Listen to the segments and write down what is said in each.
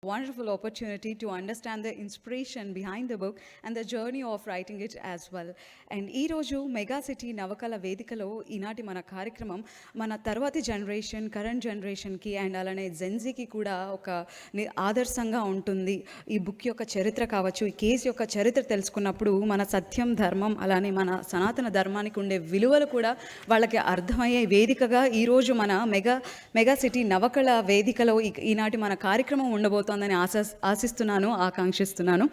Wonderful opportunity to understand the inspiration behind the book and the journey of writing it as well. And ఈ రోజు megacity నవకళ వేదికలో ఈనాటి మన కార్యక్రమం మన తర్వాతి జనరేషన్ కరెంట్ జనరేషన్కి అండ్ అలానే జెన్జీకి కూడా ఒక ఆదర్శంగా ఉంటుంది. ఈ బుక్ యొక్క చరిత్ర కావచ్చు, ఈ కేసు యొక్క చరిత్ర తెలుసుకున్నప్పుడు మన సత్యం ధర్మం అలానే మన సనాతన ధర్మానికి ఉండే విలువలు కూడా వాళ్ళకి అర్థమయ్యే వేదికగా ఈరోజు మన మెగాసిటీ నవకళ వేదికలో ఈనాటి మన కార్యక్రమం ఉండబోతుంది. ఆశిస్తున్నాను, ఆకాంక్షిస్తున్నాను.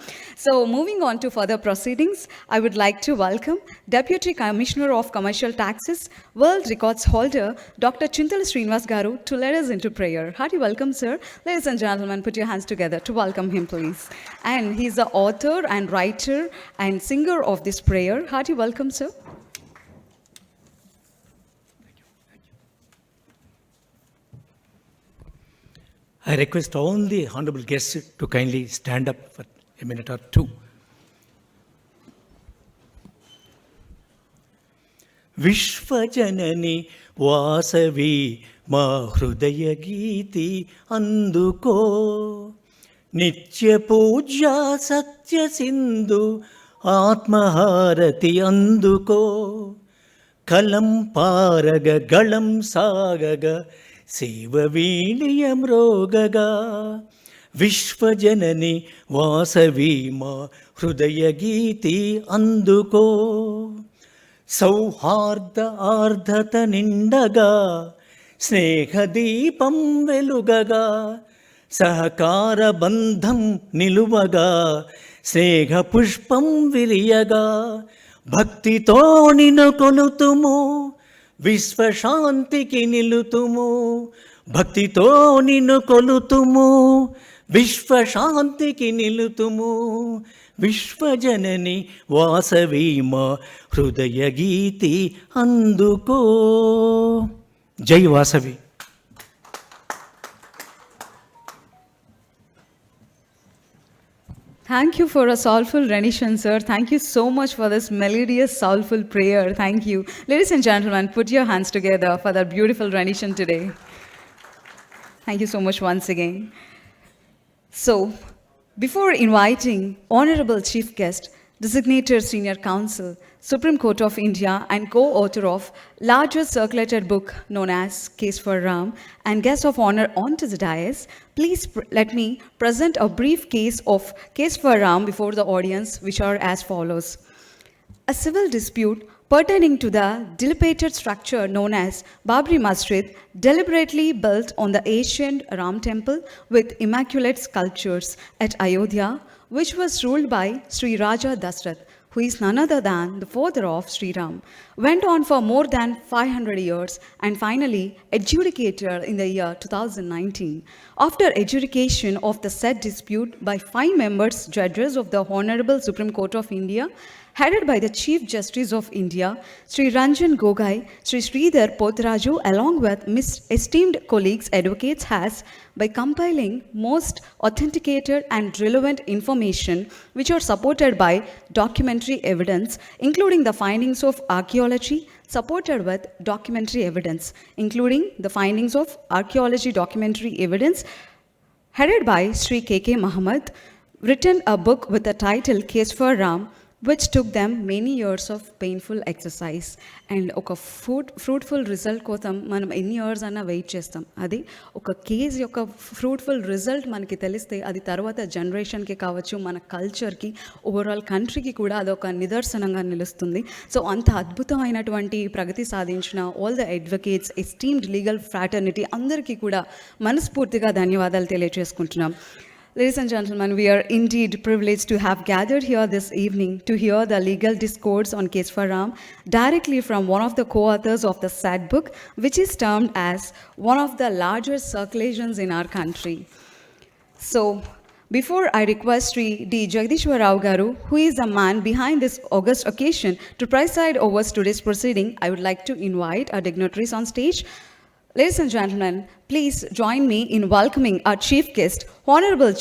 So moving on to further proceedings, I would like to welcome Deputy Commissioner of Commercial Taxes, World Records holder, Dr. Chintala Srinivas Garu, to lead us into prayer. Hearty welcome, sir. Ladies and gentlemen, put your hands together to welcome him, please. And he's the author and writer and singer of this prayer. Hearty welcome, sir. I request all the honorable guests to kindly stand up for a minute or two. Vishwajanani Vasavi Ma Hrudaya Geeti Anduko Nitya Puja Satya Sindhu Atmaharati Anduko Kalam Paraga Galam Sagaga శివవీణియమ్రోగగా Vishwajanani Vasavi మా హృదయ గీతి అందుకో సౌహార్ద ఆర్ధత నిండగా స్నేహదీపం వెలుగగా సహకార బంధం నిలువగా స్నేహ పుష్పం విరియగా భక్తితో నిన్ను కొలుతుము విశ్వశాంతికి నిలుతుము భక్తితో నిన్ను కొలుతుము విశ్వశాంతికి నిలుతుము విశ్వజనని వాసవి మా హృదయ గీతి అందుకో. జై Vasavi. Thank you for a soulful rendition, sir. Thank you so much for this melodious, soulful prayer. Thank you. Ladies and gentlemen, put your hands together for that beautiful rendition today. Thank you so much once again. So, before inviting Honorable Chief Guest, Designated Senior Counsel, Supreme Court of India and co-author of largest circulated book known as Case for Ram and guest of honor onto the dais, please let me present a brief case for Ram before the audience, which are as follows. A civil dispute pertaining to the dilapidated structure known as Babri Masjid, deliberately built on the ancient Ram temple with immaculate sculptures at Ayodhya, which was ruled by Sri Raja Dasrath, who is none other than the father of Sri Ram, went on for more than 500 years and finally adjudicated in the year 2019. After adjudication of the said dispute by 5 members judges of the Honorable Supreme Court of India, headed by the Chief Justice of India, Sri Ranjan Gogai, Sri Sridhar Pothraju, along with esteemed colleagues advocates, has, by compiling most authenticated and relevant information which are supported by documentary evidence, including the findings of archaeology, supported with documentary evidence, including the findings of archaeology documentary evidence, headed by Sri K.K. Muhammad, written a book with the title Case for Ram, which took them many years of painful exercise. And oka fruitful result kosam manam enni years anna wait chestam. Adi oka case yokka fruitful result manaki teliste adi tarvata generation ki kavachu mana culture ki overall country ki kuda adoka nidarsananga nilustundi. So anta adbhutamainatvanti pragati sadhinchina all the advocates, esteemed legal fraternity andarki kuda manaspurtiga ధన్యవాదాలు తెలియజేసుకుంటున్నాం. Ladies and gentlemen, we are indeed privileged to have gathered here this evening to hear the legal discourse on Case for Ram directly from one of the co-authors of the said book, which is termed as one of the largest circulations in our country. So, before I request Sri D. Jagdishwar Rao Garu, who is the man behind this august occasion, to preside over today's proceeding, I would like to invite our dignitaries on stage. Ladies and gentlemen, please join me in welcoming our chief guest, Honorable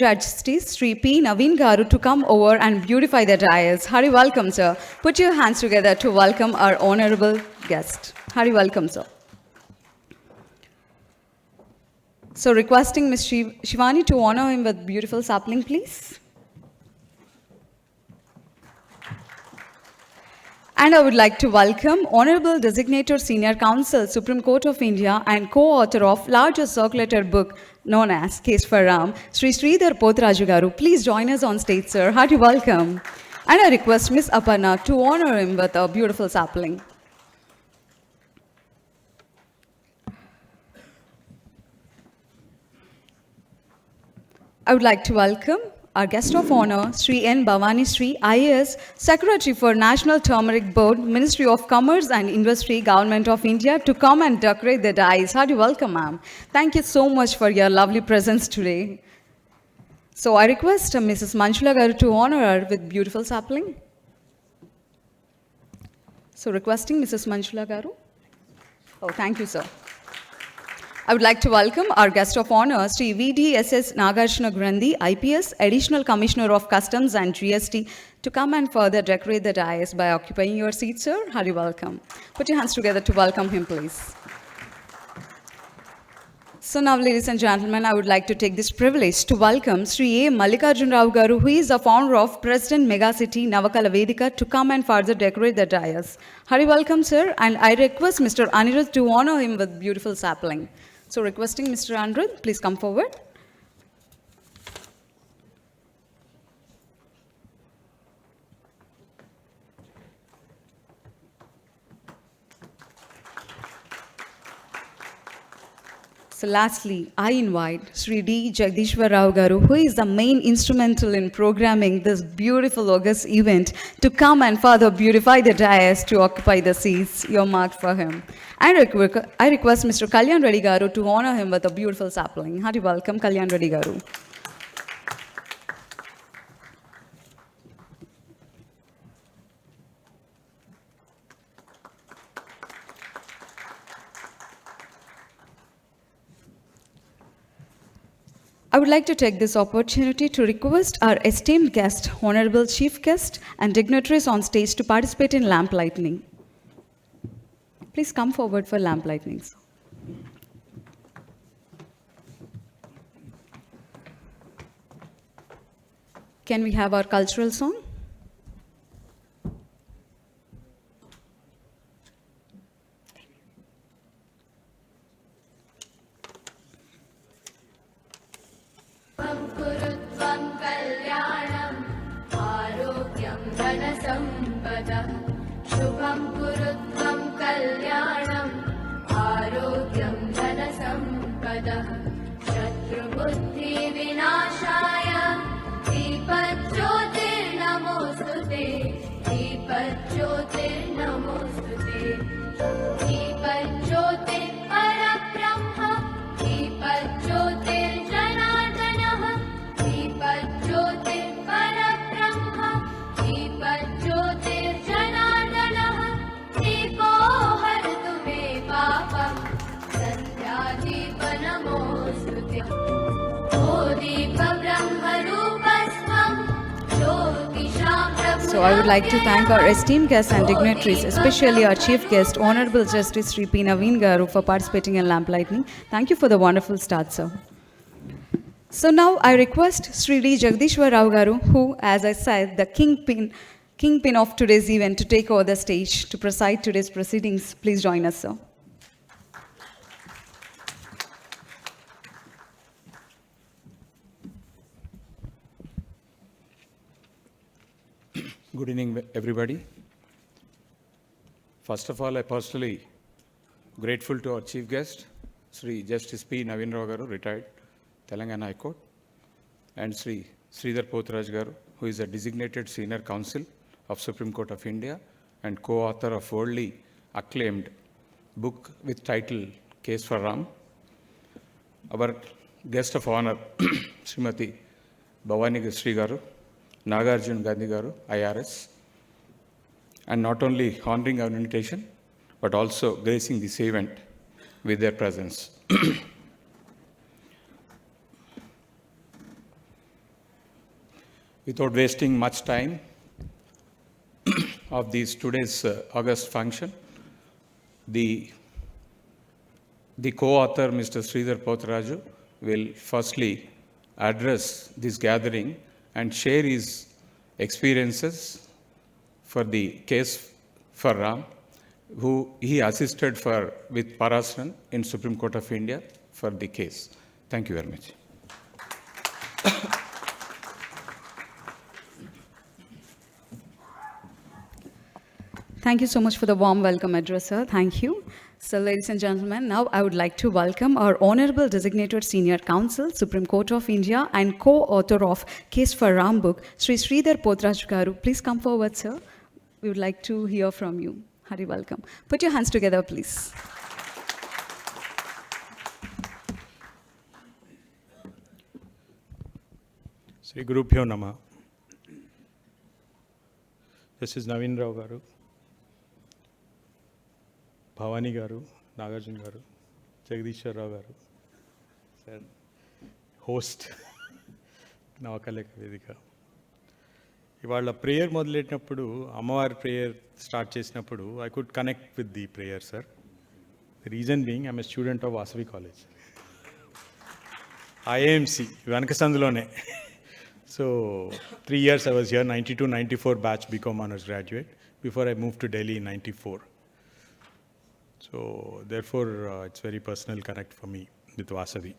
Justice Sri P. Naveen Garu, to come over and beautify the dais. Hari welcome, sir. Put your hands together to welcome our honorable guest. Hari welcome, sir. So requesting Ms. Shivani to honor him with beautiful sapling, please. And I would like to welcome Honorable Designator Senior Counsel, Supreme Court of India, and co-author of largest circulated book known as Case for Ram, Sri Sridhar Pothraju Garu. Please join us on stage, sir. Hearty welcome. And I request Ms. Aparna to honor him with a beautiful sapling. I would like to welcome our guest of honor, Sri N. Bhavani Sri, IAS, Secretary for National Turmeric Board, Ministry of Commerce and Industry, Government of India, to come and decorate the dais. Hearty welcome, ma'am. Thank you so much for your lovely presence today. So I request Mrs. Manchula Garu to honor her with beautiful sapling. So requesting Mrs. Manchula Garu. Oh, thank you, sir. I would like to welcome our guest of honor, Sri VDSS Nagarjuna Grandi, IPS, Additional Commissioner of Customs and GST, to come and further decorate the dais by occupying your seat, sir. Hearty welcome. Put your hands together to welcome him, please. So now, ladies and gentlemen, I would like to take this privilege to welcome Sri A. Mallikarjun Rao Garu, who is the founder of President Megacity, Navakala Vedika, to come and further decorate the dais. Hearty welcome, sir, and I request Mr. Anirudh to honor him with beautiful sapling. So requesting Mr. Anirudh, please come forward. So lastly, I invite Sri D. Jagdishwar Rao Garu, who is the main instrumental in programming this beautiful August event, to come and further beautify the dais to occupy the seats you're marked for him. And I request Mr. Kalyan Reddy Garu to honor him with a beautiful sapling. Hearty welcome, Kalyan Reddy Garu. I would like to take this opportunity to request our esteemed guest, Honorable Chief Guest, and dignitaries on stage to participate in lamp lighting. Please come forward for lamp lightnings. Can we have our cultural song? शुभं कुरु त्वं कल्याणम् आरोग्यं धनसम्पदः शत्रुबुद्धिविनाशाय दीपज्योतिर्नमोऽस्तुते दीपज्योतिर्नमोऽस्तुते दीपज्योतिः परब्रह्म दीपज्योतिर्जनार्दनः दीपज्योतिः परब्रह्म दीपज्योतिर्जनार्दनः दीपो हरतु मे पापम् सन्ध्यादीपनमोऽस्तुते ओ दीपब्रह्मरूपस्त्वं ज्योतिषां प्रभुः. So I would like to thank our esteemed guests and dignitaries, especially our Chief Guest, Honorable Justice Sri P. Naveen Garu, for participating in lamp lighting. Thank you for the wonderful start, sir. So now I request Sri D. Jagdishwar Rao Garu, who, as I said, the kingpin of today's event, to take over the stage to preside today's proceedings. Please join us, sir. Good evening, everybody. First of all, I personally grateful to our chief guest, Sri Justice P. Naveen Rao Garu, retired, Telangana High Court, and Sri Sridhar Pothraju Garu, who is a designated senior counsel of Supreme Court of India and co-author of worldly acclaimed book with title Case for Ram. Our guest of honor, Srimati Bhavani Sri Garu, Nagarjuna Gandhi Garu, IRS, and not only honoring our invitation, but also gracing this event with their presence. Without wasting much time of today's August function, the co-author, Mr. Sridhar Pothraju, will firstly address this gathering and share his experiences for the case for Ram, who he assisted with Parasran in Supreme Court of India for the case. Thank you very much. Thank you so much for the warm welcome address, sir. Thank you. So, ladies and gentlemen, now I would like to welcome our Honorable Designated Senior Counsel, Supreme Court of India, and co-author of Case for Ram book, Sri Sridhar Potraj Garu. Please come forward, sir. We would like to hear from you. Hari, welcome. Put your hands together, please. Sri Gurubhyo Nama. This is Navin Rao Garu, Bhavani Garu, Nagarjun Garu, Jagdishwar Rao Garu, sir, host, Navakala Vedika. ఇవాళ prayer మొదలెట్టినప్పుడు అమ్మవారి prayer start చేసినప్పుడు I could connect with the prayer sir. The reason being I'm a student of Vasavi college, IAMC వెనక సందులోనే. So 3 years I was here, 92-94 batch BCom honors graduate, before I moved to Delhi in 94. So therefore it's very personal connect for me with Vasavi.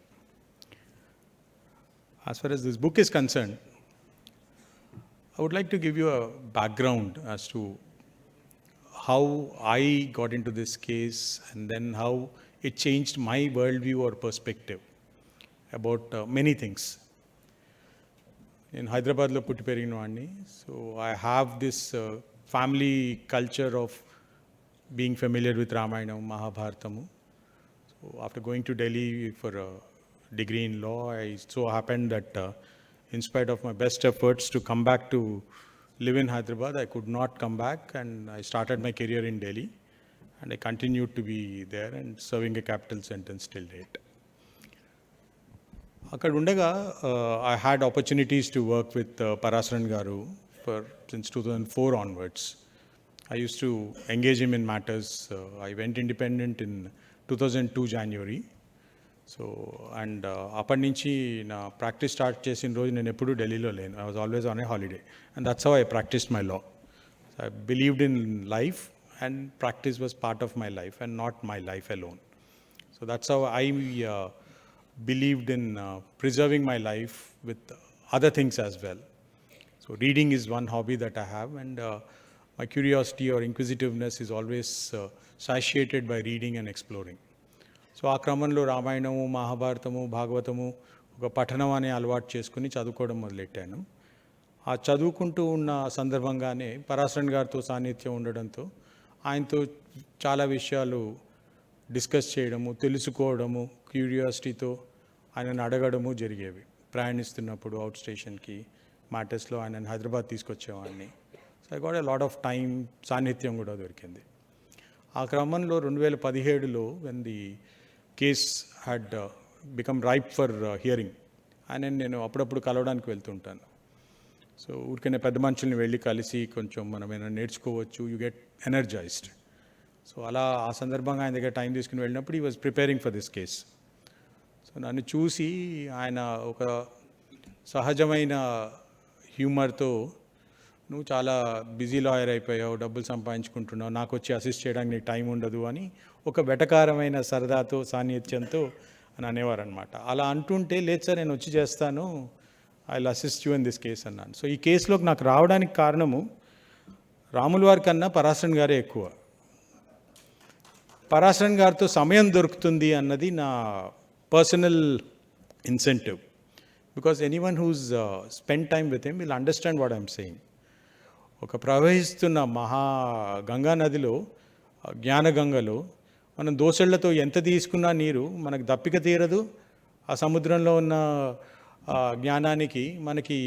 As far as this book is concerned, I would like to give you a background as to how I got into this case and then how it changed my worldview or perspective about many things. In Hyderabad lo putti perigina vandi, so I have this family culture of being familiar with Ramayana, Mahabharatamu. So after going to Delhi for a degree in law, I so happened that in spite of my best efforts to come back to live in Hyderabad, I could not come back, and I started my career in Delhi, and I continued to be there and serving a capital sentence till date. అక్కడ ఉండగా I had opportunities to work with Parasran Garu since 2004 onwards. I used to engage him in matters. I went independent in 2002 January. So and అప్పటి నుంచి నా practice start చేసిన రోజు నేను ఎప్పుడూ ఢిల్లీలో లేను. I was always on a holiday, and that's how I practised my law. I believed in life, and practice was part of my life and not my life alone. So that's how I believed in preserving my life with other things as well. So reading is one hobby that I have, and my curiosity or inquisitiveness is always satisfied by reading and exploring. So ఆ క్రమంలో రామాయణము, మహాభారతము, భాగవతము ఒక పఠనం అనే అలవాటు చేసుకుని చదువుకోవడం మొదలెట్టాను. ఆ చదువుకుంటూ ఉన్న సందర్భంగానే పరాశరన్ గారితో సాన్నిధ్యం ఉండడంతో ఆయనతో చాలా విషయాలు డిస్కస్ చేయడము, తెలుసుకోవడము, క్యూరియాసిటీతో ఆయనను అడగడము జరిగేవి. ప్రయాణిస్తున్నప్పుడు అవుట్ స్టేషన్కి మ్యాటర్స్లో ఆయనను హైదరాబాద్ తీసుకొచ్చేవాడిని. So I got a lot of time, సాన్నిధ్యం కూడా దొరికింది. ఆ క్రమంలో 2017లో when the case had become ripe for hearing, ఆయన నేను అప్పుడప్పుడు కలవడానికి వెళ్తుంటాను. సో ఊరికనే పెద్ద మనుషుల్ని వెళ్ళి కలిసి కొంచెం మనం ఏమైనా నేర్చుకోవచ్చు, యూ గెట్ ఎనర్జైజ్డ్. సో అలా ఆ సందర్భంగా ఆయన దగ్గర టైం తీసుకుని వెళ్ళినప్పుడు ఈ was preparing for this case. So నన్ను చూసి ఆయన ఒక సహజమైన హ్యూమర్తో, నువ్వు చాలా బిజీ లాయర్ అయిపోయావు, డబ్బులు సంపాదించుకుంటున్నావు, నాకు వచ్చి అసిస్ట్ చేయడానికి నీకు టైం ఉండదు అని ఒక వెటకారమైన సరదాతో, సాన్నిధ్యంతో అని అనేవారు అనమాట. అలా అంటుంటే, లేదు సార్ నేను వచ్చి చేస్తాను, I will assist you in this case అన్నాను. సో ఈ కేసులోకి నాకు రావడానికి కారణము రాముల వారి కన్నా పరాశరన్ గారే ఎక్కువ. పరాశరన్ గారితో సమయం దొరుకుతుంది అన్నది నా personal incentive, because anyone who's spend time with him will understand what I'm saying. ఒక ప్రవహిస్తున్న గంగా నదిలో, జ్ఞానగంగలో మనం దోసళ్లతో ఎంత తీసుకున్నా నీరు మనకు దప్పిక తీరదు. ఆ సముద్రంలో ఉన్న జ్ఞానానికి మనకి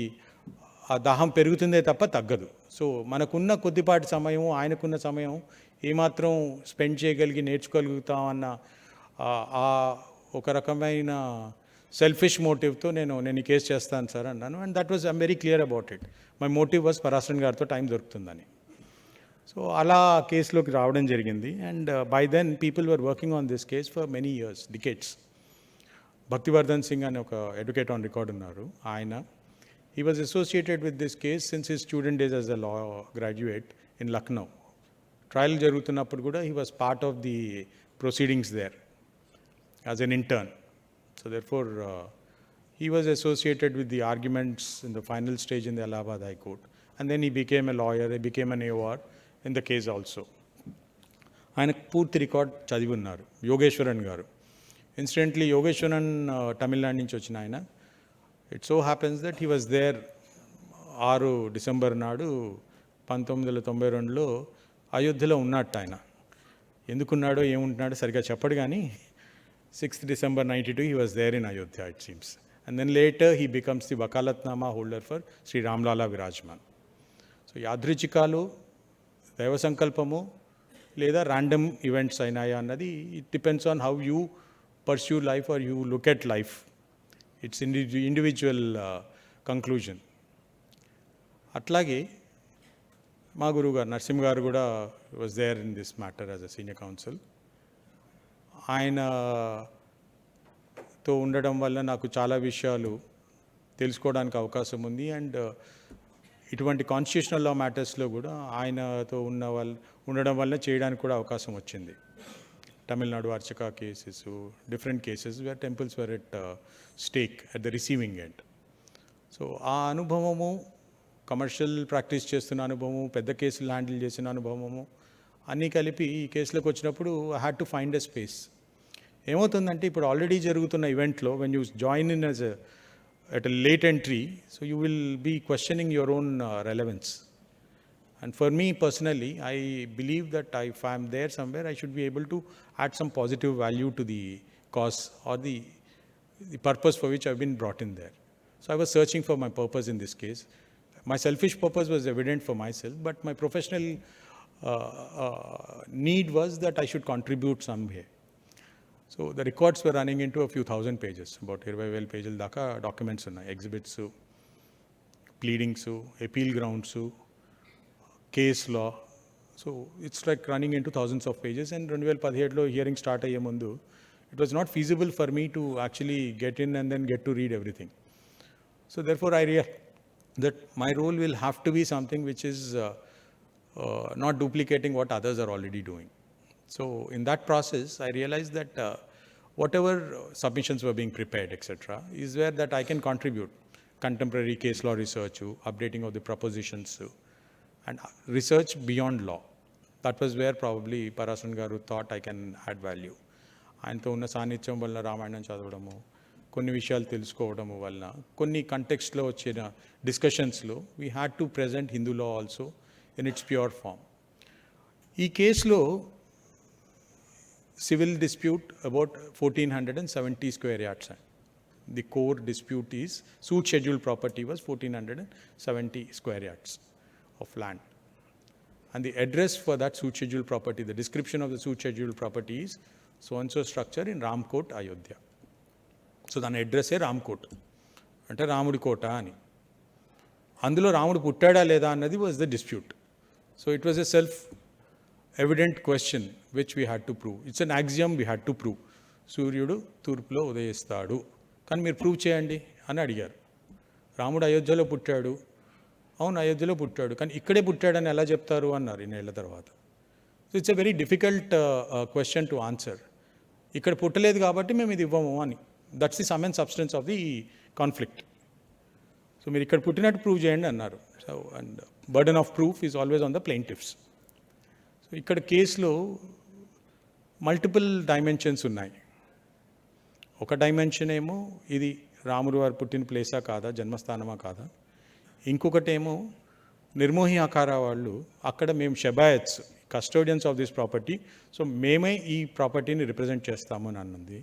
ఆ దాహం పెరుగుతుందే తప్ప తగ్గదు. సో మనకున్న కొద్దిపాటి సమయం, ఆయనకున్న సమయం ఏమాత్రం స్పెండ్ చేయగలిగి నేర్చుకోగలుగుతామన్న ఆ ఒక రకమైన సెల్ఫిష్ మోటివ్తో నేను ఈ కేసు చేస్తాను సార్ అన్నాను. And that was I'm very clear about it. My motive was Parasaran గారితో టైం దొరుకుతుందని. సో అలా కేసులోకి రావడం జరిగింది. And by then people were working on this case for many years, decades. Bhaktivardhan Singh అని ఒక అడ్వకేట్ ఆన్ రికార్డ్ ఉన్నారు. ఆయన he was associated with this case since his student days as a law graduate in Lucknow. Trial జరుగుతున్నప్పుడు కూడా he was part of the proceedings there as an intern. So therefore, he was associated with the arguments in the final stage in the Allahabad High Court. And then he became a lawyer, he became an AOR in the case also. ఆయన పూర్తి record చదివి ఉన్నారు. యోగేశ్వరన్ గారు. Incidentally యోగేశ్వరన్ Tamil Nadu నుంచి వచ్చిన ఆయన. It so happens that he was there 6 December నాడు 1992లో అయోధ్యలో ఉన్నట్టు ఆయన. ఎందుకున్నాడో ఏముంటున్నాడో సరిగ్గా చెప్పడు కానీ 6th December 92 he was there in Ayodhya, it seems. And then later he becomes the Vakalatnama holder for Sri Ramlala Virajman. So యాదృచ్ఛికాలు, దైవ సంకల్పము లేదా ర్యాండమ్ ఈవెంట్స్ అయినాయా అన్నది it depends on how you pursue life or you look at life. It's individual conclusion. అట్లాగే మా గురువు గారు నరసింహ గారు కూడా was there in this matter as a senior counsel. ఆయనతో ఉండడం వల్ల నాకు చాలా విషయాలు తెలుసుకోవడానికి అవకాశం ఉంది. అండ్ ఇటువంటి కాన్స్టిట్యూషనల్ లా మ్యాటర్స్లో కూడా ఆయనతో ఉండడం వల్ల చేయడానికి కూడా అవకాశం వచ్చింది. తమిళనాడు అర్చక cases, different cases where temples were at stake at the receiving end. So ఆ అనుభవము, కమర్షియల్ ప్రాక్టీస్ చేస్తున్న అనుభవము, పెద్ద కేసులు హ్యాండిల్ చేసిన అనుభవము అన్నీ కలిపి ఈ కేసులోకి వచ్చినప్పుడు I had to find a space. ఏమవుతుందంటే ఇప్పుడు ఆల్రెడీ జరుగుతున్న ఈవెంట్లో when you join in as at a late entry, so you will be questioning your own relevance. And for me personally, I believe that if I am there somewhere, I should be able to add some positive value to the cause or the purpose for which I have been brought in there. So I was searching for my purpose in this case. My selfish purpose was evident for myself, but my professional need was that I should contribute some way. So the records were running into a few thousand pages, about 20,000 pages దాకా documents ఉన్నాయి. Exhibits, pleadings, appeal grounds, case law. So it's like running into thousands of pages. And 2017లో hearing start అయ్యే ముందు it was not feasible for me to actually get in and then get to read everything. So therefore I real that my role will have to be something which is not duplicating what others are already doing. So in that process, I realized that whatever submissions were being prepared, etc., is where that I can contribute. Contemporary case law research, updating of the propositions, and research beyond law. That was where probably Parasan Garu thought I can add value. ఆయనతో ఉన్న సాన్నిధ్యం వల్ల రామాయణం చదవడము, కొన్ని విషయాలు తెలుసుకోవడము వల్ల, కొన్ని కంటెక్స్ట్లో వచ్చిన డిస్కషన్స్లో we had to present Hindu law also in its pure form. ఈ కేసులో civil dispute about 1470 square yards. The core dispute is suit schedule property was 1470 square yards of land. And the address for that suit schedule property, the description of the suit schedule property is so-and-so structure in Ramkot, Ayodhya. So దాని అడ్రస్సే రామ్కోట్, అంటే రాముడి కోట అని. అందులో రాముడు పుట్టాడా లేదా అన్నది was the dispute. So it was a self evident question which we had to prove. It's an axiom we had to prove. సూర్యుడు తూర్పులో ఉదయిస్తాడు, కానీ మీరు ప్రూవ్ చేయండి అని అడిగారు. రాముడు అయోధ్యలో పుట్టాడు, అవును అయోధ్యలో పుట్టాడు, కానీ ఇక్కడే పుట్టాడని ఎలా చెప్తారు అన్నారు ఇన్నేళ్ల తర్వాత. So it's a very difficult question to answer. ఇక్కడ పుట్టలేదు కాబట్టి మేము ఇది ఇవ్వము అని. That's the sum and substance of the conflict. So మీరు ఇక్కడ పుట్టినట్టు ప్రూవ్ చేయండి అన్నారు. So and burden of proof is always on the plaintiffs. ఇక్కడ కేసులో మల్టిపుల్ డైమెన్షన్స్ ఉన్నాయి. ఒక డైమెన్షన్ ఏమో ఇది రాముడు వారు పుట్టిన ప్లేసా కాదా, జన్మస్థానమా కాదా. ఇంకొకటేమో నిర్మోహి ఆకార వాళ్ళు అక్కడ మేము shebaits, custodians of this property, so మేమే ఈ ప్రాపర్టీని రిప్రజెంట్ చేస్తాము అని అన్నది.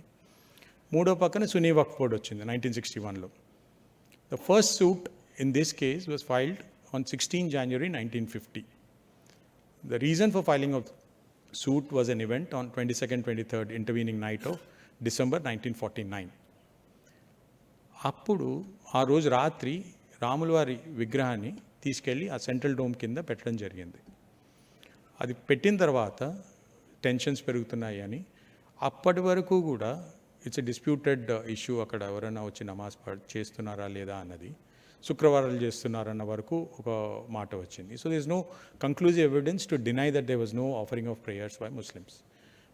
మూడో పక్కన సునీ వక్ఫ్ బోర్డ్ వచ్చింది 1961లో. The first suit in this case was filed on 16 January 1950. The reason for filing of suit was an event on 22nd, 23rd intervening night of December 1949. అప్పుడు ఆ రోజు రాత్రి రాముల వారి విగ్రహాన్ని తీసుకెళ్ళి ఆ సెంట్రల్ డోమ్ కింద పెట్టడం జరిగింది. అది పెట్టిన తర్వాత టెన్షన్స్ పెరుగుతున్నాయి అని అప్పటి వరకు కూడా ఇట్స్ ఎ డిస్ప్యూటెడ్ ఇష్యూ, అక్కడ ఎవరైనా వచ్చి నమాజ్ చేస్తున్నారా లేదా అన్నది. శుక్రవారాలు చేస్తున్నారన్న వరకు ఒక మాట వచ్చింది. So this no conclusive evidence to deny that they was no offering of prayers by Muslims.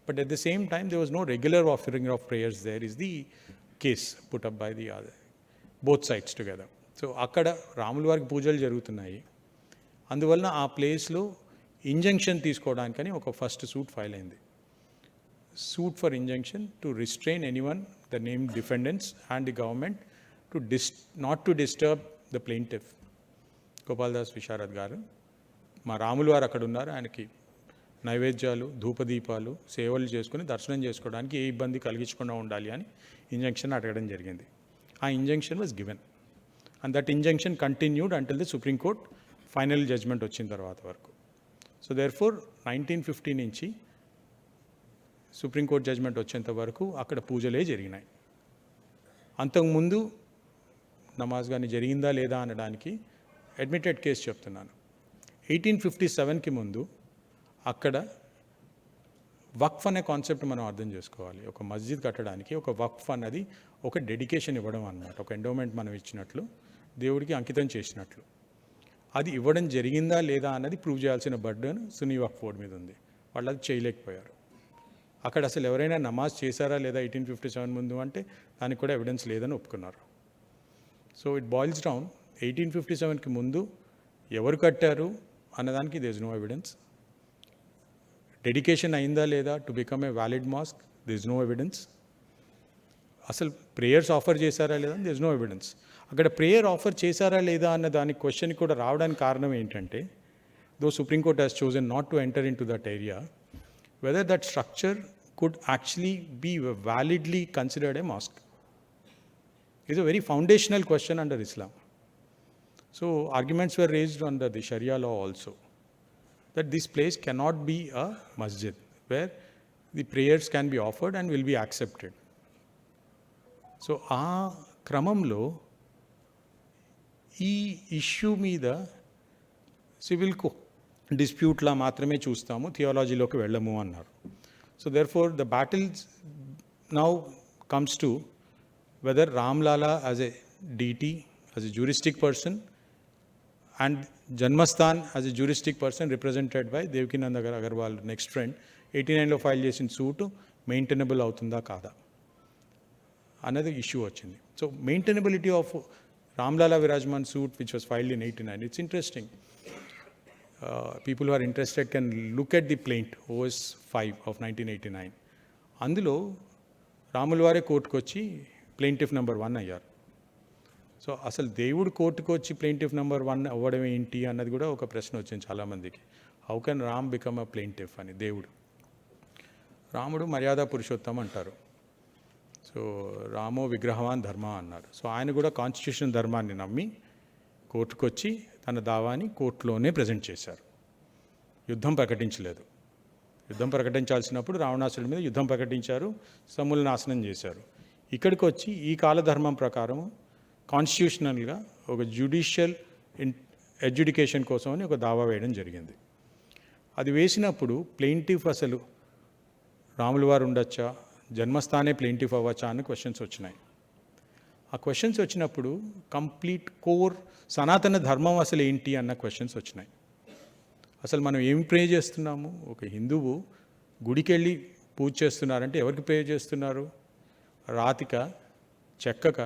But at the same time they was no regular offering of prayers there is the case put up by the both sides together. So అక్కడ రాముల వారికి పూజలు జరుగుతున్నాయి, అందువలన ఆ ప్లేస్లో injunction తీసుకోవడానికని ఒక ఫస్ట్ సూట్ ఫైల్ అయింది. Suit for injunction to restrain anyone the name defendants and the government to not to disturb the plaintiff. Gopaldas Visharad గారు, మా రాములు వారు అక్కడ ఉన్నారు, ఆయనకి నైవేద్యాలు ధూపదీపాలు సేవలు చేసుకుని దర్శనం చేసుకోవడానికి ఏ ఇబ్బంది కలిగించకుండా ఉండాలి అని ఇంజంక్షన్ అడగడం జరిగింది. ఆ injunction was given and that injunction continued until the Supreme Court final judgement వచ్చిన తర్వాత వరకు. సో దేర్ఫోర్ 1950 నుంచి సుప్రీంకోర్టు జడ్జ్మెంట్ వచ్చేంత వరకు అక్కడ పూజలే జరిగినాయి. అంతకుముందు నమాజ్ కానీ జరిగిందా లేదా అనడానికి అడ్మిటెడ్ కేసు చెప్తున్నాను. 1857కి ముందు అక్కడ వక్ఫ్ అనే కాన్సెప్ట్ మనం అర్థం చేసుకోవాలి. ఒక మస్జిద్ కట్టడానికి ఒక వక్ఫ్ అన్నది ఒక డెడికేషన్ ఇవ్వడం అన్నమాట, ఒక ఎండోమెంట్ మనం ఇచ్చినట్లు, దేవుడికి అంకితం చేసినట్లు. అది ఇవ్వడం జరిగిందా లేదా అన్నది ప్రూవ్ చేయాల్సిన బర్డన్ సున్నీ వక్ఫ్ బోర్డు మీద ఉంది. వాళ్ళు అది చేయలేకపోయారు. అక్కడ అసలు ఎవరైనా నమాజ్ చేశారా లేదా 1857 ముందు అంటే దానికి కూడా ఎవిడెన్స్ లేదని ఒప్పుకున్నారు. సో ఇట్ బాయిల్స్ డౌన్ 1857కి ముందు ఎవరు కట్టారు అన్నదానికి there is no evidence. Dedication అయిందా లేదా to become a valid mosque, there is no evidence. అసలు ప్రేయర్స్ ఆఫర్ చేశారా లేదా దేర్ ఇస్ నో ఎవిడెన్స్. అక్కడ ప్రేయర్ ఆఫర్ చేశారా లేదా అన్న దానికి క్వశ్చన్ కూడా రావడానికి కారణం ఏంటంటే, though supreme court has chosen not to enter in to that area, whether that structure could actually be validly considered a mosque. It's a very foundational question under Islam. So arguments were raised under the Sharia law also, that this place cannot be a masjid where the prayers can be offered and will be accepted. So ఆ క్రమంలో ఈ issue మీద civil డిస్ప్యూట్లా మాత్రమే చూస్తాము, థియాలజీలోకి వెళ్ళము అన్నారు. So therefore the battles now comes to whether Ramlala as a deity, as a juristic person, and Janmasthan as a juristic person represented by Devakinanda Agarwal next friend 89లో ఫైల్ చేసిన సూటు మెయింటైనబుల్ అవుతుందా కాదా అన్నది ఇష్యూ వచ్చింది. So maintainability of Ramlala Virajman suit which was filed in 89, it's interesting. People who are interested can look at the plaint OS 5 of 1989. అందులో రాముల వారే కోర్టుకు వచ్చి ప్లెయింటిఫ్ నెంబర్ 1 అయ్యారు. సో అసలు దేవుడు కోర్టుకు వచ్చి ప్లెయింటిఫ్ నెంబర్ 1 అవ్వడం ఏంటి అన్నది కూడా ఒక ప్రశ్న వచ్చింది చాలామందికి. How can Ram become a plaintiff అని. దేవుడు, రాముడు మర్యాద పురుషోత్తం అంటారు. సో రామో విగ్రహవాన్ ధర్మ అన్నారు. సో ఆయన కూడా కాన్స్టిట్యూషన్ ధర్మాన్ని నమ్మి కోర్టుకు వచ్చి తన దావాని కోర్టులోనే ప్రజెంట్ చేశారు. యుద్ధం ప్రకటించలేదు. యుద్ధం ప్రకటించాల్సినప్పుడు రావణాసుడి మీద యుద్ధం ప్రకటించారు, సమూల నాశనం చేశారు. ఇక్కడికి వచ్చి ఈ కాలధర్మం ప్రకారం కాన్స్టిట్యూషనల్గా ఒక జ్యుడిషియల్ ఎడ్యుడికేషన్ కోసం అని ఒక దావా వేయడం జరిగింది. అది వేసినప్పుడు ప్లెయింటిఫ్ అసలు రాముల వారు ఉండొచ్చా, జన్మస్థానే ప్లెయింటిఫ్ అవ్వచ్చా అన్న క్వశ్చన్స్ వచ్చినాయి. ఆ క్వశ్చన్స్ వచ్చినప్పుడు కంప్లీట్ కోర్ సనాతన ధర్మం అసలు ఏంటి అన్న క్వశ్చన్స్ వచ్చినాయి. అసలు మనం ఏం ప్రే చేస్తున్నాము? ఒక హిందువు గుడికి వెళ్ళి పూజ చేస్తున్నారంటే ఎవరికి ప్రే చేస్తున్నారు? రాతిక, చెక్కక,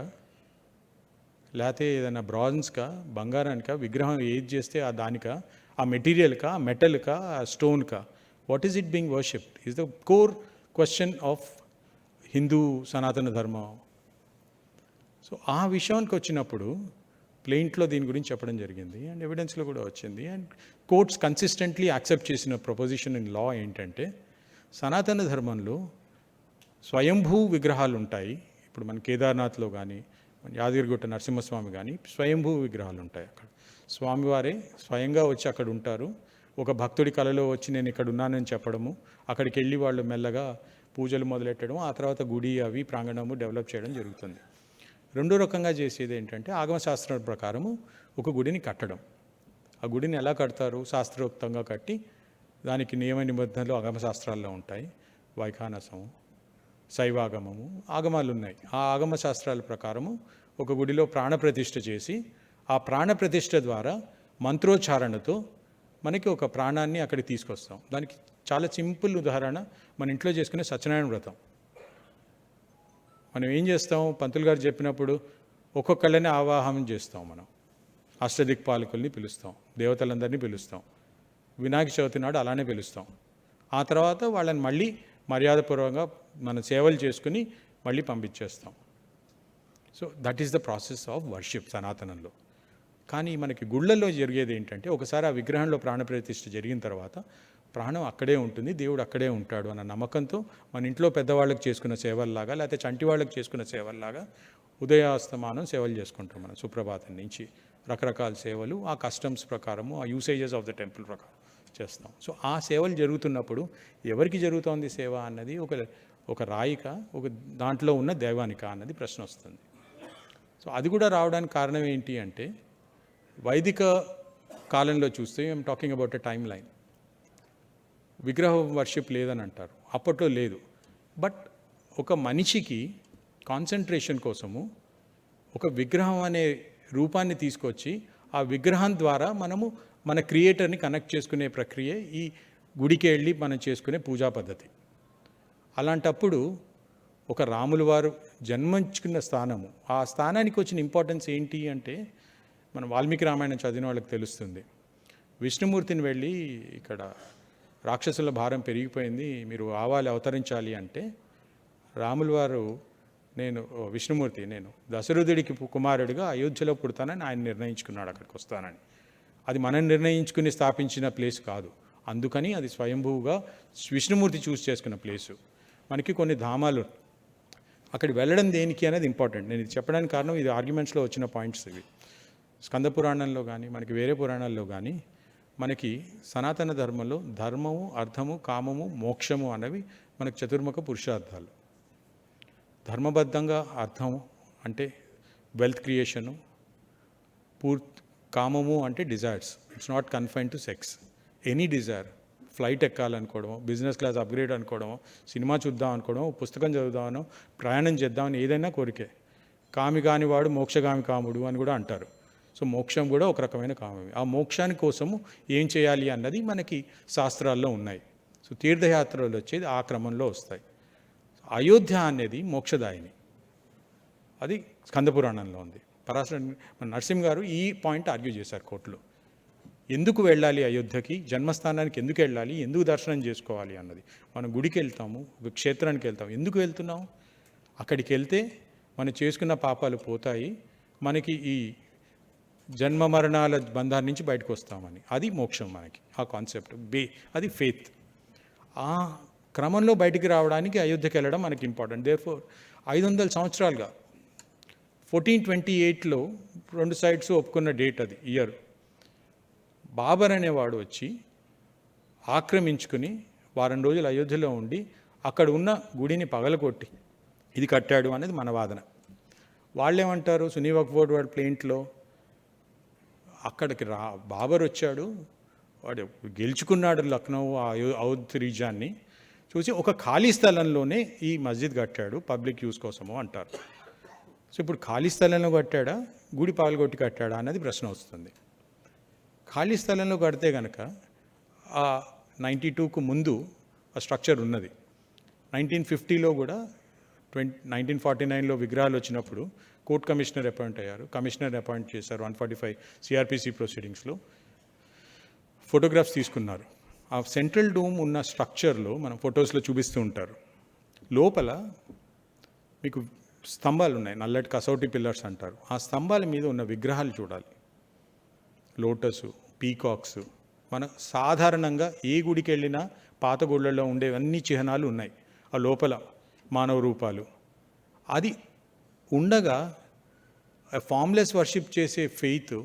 లేకపోతే ఏదైనా బ్రాంజ్కా, బంగారానికా, విగ్రహం ఏది చేస్తే ఆ దానికా, ఆ మెటీరియల్కా, మెటల్కా, ఆ స్టోన్కా, what is it being worshipped is the core question of Hindu Sanatana ధర్మం. సో ఆ విషయానికి వచ్చినప్పుడు ప్లెయింట్లో దీని గురించి చెప్పడం జరిగింది అండ్ ఎవిడెన్స్లో కూడా వచ్చింది. అండ్ కోర్ట్స్ కన్సిస్టెంట్లీ యాక్సెప్ట్ చేసిన ప్రపోజిషన్ ఇన్ లా ఏంటంటే, సనాతన ధర్మంలో స్వయంభూ విగ్రహాలు ఉంటాయి. ఇప్పుడు మన కేదార్నాథ్లో కానీ యాదగిరిగుట్ట నరసింహస్వామి కానీ స్వయంభూ విగ్రహాలు ఉంటాయి. అక్కడ స్వామివారే స్వయంగా వచ్చి అక్కడ ఉంటారు. ఒక భక్తుడి కళలో వచ్చి నేను ఇక్కడ ఉన్నానని చెప్పడము, అక్కడికి వెళ్ళి వాళ్ళు మెల్లగా పూజలు మొదలెట్టడం, ఆ తర్వాత గుడి అవి ప్రాంగణము డెవలప్ చేయడం జరుగుతుంది. రెండో రకంగా చేసేది ఏంటంటే, ఆగమశాస్త్రం ప్రకారము ఒక గుడిని కట్టడం. ఆ గుడిని ఎలా కడతారు? శాస్త్రోక్తంగా కట్టి దానికి నియమ నిబంధనలు ఆగమశాస్త్రాల్లో ఉంటాయి. వైఖానసం, శైవాగమము, ఆగమాలు ఉన్నాయి. ఆ ఆగమ శాస్త్రాల ప్రకారము ఒక గుడిలో ప్రాణప్రతిష్ఠ చేసి ఆ ప్రాణప్రతిష్ఠ ద్వారా మంత్రోచ్చారణతో మనకి ఒక ప్రాణాన్ని అక్కడికి తీసుకొస్తాం. దానికి చాలా సింపుల్ ఉదాహరణ మన ఇంట్లో చేసుకునే సత్యనారాయణ వ్రతం. మనం ఏం చేస్తాం, పంతులు గారు చెప్పినప్పుడు ఒక్కొక్కళ్ళని ఆవాహనం చేస్తాం. మనం అష్టదిక్పాలకుల్ని పిలుస్తాం, దేవతలందరినీ పిలుస్తాం. వినాయక చవితి నాడు అలానే పిలుస్తాం. ఆ తర్వాత వాళ్ళని మళ్ళీ మర్యాదపూర్వకంగా మన సేవలు చేసుకుని మళ్ళీ పంపించేస్తాం. So that is the process of worship సనాతనంలో. కానీ మనకి గుళ్ళల్లో జరిగేది ఏంటంటే, ఒకసారి ఆ విగ్రహంలో ప్రాణప్రతిష్ఠ జరిగిన తర్వాత ప్రాణం అక్కడే ఉంటుంది, దేవుడు అక్కడే ఉంటాడు అన్న నమ్మకంతో మన ఇంట్లో పెద్దవాళ్ళకి చేసుకున్న సేవల్లాగా, లేకపోతే చంటి వాళ్ళకి చేసుకున్న సేవల్లాగా ఉదయాస్తమానం సేవలు చేసుకుంటాం. మనం సుప్రభాతం నుంచి రకరకాల సేవలు ఆ కస్టమ్స్ ప్రకారము, ఆ యూసేజెస్ ఆఫ్ ద టెంపుల్ ప్రకారం చేస్తాం. సో ఆ సేవలు జరుగుతున్నప్పుడు ఎవరికి జరుగుతోంది సేవ అన్నది ఒక రాయిక, ఒక దాంట్లో ఉన్న దైవానిక అన్నది ప్రశ్న వస్తుంది. సో అది కూడా రావడానికి కారణం ఏంటి అంటే, వైదిక కాలంలో చూస్తే I'm talking about a time line. విగ్రహ వర్షిప్ లేదని అంటారు, అప్పట్లో లేదు. బట్ ఒక మనిషికి కాన్సన్ట్రేషన్ కోసము ఒక విగ్రహం అనే రూపాన్ని తీసుకొచ్చి ఆ విగ్రహం ద్వారా మనము మన క్రియేటర్ని కనెక్ట్ చేసుకునే ప్రక్రియ ఈ గుడికి వెళ్ళి మనం చేసుకునే పూజా పద్ధతి. అలాంటప్పుడు ఒక రాములు వారు జన్మించుకున్న స్థానము, ఆ స్థానానికి వచ్చిన ఇంపార్టెన్స్ ఏంటి అంటే, మనం వాల్మీకి రామాయణం చదివిన వాళ్ళకి తెలుస్తుంది. విష్ణుమూర్తిని వెళ్ళి ఇక్కడ రాక్షసుల భారం పెరిగిపోయింది, మీరు ఆవాలి అవతరించాలి అంటే, రాములు వారు విష్ణుమూర్తి నేను దశరథుడికి కుమారుడిగా అయోధ్యలో పుడతానని ఆయన నిర్ణయించుకున్నాడు, అక్కడికి వస్తానని. అది మనం నిర్ణయించుకుని స్థాపించిన ప్లేస్ కాదు. అందుకని అది స్వయంభూగా విష్ణుమూర్తి చూస్ చేసుకున్న ప్లేసు. మనకి కొన్ని ధామాలు అక్కడికి వెళ్ళడం దేనికి అనేది ఇంపార్టెంట్. నేను ఇది చెప్పడానికి కారణం, ఇది ఆర్గ్యుమెంట్స్లో వచ్చిన పాయింట్స్ ఇవి. స్కంద పురాణంలో కానీ మనకి వేరే పురాణాల్లో కానీ మనకి సనాతన ధర్మంలో ధర్మము, అర్థము, కామము, మోక్షము అనేవి మనకు చతుర్ముఖ పురుషార్థాలు. ధర్మబద్ధంగా అర్థము అంటే వెల్త్ క్రియేషను, కామము అంటే desires. It's not confine to sex, any desire. Flight ఎక్కాలనుకోవడము, బిజినెస్ క్లాస్ అప్గ్రేడ్ అనుకోవడము, సినిమా చూద్దాం అనుకోవడం, పుస్తకం చదువుదామనో, ప్రయాణం చేద్దామని ఏదైనా కోరికే. కామి కానివాడు మోక్షగామి కాముడు అని కూడా అంటారు. సో మోక్షం కూడా ఒక రకమైన కామమే. ఆ మోక్షాని కోసము ఏం చేయాలి అన్నది మనకి శాస్త్రాల్లో ఉన్నాయి. సో తీర్థయాత్రలు వచ్చేది ఆ క్రమంలో వస్తాయి. అయోధ్య అనేది మోక్షదాయిని, అది స్కందపురాణంలో ఉంది. మన నరసింహ గారు ఈ పాయింట్ ఆర్గ్యూ చేశారు కోర్టులో. ఎందుకు వెళ్ళాలి అయోధ్యకి, జన్మస్థానానికి ఎందుకు వెళ్ళాలి, ఎందుకు దర్శనం చేసుకోవాలి అన్నది. మనం గుడికి వెళ్తాము, క్షేత్రానికి వెళ్తాము, ఎందుకు వెళ్తున్నాము? అక్కడికి వెళ్తే మనం చేసుకున్న పాపాలు పోతాయి, మనకి ఈ జన్మ మరణాల బంధాల నుంచి బయటకు వస్తామని. అది మోక్షం మనకి, ఆ కాన్సెప్ట్ అది ఫెయిత్. ఆ క్రమంలో బయటికి రావడానికి అయోధ్యకి వెళ్ళడం మనకి ఇంపార్టెంట్. దేర్ఫోర్ 500 సంవత్సరాలుగా 1428లో 2 సైడ్స్ ఒప్పుకున్న డేట్, అది ఇయర్. బాబర్ అనేవాడు వచ్చి ఆక్రమించుకుని వారం రోజులు అయోధ్యలో ఉండి అక్కడ ఉన్న గుడిని పగలగొట్టి ఇది కట్టాడు అనేది మన వాదన. వాళ్ళేమంటారు, సున్నీ వక్ఫ్ బోర్డ్ వాడు ప్లేంట్లో అక్కడికి బాబర్ వచ్చాడు, వాడు గెలుచుకున్నాడు లక్నో అవధ్ రీజాన్ని చూసి ఒక ఖాళీ స్థలంలోనే ఈ మస్జిద్ కట్టాడు పబ్లిక్ యూస్ కోసము అంటారు. సో ఇప్పుడు ఖాళీ స్థలంలో కట్టాడా, గుడి పగలగొట్టి కట్టాడా అన్నది ప్రశ్న వస్తుంది. ఖాళీ స్థలంలో కడితే కనుక ఆ 92కు ముందు ఆ స్ట్రక్చర్ ఉన్నది. 1950లో కూడా 1949లో విగ్రహాలు వచ్చినప్పుడు కోర్ట్ కమిషనర్ అపాయింట్ అయ్యారు, కమిషనర్ అపాయింట్ చేశారు. 145 సిఆర్పిసి ప్రొసీడింగ్స్లో ఫోటోగ్రాఫ్స్ తీసుకున్నారు. ఆ సెంట్రల్ డోమ్ ఉన్న స్ట్రక్చర్లో మనం ఫొటోస్లో చూపిస్తూ ఉంటారు. లోపల మీకు స్తంభాలు ఉన్నాయి, నల్లటి కసౌటి పిల్లర్స్ అంటారు. ఆ స్తంభాల మీద ఉన్న విగ్రహాలు చూడాలి. లోటసు, పీకాక్స్, మన సాధారణంగా ఏ గుడికి వెళ్ళినా పాత గుళ్ళల్లో ఉండేవన్నీ చిహ్నాలు ఉన్నాయి. ఆ లోపల మానవ రూపాలు. అది ఉండగా ఫామ్లెస్ వర్షిప్ చేసే ఫెయిత్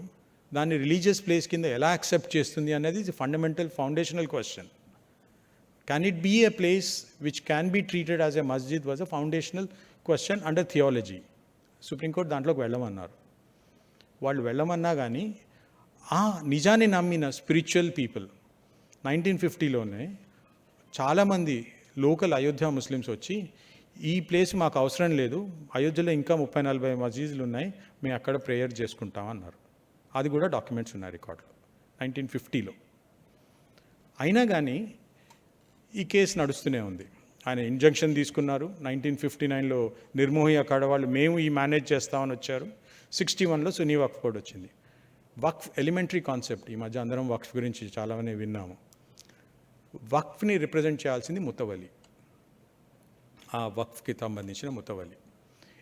దాన్ని రిలీజియస్ ప్లేస్ కింద ఎలా యాక్సెప్ట్ చేస్తుంది అనేది fundamental foundational question. Can it be a place which can be treated as a masjid was a foundational question under theology. సుప్రీంకోర్టు దాంట్లోకి వెళ్ళమన్నారు. వాళ్ళు వెళ్ళమన్నా కానీ ఆ నిజాన్ని నమ్మిన స్పిరిచువల్ పీపుల్ 1950లోనే చాలామంది లోకల్ అయోధ్య ముస్లిమ్స్ వచ్చి ఈ ప్లేస్ మాకు అవసరం లేదు, అయోధ్యలో ఇంకా 30-40 మసీదులు ఉన్నాయి, మేము అక్కడ ప్రేయర్ చేసుకుంటాం అన్నారు. అది కూడా డాక్యుమెంట్స్ ఉన్నాయి రికార్డులో 1950లో. అయినా కానీ ఈ కేసు నడుస్తూనే ఉంది. ఆయన ఇంజంక్షన్ తీసుకున్నారు. 1959లో నిర్మోహి అక్కడ వాళ్ళు మేము ఈ మేనేజ్ చేస్తామని వచ్చారు. 61లో సున్నీ వక్ఫ్ బోర్డ్ వచ్చింది. వక్ఫ్ ఎలిమెంటరీ కాన్సెప్ట్, ఈ మధ్య అందరం వక్ఫ్ గురించి చాలానే విన్నాము. వక్ఫ్ని రిప్రజెంట్ చేయాల్సింది ముతవలి, ఆ వక్ఫ్కి సంబంధించిన ముతవలి.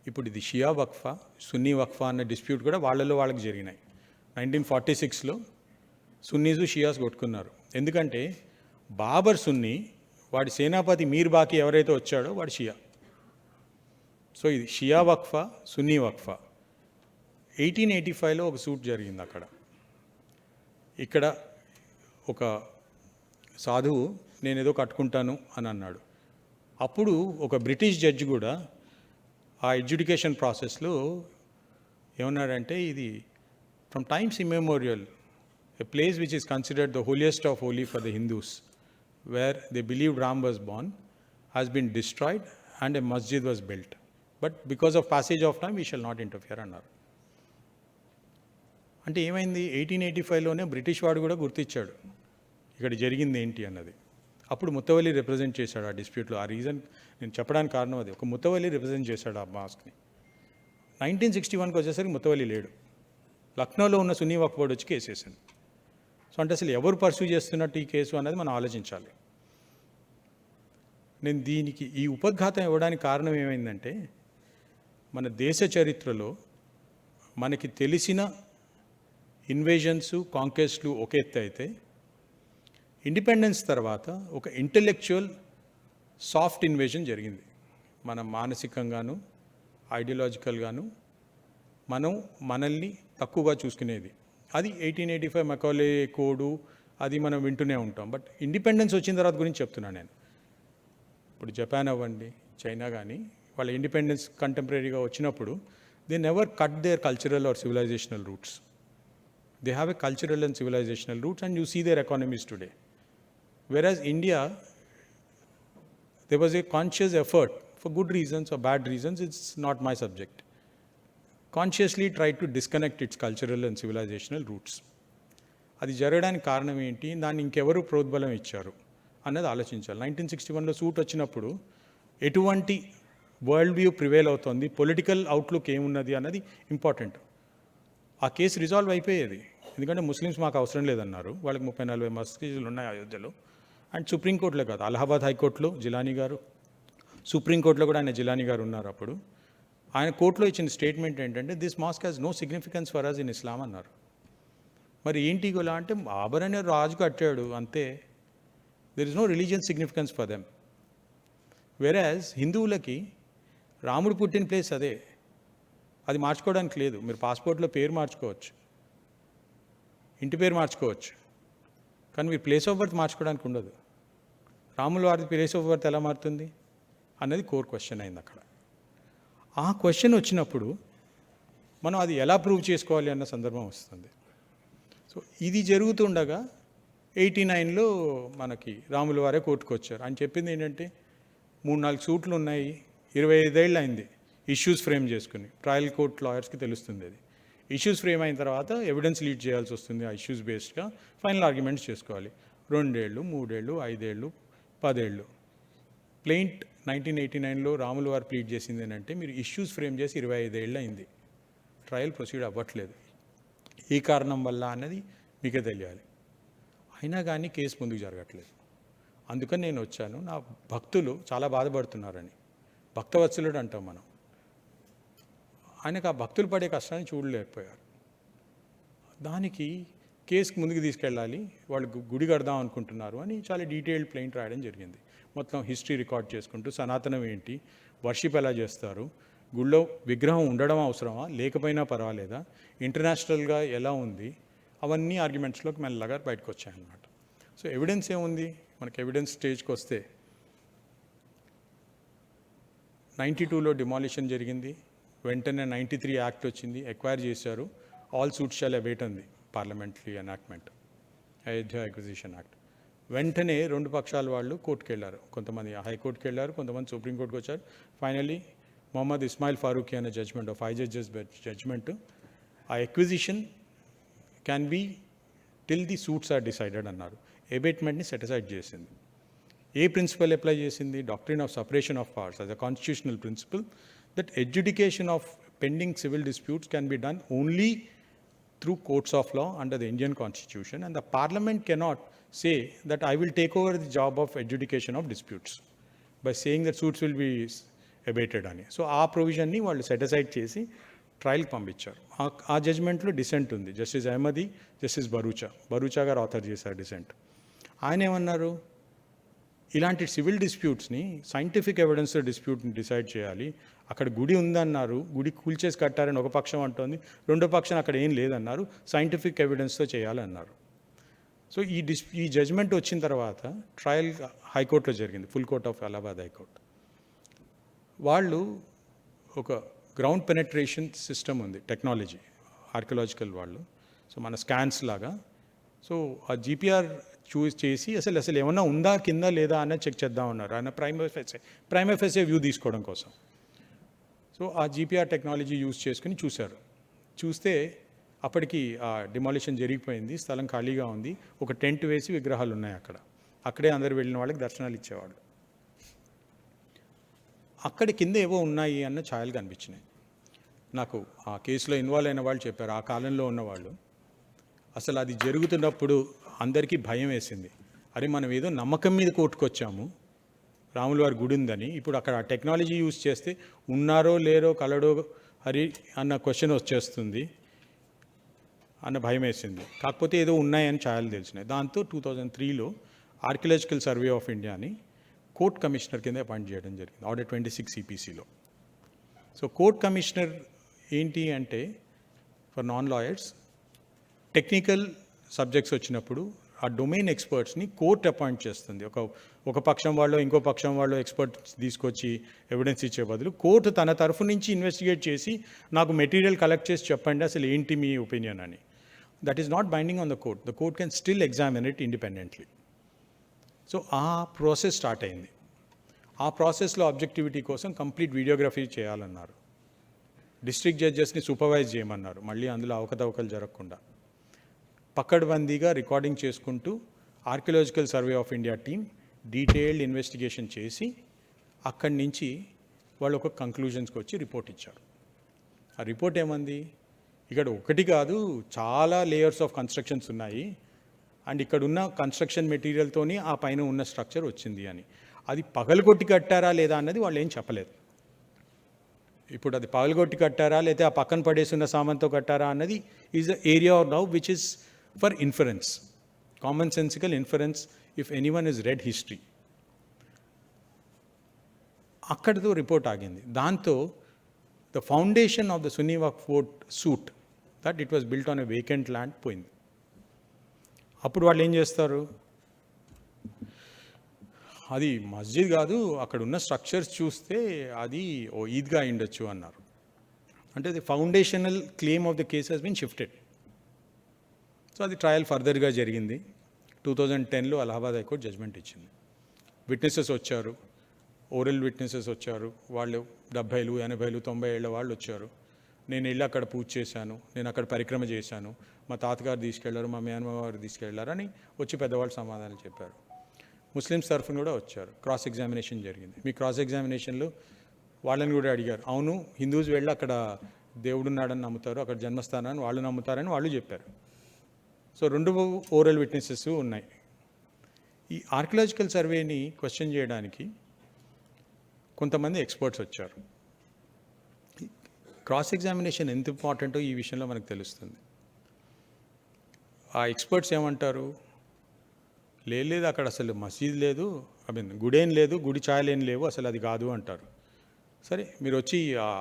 ఇప్పుడు ఇది షియా వక్ఫా సున్నీ వక్ఫా అన్న డిస్ప్యూట్ కూడా వాళ్ళలో వాళ్ళకి జరిగినాయి. 1946లో సున్నీసు షియాస్ కొట్టుకున్నారు. ఎందుకంటే బాబర్ సున్నీ, వాడి సేనాపతి మీర్ బాకి ఎవరైతే వచ్చాడో వాడు షియా. సో ఇది షియా వక్ఫా సున్నీ వక్ఫా. 1885లో ఒక సూట్ జరిగింది అక్కడ. ఇక్కడ ఒక సాధువు నేను ఏదో కట్టుకుంటాను అని అన్నాడు. అప్పుడు ఒక బ్రిటిష్ జడ్జి కూడా ఆ ఎడ్యుకేషన్ ప్రాసెస్లో ఏమన్నాడంటే, ఇది from times immemorial a place which is considered the holiest of holy for the Hindus, where they believed Ram was born, has been destroyed and a masjid was built. But because of passage of time, we shall not interfere అన్నారు. అంటే ఏమైంది, 1885లోనే British వాడు కూడా గుర్తించాడు ఇక్కడ జరిగింది ఏంటి అన్నది. అప్పుడు ముతవల్లి రిప్రజెంట్ చేశాడు ఆ డిస్ప్యూట్లో. ఆ రీజన్ నేను చెప్పడానికి కారణం అది. ఒక ముతవల్లి రిప్రజెంట్ చేశాడు ఆ మాస్క్ని. 1961కి వచ్చేసరికి ముతవల్లి లేడు. లక్నోలో ఉన్న సున్నీ వక్ఫ్ బోర్డ్ వచ్చి కేసు వేసింది. సో అంటే అసలు ఎవరు పర్సూ చేస్తున్నట్టు ఈ కేసు అనేది మనం ఆలోచించాలి. నేను దీనికి ఈ ఉపద్ఘాతం ఇవ్వడానికి కారణం ఏమైందంటే, మన దేశ చరిత్రలో మనకి తెలిసిన ఇన్వేజన్స్ కాంక్వెస్ట్లు ఒక ఎత్తు అయితే, ఇండిపెండెన్స్ తర్వాత ఒక ఇంటెలెక్చువల్ సాఫ్ట్ ఇన్వేజన్ జరిగింది. మనం మానసికంగాను ఐడియాలజికల్గాను మనం మనల్ని తక్కువగా చూసుకునేది. అది 1885 మెకాలే కోడు, అది మనం వింటూనే ఉంటాం. బట్ ఇండిపెండెన్స్ వచ్చిన తర్వాత గురించి చెప్తున్నాను నేను. ఇప్పుడు జపాన్ అవ్వండి, చైనా కానీ, వాళ్ళ ఇండిపెండెన్స్ కంటెంపరీగా వచ్చినప్పుడు they never cut their cultural or civilisational roots. They have a cultural and civilisational roots and you see their economies today. Whereas India, there was a conscious effort, for good reasons or bad reasons, it's not my subject, consciously tried to disconnect its cultural and civilizational roots. అది జరగడానికి కారణం ఏంటి, దాన్ని ఇంకెవరు ప్రోద్బలం ఇచ్చారు అన్నది ఆలోచించాలి. 1961లో suit వచ్చినప్పుడు ఎటువంటి వరల్డ్ వ్యూ ప్రివేల్ అవుతుంది, పొలిటికల్ అవుట్లుక్ ఏమున్నది అన్నది ఇంపార్టెంట్. ఆ కేసు రిజాల్వ్ అయిపోయేది. ఎందుకంటే ముస్లిమ్స్ మాకు అవసరం లేదన్నారు. వాళ్ళకి 30-40 మసీదులు ఉన్నాయి అయోధ్యలో. అండ్ సుప్రీంకోర్టులో కాదు, అలహాబాద్ హైకోర్టులో జిలానీ గారు, సుప్రీంకోర్టులో కూడా ఆయన జిలానీ గారు ఉన్నారు. అప్పుడు ఆయన కోర్టులో ఇచ్చిన స్టేట్మెంట్ ఏంటంటే, this mosque has no significance for us in Islam అన్నారు. మరి ఏంటి గోలా అంటే, బాబర్ అనే రాజు కట్టాడు అంతే, there is no religion significance for them. Whereas హిందువులకి రాముడు పుట్టిన ప్లేస్ అదే, అది మార్చుకోవడానికి లేదు. మీరు పాస్పోర్ట్లో పేరు మార్చుకోవచ్చు, ఇంటి పేరు మార్చుకోవచ్చు, కానీ మీరు ప్లేస్ ఆఫ్ బర్త్ మార్చుకోవడానికి ఉండదు. రాముల వారి ప్లేస్ ఆఫ్ బర్త్ ఎలా మారుతుంది అన్నది కోర్ క్వశ్చన్ అయింది అక్కడ. ఆ క్వశ్చన్ వచ్చినప్పుడు మనం అది ఎలా ప్రూవ్ చేసుకోవాలి అన్న సందర్భం వస్తుంది. సో ఇది జరుగుతుండగా 89లో మనకి రాముల వారే కోర్టుకు వచ్చారు. ఆయన చెప్పింది ఏంటంటే, 3-4 సూట్లు ఉన్నాయి, 25 ఏళ్ళు అయింది ఇష్యూస్ ఫ్రేమ్ చేసుకుని. ట్రయల్ కోర్ట్ లాయర్స్కి తెలుస్తుంది అది. ఇష్యూస్ ఫ్రేమ్ అయిన తర్వాత ఎవిడెన్స్ లీడ్ చేయాల్సి వస్తుంది. ఆ ఇష్యూస్ బేస్డ్గా ఫైనల్ ఆర్గ్యుమెంట్స్ చేసుకోవాలి. 2 ఏళ్ళు, 3 ఏళ్ళు, 5 ఏళ్ళు, 10 ఏళ్ళు. ప్లెయింట్ 1989లో రాముల వారు ప్లీడ్ చేసింది ఏంటంటే, మీరు ఇష్యూస్ ఫ్రేమ్ చేసి 25 ఏళ్ళు అయింది, ట్రయల్ ప్రొసీడ్ అవ్వట్లేదు, ఏ కారణం వల్ల అన్నది మీకే తెలియాలి. అయినా కానీ కేసు ముందుకు జరగట్లేదు. అందుకని నేను వచ్చాను. నా భక్తులు చాలా బాధపడుతున్నారని, భక్తవత్సలుడు అంటాం మనం. ఆయనకు ఆ భక్తులు పడే కష్టాన్ని చూడలేకపోయారు. దానికి కేసుకి ముందుకు తీసుకెళ్ళాలి, వాళ్ళు గుడి కడదాం అనుకుంటున్నారు అని చాలా డీటెయిల్డ్ ప్లెయింట్ రాయడం జరిగింది. మొత్తం హిస్టరీ రికార్డ్ చేసుకుంటూ, సనాతనం ఏంటి, వర్షిప్ ఎలా చేస్తారు, గుళ్ళో విగ్రహం ఉండడం అవసరమా లేకపోయినా పర్వాలేదా, ఇంటర్నేషనల్గా ఎలా ఉంది, అవన్నీ ఆర్గ్యుమెంట్స్లోకి మెల్లగా బయటకు వచ్చాయన్నమాట. సో ఎవిడెన్స్ ఏముంది మనకి, ఎవిడెన్స్ స్టేజ్కి వస్తే 92లో డిమాలిషన్ జరిగింది, వెంటనే 93 యాక్ట్ వచ్చింది, ఎక్వైర్ చేశారు. ఆల్ సూట్స్ షాల్ అవైట్ అంది parliamentary enactment, Ayodhya acquisition act. వెంటనే రెండు పక్షాల వాళ్ళు కోర్టుకు వెళ్ళారు. కొంతమంది హైకోర్టుకి వెళ్ళారు, కొంతమంది సుప్రీంకోర్టుకు వచ్చారు. ఫైనలీ మొహమ్మద్ ఇస్మాయిల్ ఫారూఖీ అనే జడ్జ్మెంట్, 5 జడ్జెస్ జడ్జ్మెంట్, ఆ acquisition can be till the suits are decided అన్నారు. ఎబేట్మెంట్ని సెటిసైడ్ చేసింది. ఏ ప్రిన్సిపల్ అప్లై చేసింది? Doctrine of separation of powers as a constitutional principle that adjudication of pending civil disputes can be done only through courts of law under the Indian Constitution, and the Parliament cannot say that I will take over the job of adjudication of disputes by saying that suits will be abated అని. So ఆ ప్రొవిజన్ని వాళ్ళు set aside చేసి ట్రయల్కి పంపించారు. ఆ జడ్జ్మెంట్లో decent ఉంది. Justice Ahmadi, justice Bharucha గారు author చేశారు decent. ఆయన ఏమన్నారు? ఇలాంటి సివిల్ డిస్ప్యూట్స్ని సైంటిఫిక్ ఎవిడెన్స్తో డిస్ప్యూట్ని డిసైడ్ చేయాలి. అక్కడ గుడి ఉందన్నారు, గుడి కూల్చేసి కట్టారని ఒక పక్షం అంటోంది, రెండో పక్షం అక్కడ ఏం లేదన్నారు, సైంటిఫిక్ ఎవిడెన్స్తో చేయాలన్నారు. సో ఈ జడ్జ్మెంట్ వచ్చిన తర్వాత ట్రయల్ హైకోర్టులో జరిగింది, full court of Allahabad high court. వాళ్ళు ఒక గ్రౌండ్ పెనెట్రేషన్ సిస్టమ్ ఉంది, టెక్నాలజీ, ఆర్కియలాజికల్ వాళ్ళు. సో మన స్కాన్స్ లాగా. సో ఆ జీపీఆర్ చూస్ చేసి అసలు ఏమన్నా ఉందా కింద లేదా అన్నది చెక్ చేద్దామన్నారు. ఆయన ప్రైమ్ ఎఫ్ఎస్ఏ వ్యూ తీసుకోవడం కోసం. సో ఆ జీపీఆర్ టెక్నాలజీ యూజ్ చేసుకుని చూశారు. చూస్తే అప్పటికి ఆ డిమాలిషన్ జరిగిపోయింది, స్థలం ఖాళీగా ఉంది, ఒక టెంట్ వేసి విగ్రహాలు ఉన్నాయి అక్కడ. అక్కడే అందరు వెళ్ళిన వాళ్ళకి దర్శనాలు ఇచ్చేవాళ్ళు. అక్కడ కింద ఏవో ఉన్నాయి అన్న ఛాయలు కనిపించినాయి నాకు. ఆ కేసులో ఇన్వాల్వ్ అయిన వాళ్ళు చెప్పారు, ఆ కాలంలో ఉన్నవాళ్ళు, అసలు అది జరుగుతున్నప్పుడు అందరికీ భయం వేసింది. అరే మనం ఏదో నమ్మకం మీద కోర్టుకొచ్చాము, రాముల వారి గుడి ఉందని, ఇప్పుడు అక్కడ ఆ టెక్నాలజీ యూజ్ చేస్తే ఉన్నారో లేరో కలడో హరి అన్న క్వశ్చన్ వచ్చేస్తుంది అన్న భయం వేసింది. కాకపోతే ఏదో ఉన్నాయని ఛాయలు తెలిసినాయి. దాంతో 2003లో ఆర్కియలాజికల్ సర్వే ఆఫ్ ఇండియాని కోర్ట్ కమిషనర్ కింద అపాయింట్ చేయడం జరిగింది, ఆర్డర్ 26 ఈపీసీలో. సో కోర్ట్ కమిషనర్ ఏంటి అంటే, for non lawyers, technical subjects వచ్చినప్పుడు ఆ డొమైన్ ఎక్స్పర్ట్స్ని కోర్ట్ అపాయింట్ చేస్తుంది. ఒక పక్షం వాళ్ళు ఇంకో పక్షం వాళ్ళు ఎక్స్పర్ట్స్ తీసుకొచ్చి ఎవిడెన్స్ ఇచ్చే బదులు కోర్టు తన తరఫు నుంచి ఇన్వెస్టిగేట్ చేసి నాకు మెటీరియల్ కలెక్ట్ చేసి చెప్పండి అసలు ఏంటి మీ ఒపీనియన్ అని. That is not binding on the court. The court can still examine it independently. So ఆ ప్రాసెస్ స్టార్ట్ అయింది. ఆ ప్రాసెస్లో ఆబ్జెక్టివిటీ కోసం కంప్లీట్ వీడియోగ్రఫీ చేయాలన్నారు. డిస్ట్రిక్ట్ జడ్జెస్ని సూపర్వైజ్ చేయమన్నారు, మళ్ళీ అందులో అవకతవకలు జరగకుండా. పక్కడ్బందీగా రికార్డింగ్ చేసుకుంటూ archaeological survey of India team detailed investigation చేసి అక్కడి నుంచి వాళ్ళు ఒక కంక్లూజన్స్కి వచ్చి రిపోర్ట్ ఇచ్చారు. ఆ రిపోర్ట్ ఏమంది? ఇక్కడ ఒకటి కాదు, చాలా లేయర్స్ ఆఫ్ కన్స్ట్రక్షన్స్ ఉన్నాయి, అండ్ ఇక్కడ ఉన్న కన్స్ట్రక్షన్ మెటీరియల్తోని ఆ పైన ఉన్న స్ట్రక్చర్ వచ్చింది అని. అది పగలగొట్టి కట్టారా లేదా అన్నది వాళ్ళు ఏం చెప్పలేదు. ఇప్పుడు అది పగలగొట్టి కట్టారా లేదా ఆ పక్కన పడేసిన సామాన్తో కట్టారా అన్నది is the area of now which is for inference, common sensical inference if anyone is read history. అక్కడితో రిపోర్ట్ ఆగింది. దాంతో the foundation of the Sunni Waqf board suit that it was built on a vacant land పోయింది. అప్పుడు వాళ్ళు ఏం చేస్తారు? అది మస్జిద్ కాదు, అక్కడ ఉన్న స్ట్రక్చర్స్ చూస్తే అది ఓ ఈద్గా అయిండొచ్చు అన్నారు. అంటే the foundational claim of the case has been shifted. So అది ట్రయల్ ఫర్దర్గా జరిగింది. 2010లో అలహాబాద్ హైకోర్టు జడ్జ్మెంట్ ఇచ్చింది. విట్నెసెస్ వచ్చారు, ఓరల్ విట్నెసెస్ వచ్చారు. వాళ్ళు 70, 80, 90 ఏళ్ళ వాళ్ళు వచ్చారు. నేను వెళ్ళి అక్కడ పూజ చేశాను, నేను అక్కడ పరిక్రమ చేశాను, మా తాతగారు తీసుకెళ్లారు, మా మేనమామ గారు తీసుకెళ్లారు అని వచ్చి పెద్దవాళ్ళు సమాధానం చెప్పారు. ముస్లిమ్స్ తరఫున కూడా వచ్చారు. క్రాస్ ఎగ్జామినేషన్ జరిగింది. మీ క్రాస్ ఎగ్జామినేషన్లో వాళ్ళని కూడా అడిగారు, అవును హిందూస్ వెళ్ళి అక్కడ దేవుడున్నాడని నమ్ముతారు, అక్కడ జన్మస్థానాన్ని వాళ్ళు నమ్ముతారని వాళ్ళు చెప్పారు. సో 2 ఓరల్ విట్నెసెస్ ఉన్నాయి. ఈ ఆర్కియలాజికల్ సర్వేని క్వశ్చన్ చేయడానికి కొంతమంది ఎక్స్పర్ట్స్ వచ్చారు. క్రాస్ ఎగ్జామినేషన్ ఎంత ఇంపార్టెంటో ఈ విషయంలో మనకు తెలుస్తుంది. ఆ ఎక్స్పర్ట్స్ ఏమంటారు? లేదు అక్కడ అసలు మసీద్ లేదు, గుడేం లేదు, గుడి ఛాయలేం లేవు, అసలు అది కాదు అంటారు. సరే, మీరు వచ్చి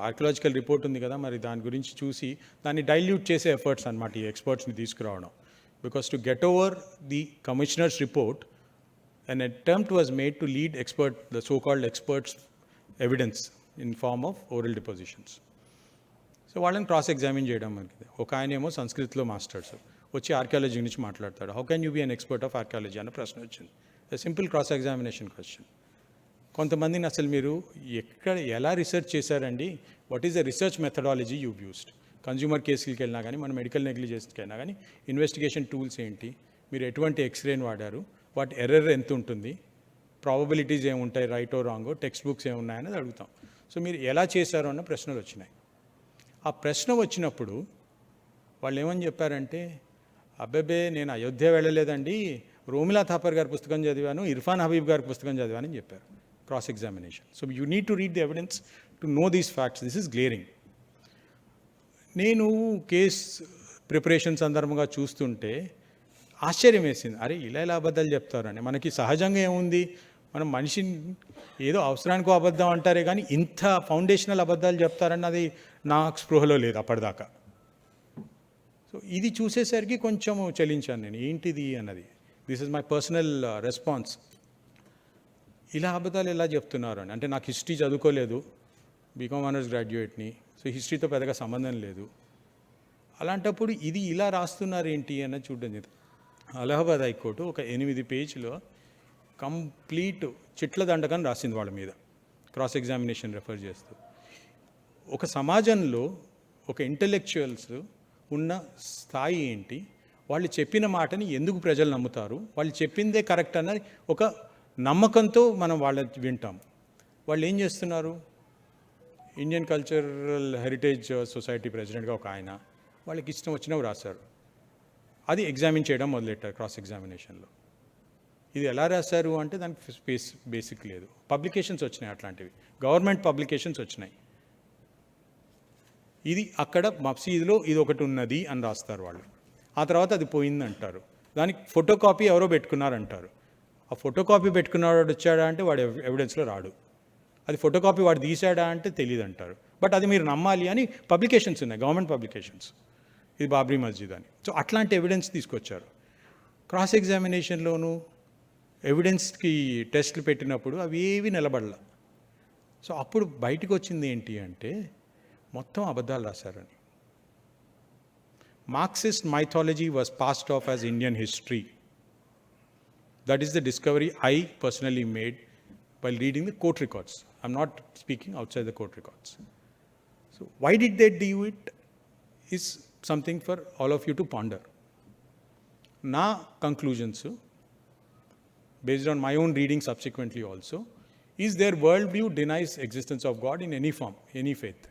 ఆర్కియలాజికల్ రిపోర్ట్ ఉంది కదా, మరి దాని గురించి చూసి దాన్ని డైల్యూట్ చేసే ఎఫర్ట్స్ అనమాట ఈ ఎక్స్పర్ట్స్ని తీసుకురావడం. Because to get over the commissioners report an attempt was made to lead the so-called experts' evidence in form of oral depositions. So వాళ్ళని క్రాస్ ఎగ్జామిన్ చేయడం మనకి. ఒక ఆయన ఏమో సంస్కృతిలో మాస్టర్స్ వచ్చి ఆర్కియాలజీ గురించి మాట్లాడతాడు. How can you be an expert of archaeology అన్న ప్రశ్న వచ్చింది. Simple cross examination question. కొంతమందిని అసలు మీరు ఎలా రీసెర్చ్ చేశారండి, what is the research methodology you used? Consumer కేసులకి వెళ్ళినా కానీ, మన మెడికల్ నెగ్లిజెన్స్కి వెళ్ళినా కానీ ఇన్వెస్టిగేషన్ టూల్స్ ఏంటి, మీరు ఎటువంటి ఎక్స్రేని వాడారు, వాటి ఎర్రర్ ఎంత ఉంటుంది, ప్రాబబిలిటీస్ ఏముంటాయి, రైట్ ఓ రాంగో, టెక్స్ట్ బుక్స్ ఏమున్నాయనేది అడుగుతాం. సో మీరు ఎలా చేశారు అన్న ప్రశ్నలు వచ్చినాయి. ఆ ప్రశ్న వచ్చినప్పుడు వాళ్ళు ఏమని చెప్పారంటే, అబ్బాబే నేను అయోధ్య వెళ్ళలేదండి, రోమిలా థాపర్ గారి పుస్తకం చదివాను, ఇర్ఫాన్ హబీబ్ గారి పుస్తకం చదివానని చెప్పారు. Cross examination. So you need to read the evidence to know these facts. This is glaring. నేను కేస్ ప్రిపరేషన్ సందర్భంగా చూస్తుంటే ఆశ్చర్యం వేసింది. అరే ఇలా అబద్ధాలు చెప్తారని. మనకి సహజంగా ఏముంది, మనం మనిషిని ఏదో అవసరానికో అబద్ధం అంటారే కానీ ఇంత ఫౌండేషనల్ అబద్ధాలు చెప్తారన్నది నాకు స్పృహలో లేదు అప్పటిదాకా. సో ఇది చూసేసరికి కొంచెం చలించాను నేను, ఏంటిది అన్నది. This is my personal response. ఇలా అబద్ధాలు ఎలా చెప్తున్నారు అని. అంటే నాకు హిస్టరీ చదువుకోలేదు, బీకామ్ ఆనర్స్ గ్రాడ్యుయేట్ని, సో హిస్టరీతో పెద్దగా సంబంధం లేదు. అలాంటప్పుడు ఇది ఇలా రాస్తున్నారు ఏంటి అన్నది చూడండి. అలహాబాద్ హైకోర్టు ఒక 8 పేజీలో కంప్లీట్ చిట్ల దండకం రాసింది వాళ్ళ మీద, క్రాస్ ఎగ్జామినేషన్ రెఫర్ చేస్తూ. ఒక సమాజంలో ఒక ఇంటలెక్చువల్స్ ఉన్న స్థాయి ఏంటి, వాళ్ళు చెప్పిన మాటని ఎందుకు ప్రజలు నమ్ముతారు, వాళ్ళు చెప్పిందే కరెక్ట్ అన్నది ఒక నమ్మకంతో మనం వాళ్ళని వింటాం. వాళ్ళు ఏం చేస్తున్నారు, ఇండియన్ కల్చరల్ హెరిటేజ్ సొసైటీ ప్రెసిడెంట్గా ఒక ఆయన వాళ్ళకి ఇష్టం వచ్చినవి రాశారు. అది ఎగ్జామిన్ చేయడం మొదలెట్టారు క్రాస్ ఎగ్జామినేషన్లో. ఇది ఎలా రాశారు అంటే దానికి బేసిక్ లేదు. పబ్లికేషన్స్ వచ్చినాయి, అట్లాంటివి గవర్నమెంట్ పబ్లికేషన్స్ వచ్చినాయి. ఇది అక్కడ మసీదులో ఇది ఒకటి ఉన్నది అని రాస్తారు వాళ్ళు. ఆ తర్వాత అది పోయింది అంటారు. దానికి ఫోటో కాపీ ఎవరో పెట్టుకున్నారంటారు. ఆ ఫోటో కాపీ పెట్టుకున్నాడు వచ్చాడా అంటే వాడు ఎవిడెన్స్లో రాడు. అది ఫోటో కాపీ వాడు తీసాడా అంటే తెలియదు అంటారు. బట్ అది మీరు నమ్మాలి అని పబ్లికేషన్స్ ఉన్నాయి, గవర్నమెంట్ పబ్లికేషన్స్. ఇది బాబ్రీ మస్జిద్ అని. సో అట్లాంటి ఎవిడెన్స్ తీసుకొచ్చారు. క్రాస్ ఎగ్జామినేషన్లోనూ ఎవిడెన్స్కి టెస్ట్లు పెట్టినప్పుడు అవి ఏవి నిలబడలా. సో అప్పుడు బయటకు వచ్చింది ఏంటి అంటే మొత్తం అబద్ధాలు రాశారని. Marxist mythology was passed off as Indian history. That is the discovery I personally made while reading the court records. I'm not speaking outside the court records. So why did they do it is something for all of you to ponder. Na conclusions, based on my own reading subsequently also, is their worldview denies existence of God in any form, any faith.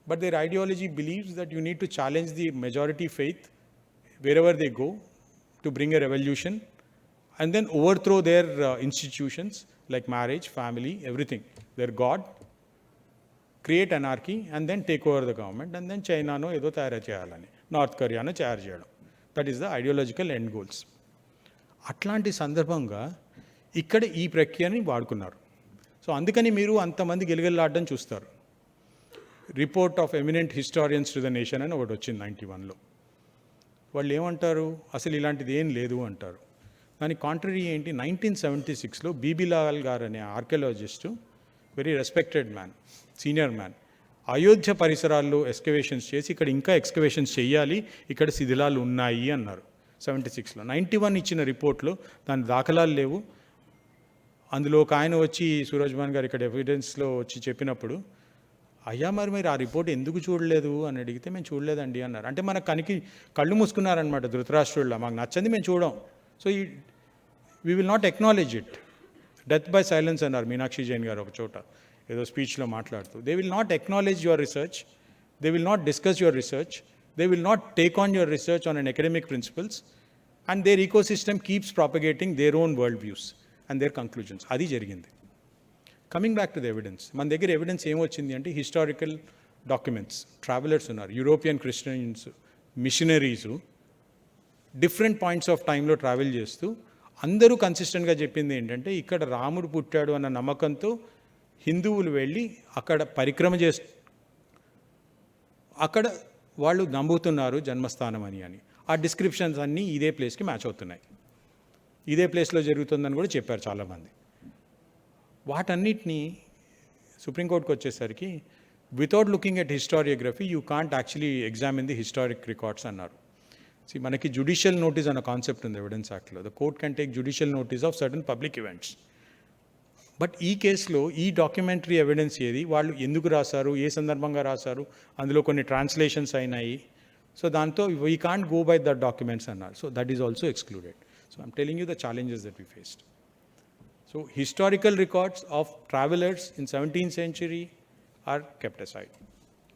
But their ideology believes that you need to challenge the majority faith wherever they go to bring a revolution and then overthrow their institutions like marriage, family, everything, their God, create anarchy and then take over the government and then China no edo tayar cheyalani, North Korea no tayar cheyadam. That is the ideological end goals. అట్లాంటి సందర్భంగా ఇక్కడ ఈ ప్రక్రియని వాడుకున్నారు. So అందుకని మీరు అంతమంది గిలగిల్లాడడం చూస్తారు. Report of eminent historians to the nation అని ఒకటి వచ్చింది 91లో. వాళ్ళు ఏమంటారు, అసలు ఇలాంటిది ఏం లేదు అంటారు. దానికి కాంట్రరీ ఏంటి, 1976లో బీబీలాల్ గారు అనే archaeologist, very respected man, senior man, Ayodhya పరిసరాల్లో ఎక్స్కవేషన్స్ చేసి ఇక్కడ ఇంకా ఎక్స్కవేషన్స్ చేయాలి, ఇక్కడ శిథిలాలు ఉన్నాయి అన్నారు 76లో. 91 ఇచ్చిన రిపోర్ట్లో దాని దాఖలాలు లేవు. అందులో ఒక ఆయన వచ్చి సూరజ్మాన్ గారు ఇక్కడ ఎవిడెన్స్లో వచ్చి చెప్పినప్పుడు, అయ్యా మరి మీరు ఆ రిపోర్ట్ ఎందుకు చూడలేదు అని అడిగితే మేము చూడలేదండి అన్నారు. అంటే మన కళ్ళు మూసుకున్నారనమాట ధృతరాష్ట్రుల్లో, మాకు నచ్చంది మేము చూడం. So we will not acknowledge it. Death by silence అన్నారు మీనాక్షి జైన్ గారు ఒక చోట ఏదో స్పీచ్లో మాట్లాడుతూ. They will not acknowledge your research, they will not discuss your research, they will not take on your research on an academic principles and their ecosystem keeps propagating their own world views and their conclusions. అది జరిగింది. Coming back to the evidence, మన దగ్గర evidence ఏమొచ్చింది అంటే historical documents, travellers ఉన్నారు, European Christians, missionaries different points of టైంలో travel చేస్తూ అందరూ కన్సిస్టెంట్గా చెప్పింది ఏంటంటే ఇక్కడ రాముడు పుట్టాడు అన్న నమ్మకంతో హిందువులు వెళ్ళి అక్కడ పరిక్రమ అక్కడ వాళ్ళు నమ్ముతున్నారు జన్మస్థానం అని. ఆ డిస్క్రిప్షన్స్ అన్నీ ఇదే ప్లేస్కి మ్యాచ్ అవుతున్నాయి, ఇదే ప్లేస్లో జరుగుతుందని కూడా చెప్పారు చాలామంది. వాటన్నిటినీ సుప్రీంకోర్టుకు వచ్చేసరికి without looking at historiography, you can't actually examine the historic records అన్నారు. మనకి జ్యుడిషియల్ నోటీస్ అన్న కాన్సెప్ట్ ఉంది ఎవిడెన్స్ యాక్ట్లో. The court can take judicial notice of certain public events. But ఈ కేసులో ఈ డాక్యుమెంటరీ ఎవిడెన్స్ ఏది, వాళ్ళు ఎందుకు రాశారు, ఏ సందర్భంగా రాశారు, అందులో కొన్ని ట్రాన్స్లేషన్స్ అయినాయి. సో దాంతో we can't go by that documents అన్నారు. So that is also excluded. So I'm telling you the challenges that we faced. So historical records of travellers in 17th century are kept aside.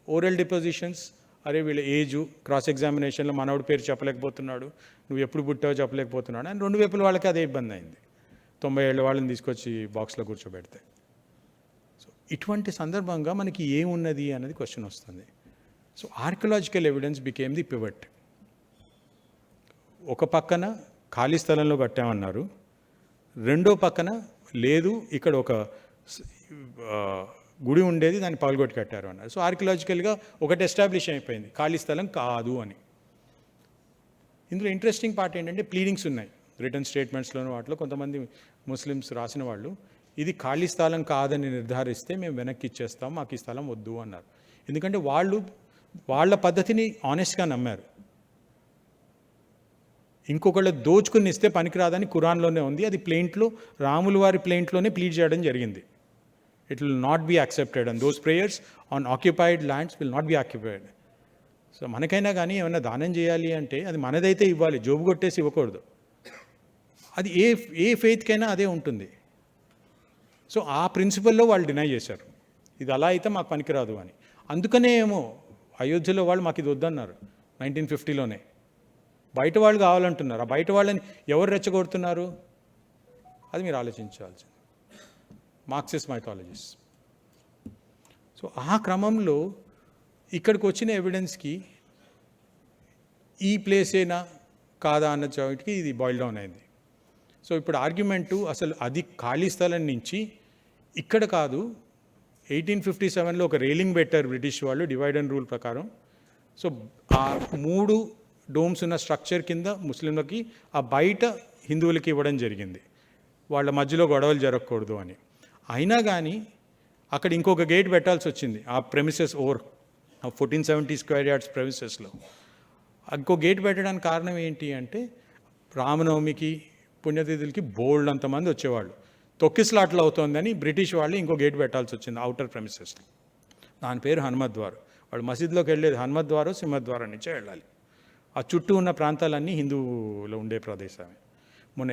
Oral depositions, అరే వీళ్ళ age, cross ఎగ్జామినేషన్లో మనోడి పేరు చెప్పలేకపోతున్నాడు, నువ్వు ఎప్పుడు పుట్టావో చెప్పలేకపోతున్నాడు అని రెండు వైపుల వాళ్ళకి అదే ఇబ్బంది అయింది. 90 ఏళ్ళ వాళ్ళని తీసుకొచ్చి బాక్స్లో కూర్చోబెడితే. సో ఇటువంటి సందర్భంగా మనకి ఏమున్నది అనేది క్వశ్చన్ వస్తుంది. So archaeological evidence became the pivot. ఒక పక్కన ఖాళీ స్థలంలో కట్టామన్నారు, రెండో పక్కన లేదు ఇక్కడ ఒక గుడి ఉండేది, దాన్ని పగలగొట్టి కట్టారు అన్నారు. సో ఆర్కియలాజికల్గా ఒకటి ఎస్టాబ్లిష్ అయిపోయింది, ఖాళీ స్థలం కాదు అని. ఇందులో ఇంట్రెస్టింగ్ పార్ట్ ఏంటంటే ప్లీడింగ్స్ ఉన్నాయి రిటర్న్ స్టేట్మెంట్స్లోని, వాటిలో కొంతమంది ముస్లిమ్స్ రాసిన వాళ్ళు ఇది ఖాళీ స్థలం కాదని నిర్ధారిస్తే మేము వెనక్కి ఇచ్చేస్తాం, మాకు ఈ స్థలం వద్దు అన్నారు. ఎందుకంటే వాళ్ళు వాళ్ళ పద్ధతిని ఆనెస్ట్గా నమ్మారు. ఇంకొకళ్ళు దోచుకుని ఇస్తే పనికిరాదని ఖురాన్లోనే ఉంది, అది ప్లెయింట్లో రాముల వారి ప్లెయింట్లోనే ప్లీడ్ చేయడం జరిగింది. It will not be accepted and those prayers on occupied lands will not be occupied. So మనకైనా కానీ ఏమైనా దానం చేయాలి అంటే అది మనదైతే ఇవ్వాలి, జోబు కొట్టేసి ఇవ్వకూడదు. అది ఏ ఫెయిత్కైనా అదే ఉంటుంది. సో ఆ ప్రిన్సిపల్లో వాళ్ళు డినై చేశారు, ఇది అలా అయితే మాకు పనికిరాదు అని. అందుకనే ఏమో అయోధ్యలో వాళ్ళు మాకు ఇది వద్దన్నారు 1950లోనే. బయట వాళ్ళు కావాలంటున్నారు. ఆ బయట వాళ్ళని ఎవరు రెచ్చగొడుతున్నారు అది మీరు ఆలోచించాల్సింది. Marxist mythologies. సో ఆ క్రమంలో ఇక్కడికి వచ్చిన ఎవిడెన్స్కి ఈ ప్లేసేనా కాదా అన్న చోటికి ఇది బాయిల్ డౌన్ అయింది. సో ఇప్పుడు ఆర్గ్యుమెంటు అసలు అది ఖాళీ స్థలం నుంచి ఇక్కడ కాదు, 1857లో ఒక రైలింగ్ పెట్టారు బ్రిటిష్ వాళ్ళు డివైడ్ అండ్ రూల్ ప్రకారం. సో ఆ 3 డోమ్స్ ఉన్న స్ట్రక్చర్ కింద ముస్లింలకి, ఆ బయట హిందువులకి ఇవ్వడం జరిగింది, వాళ్ళ మధ్యలో గొడవలు జరగకూడదు అని. అయినా కానీ అక్కడ ఇంకొక గేట్ పెట్టాల్సి వచ్చింది ఆ ప్రెమిసెస్ ఓవర్ 1470 స్క్వేర్ యార్డ్స్ ప్రెమిసెస్లో. ఇంకో గేట్ పెట్టడానికి కారణం ఏంటి అంటే రామనవమికి పుణ్యతిథులకి బోల్డ్ అంతమంది వచ్చేవాళ్ళు, తొక్కిస్లాట్లు అవుతోందని బ్రిటిష్ వాళ్ళు ఇంకో గేట్ పెట్టాల్సి వచ్చింది అవుటర్ ప్రెమిసెస్లో. దాని పేరు హనుమద్వార్. వాళ్ళు మసీద్లోకి వెళ్ళేది హనుమద్వారో సింహద్వారం నుంచే వెళ్ళాలి. ఆ చుట్టూ ఉన్న ప్రాంతాలన్నీ హిందువులో ఉండే ప్రదేశమే. మొన్న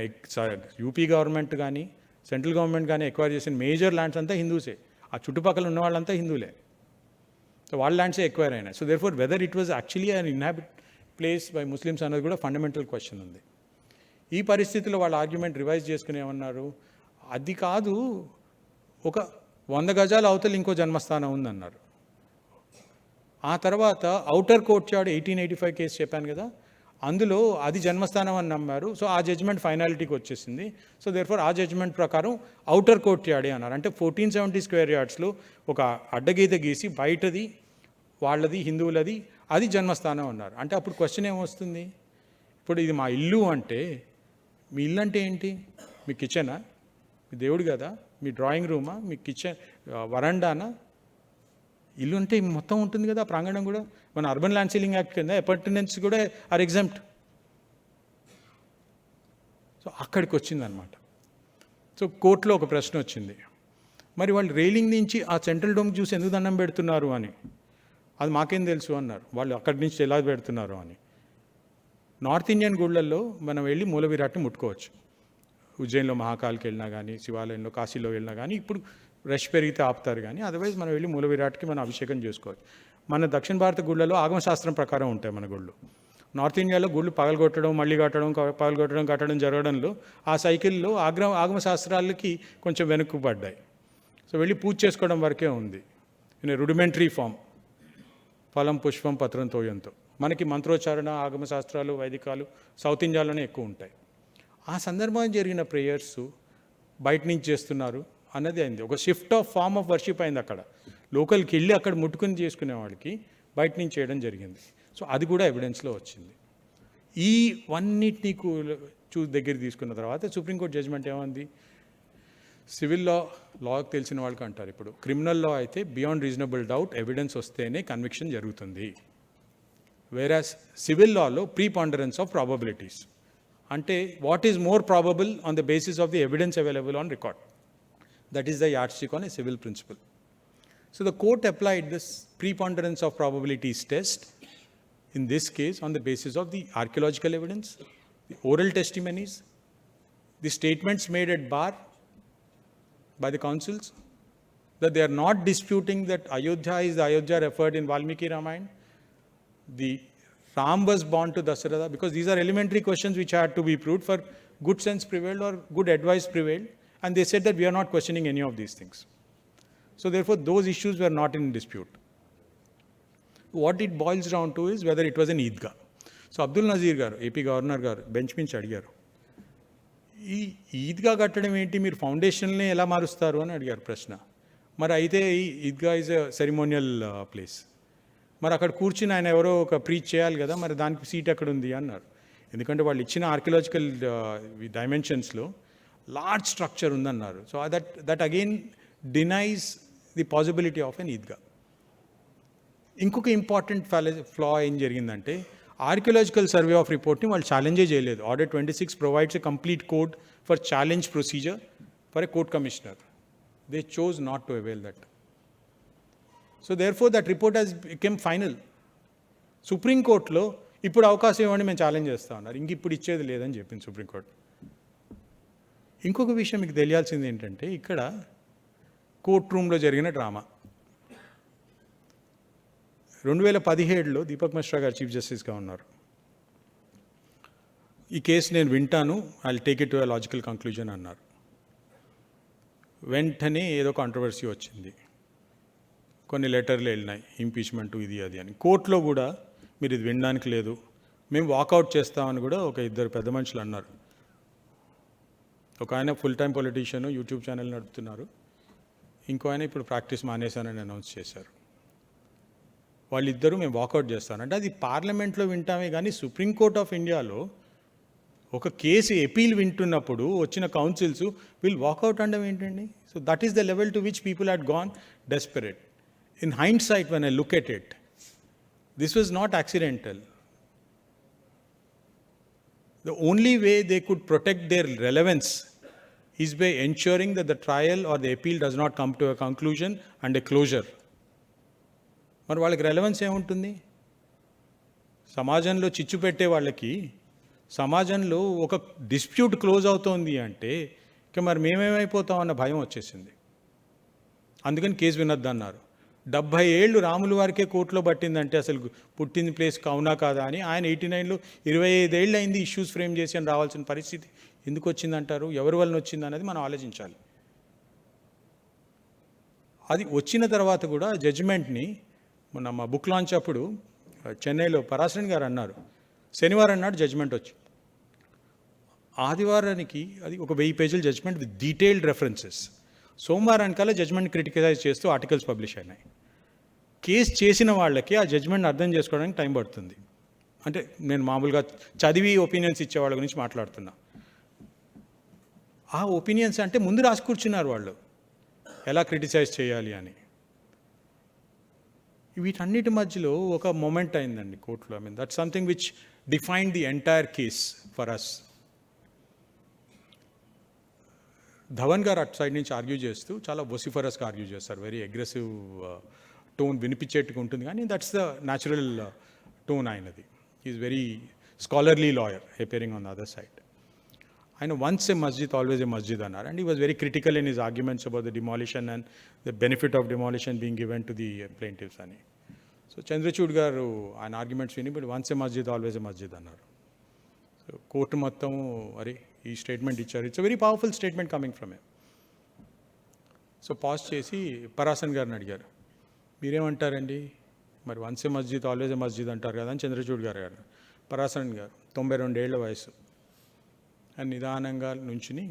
యూపీ గవర్నమెంట్ కానీ సెంట్రల్ గవర్నమెంట్ కానీ ఎక్వైర్ చేసిన మేజర్ ల్యాండ్స్ అంతా హిందూసే, ఆ చుట్టుపక్కల ఉన్న వాళ్ళంతా హిందువులే. సో వాళ్ళ ల్యాండ్సే ఎక్వైర్ అయినాయి. So therefore whether it was actually an inhabit place by Muslims అన్నది కూడా ఫండమెంటల్ క్వశ్చన్ ఉంది. ఈ పరిస్థితిలో వాళ్ళ ఆర్గ్యుమెంట్ రివైజ్ చేసుకుని ఏమన్నారు, అది కాదు ఒక 100 గజాల అవతల ఇంకో జన్మస్థానం ఉందన్నారు. ఆ తర్వాత ఔటర్ కోర్ట్ యార్డ్ 1885 కేసు చెప్పాను కదా, అందులో అది జన్మస్థానం అని నమ్మారు. సో ఆ జడ్జ్మెంట్ ఫైనాలిటీకి వచ్చేసింది. సో దేర్ఫోర్ ఆ జడ్జ్మెంట్ ప్రకారం ఔటర్ కోర్ట్ యార్డే అన్నారు. అంటే 1470 స్క్వేర్ యార్డ్స్లో ఒక అడ్డగీత గీసి బయటది వాళ్ళది హిందువులది అది జన్మస్థానం అన్నారు. అంటే అప్పుడు క్వశ్చన్ ఏమొస్తుంది, ఇప్పుడు ఇది మా ఇల్లు అంటే మీ ఇల్లు అంటే ఏంటి, మీ కిచెనా, మీ దేవుడు కదా, మీ డ్రాయింగ్ రూమా, మీ కిచెన్ వరండానా, ఇల్లు అంటే మొత్తం ఉంటుంది కదా ప్రాంగణం కూడా. మన అర్బన్ ల్యాండ్ సీలింగ్ యాక్ట్ కింద అపార్ట్మెంట్స్ కూడా ఆర్ ఎగ్జామ్ట్. సో అక్కడికి వచ్చిందనమాట. సో కోర్టులో ఒక ప్రశ్న వచ్చింది, మరి వాళ్ళు రైలింగ్ నుంచి ఆ సెంట్రల్ డోమ్ చూసి ఎందుకు దండం పెడుతున్నారు అని. అది మాకేం తెలుసు అన్నారు, వాళ్ళు అక్కడి నుంచి ఎలా పెడుతున్నారు అని. నార్త్ ఇండియన్ గుళ్ళల్లో మనం వెళ్ళి మూల విరాట్ని ముట్టుకోవచ్చు. ఉజ్జయిన్లో మహాకాల్కి వెళ్ళినా కానీ, శివాలయంలో కాశీలో వెళ్ళినా కానీ, ఇప్పుడు రష్ పెరిగితే ఆపుతారు కానీ అదర్వైజ్ మనం వెళ్ళి మూల విరాట్కి మనం అభిషేకం చేసుకోవచ్చు. మన దక్షిణ భారత గుళ్ళలో ఆగమశాస్త్రం ప్రకారం ఉంటాయి మన గుళ్ళు. నార్త్ ఇండియాలో గుళ్ళు పగలగొట్టడం, మళ్ళీ కట్టడం జరగడంలో ఆ సైకిల్లో ఆగమశాస్త్రాలకి కొంచెం వెనుకబడ్డాయి. సో వెళ్ళి పూజ చేసుకోవడం వరకే ఉంది ఇన్ రుడిమెంటరీ ఫామ్, ఫలం పుష్పం పత్రం తోయంతో. మనకి మంత్రోచ్చారణ, ఆగమశాస్త్రాలు, వైదికాలు సౌత్ ఇండియాలోనే ఎక్కువ ఉంటాయి. ఆ సందర్భంగా జరిగిన ప్రేయర్స్ బయట నుంచి చేస్తున్నారు అన్నది అయింది. ఒక shift of form of worship అయింది. అక్కడ లోకల్కి వెళ్ళి అక్కడ ముట్టుకుని చేసుకునే వాళ్ళకి బయట నుంచి చేయడం జరిగింది. సో అది కూడా ఎవిడెన్స్లో వచ్చింది. ఈ వన్నిటిని దగ్గర తీసుకున్న తర్వాత సుప్రీంకోర్టు జడ్జిమెంట్ ఏమంది, సివిల్ లాకి తెలిసిన వాళ్ళకి అంటారు, ఇప్పుడు క్రిమినల్ లా అయితే బియాండ్ రీజనబుల్ డౌట్ ఎవిడెన్స్ వస్తేనే కన్విక్షన్ జరుగుతుంది. వేరాస్ సివిల్ లాలో ప్రీపాండరెన్స్ ఆఫ్ ప్రాబబిలిటీస్, అంటే what is more probable on the basis of the evidence available on record. That is the yardstick on a civil principle. So the court applied this preponderance of probabilities test in this case on the basis of the archaeological evidence, the oral testimonies, the statements made at bar by the councils, that they are not disputing that Ayodhya is the Ayodhya referred in Valmiki Ramayana, the Ram was born to Dasharatha, because these are elementary questions which had to be proved for good sense prevailed or good advice prevailed, and they said that we are not questioning any of these things. So therefore those issues were not in dispute. What it boils down to is whether it was an Eidgah. So Abdul Nazir garu, AP Governor garu, bench minch అడిగారు, ఈ ఈద్గా కట్టడం ఏంటి, మీరు ఫౌండేషన్ని ఎలా మారుస్తారు అని అడిగారు ప్రశ్న. మరి అయితే ఈ Idgah is a ceremonial place, మరి అక్కడ కూర్చుని ఆయన ఎవరో ఒక ప్రీచ్ చేయాలి కదా, మరి దానికి సీట్ ఎక్కడ ఉంది అన్నారు. ఎందుకంటే వాళ్ళు ఇచ్చిన ఆర్కియలాజికల్ డైమెన్షన్స్లో లార్జ్ స్ట్రక్చర్ ఉందన్నారు. So that again denies the possibility of an Eidgah. ఇంకొక ఇంపార్టెంట్ ఫ్లా ఏం జరిగిందంటే, ఆర్కియలాజికల్ సర్వే ఆఫ్ రిపోర్ట్ని వాళ్ళు ఛాలెంజే చేయలేదు. Order 26 provides a complete code for challenge procedure for a court commissioner. They chose not to avail that. So therefore that report has become final. సుప్రీంకోర్టులో ఇప్పుడు అవకాశం ఇవ్వండి, మేము ఛాలెంజ్ చేస్తా ఉన్నారు, ఇంక ఇప్పుడు ఇచ్చేది లేదని చెప్పింది సుప్రీంకోర్టు. ఇంకొక విషయం మీకు తెలియాల్సింది ఏంటంటే, ఇక్కడ కోర్ట్ రూమ్లో జరిగిన డ్రామా. 2017లో దీపక్ మిశ్రా గారు చీఫ్ జస్టిస్గా ఉన్నారు. ఈ కేసు నేను వింటాను, I will take it to a logical conclusion అన్నారు. వెంటనే ఏదో కాంట్రవర్సీ వచ్చింది, కొన్ని లెటర్లు వెళ్ళినాయి, ఇంపీచ్మెంట్ ఇది అది అని. కోర్టులో కూడా మీరు ఇది వినడానికి లేదు, మేము వాకౌట్ చేస్తామని కూడా ఒక ఇద్దరు పెద్ద మనుషులు అన్నారు. ఒక ఆయన full time politician, YouTube channel నడుపుతున్నారు. ఇంకో ఆయన ఇప్పుడు ప్రాక్టీస్ మానేశానని అనౌన్స్ చేశారు. వాళ్ళిద్దరూ మేము వాకౌట్ చేస్తానంటే అది పార్లమెంట్లో వింటామే కానీ సుప్రీంకోర్ట్ ఆఫ్ ఇండియాలో ఒక కేసు ఎపీల్ వింటున్నప్పుడు వచ్చిన కౌన్సిల్స్ విల్ వాకౌట్ అనడం ఏంటండి? So that is the level to which people had gone desperate. In hindsight when I look at it, this was not accidental. The only way they could protect their relevance is by ensuring that the trial or the appeal does not come to a conclusion and a closure. మరి వాళ్ళకి relevance ఏముంటుంది? సమాజంలో చిచ్చు పెట్టే వాళ్ళకి సమాజంలో ఒక dispute close అవుతోంది అంటే ఇక మరి మేమేమైపోతామన్న భయం వచ్చేసింది. అందుకని కేసు వినొద్దు అన్నారు. 70 ఏళ్ళు రాముల వారికే కోర్టులో పట్టిందంటే అసలు పుట్టిన ప్లేస్ అవునా కాదా అని. ఆయన 89లో 25 ఏళ్ళు అయింది ఇష్యూస్ ఫ్రేమ్ చేసి అని రావాల్సిన పరిస్థితి ఎందుకు వచ్చిందంటారు? ఎవరి వలన వచ్చింది అనేది మనం ఆలోచించాలి. అది వచ్చిన తర్వాత కూడా జడ్జిమెంట్ని మొన్న మా బుక్ లాంచ్ అప్పుడు చెన్నైలో పరాశరన్ గారు అన్నారు, శనివారం నాడు జడ్జిమెంట్ వచ్చి ఆదివారానికి అది ఒక 1000 పేజీల జడ్జిమెంట్ విత్ డీటెయిల్డ్ రెఫరెన్సెస్. సోమవారానికల్లా జడ్జిమెంట్ క్రిటికైజ్ చేస్తూ ఆర్టికల్స్ పబ్లిష్ అయినాయి. కేసు చేసిన వాళ్ళకి ఆ జడ్జిమెంట్ అర్థం చేసుకోవడానికి టైం పడుతుంది. అంటే నేను మామూలుగా చదివి ఒపీనియన్స్ ఇచ్చే వాళ్ళ గురించి మాట్లాడుతున్నా. ఆ ఒపీనియన్స్ అంటే ముందు రాసి కూర్చున్నారు వాళ్ళు ఎలా క్రిటిసైజ్ చేయాలి అని. వీటన్నిటి మధ్యలో ఒక మూమెంట్ అయిందండి కోర్టులో. I mean that something which defined the entire case for us. Dhavan గారు అటు సైడ్ నుంచి ఆర్గ్యూ చేస్తూ చాలా వొసిఫరస్గా ఆర్గ్యూ చేస్తారు. వెరీ అగ్రెసివ్ టోన్ వినిపించేట్టుగా ఉంటుంది, కానీ దట్స్ ద న్యాచురల్ టోన్ ఆయనది. Is very scholarly lawyer appearing on the other side. ఆయన once a masjid always a masjid అన్నారు. And he was very critical in his arguments about the demolition and the benefit of demolition being given to the plaintiffs అని. So Chandrachud గారు ఆయన arguments విని but once a masjid always a masjid అన్నారు. So court మొత్తం అరే ఈ statement ఇచ్చారు. It's very powerful statement coming from him. So pause చేసి పరాశరన్ గారిని అడిగారు, మీరేమంటారండి, మరి once a masjid always a మస్జిద్ అంటారు కదా అని చంద్రచూడ్ గారు అడిగారు. పరాశరన్ గారు 92 ఏళ్ల వయసు అని నిదానంగా నుంచుని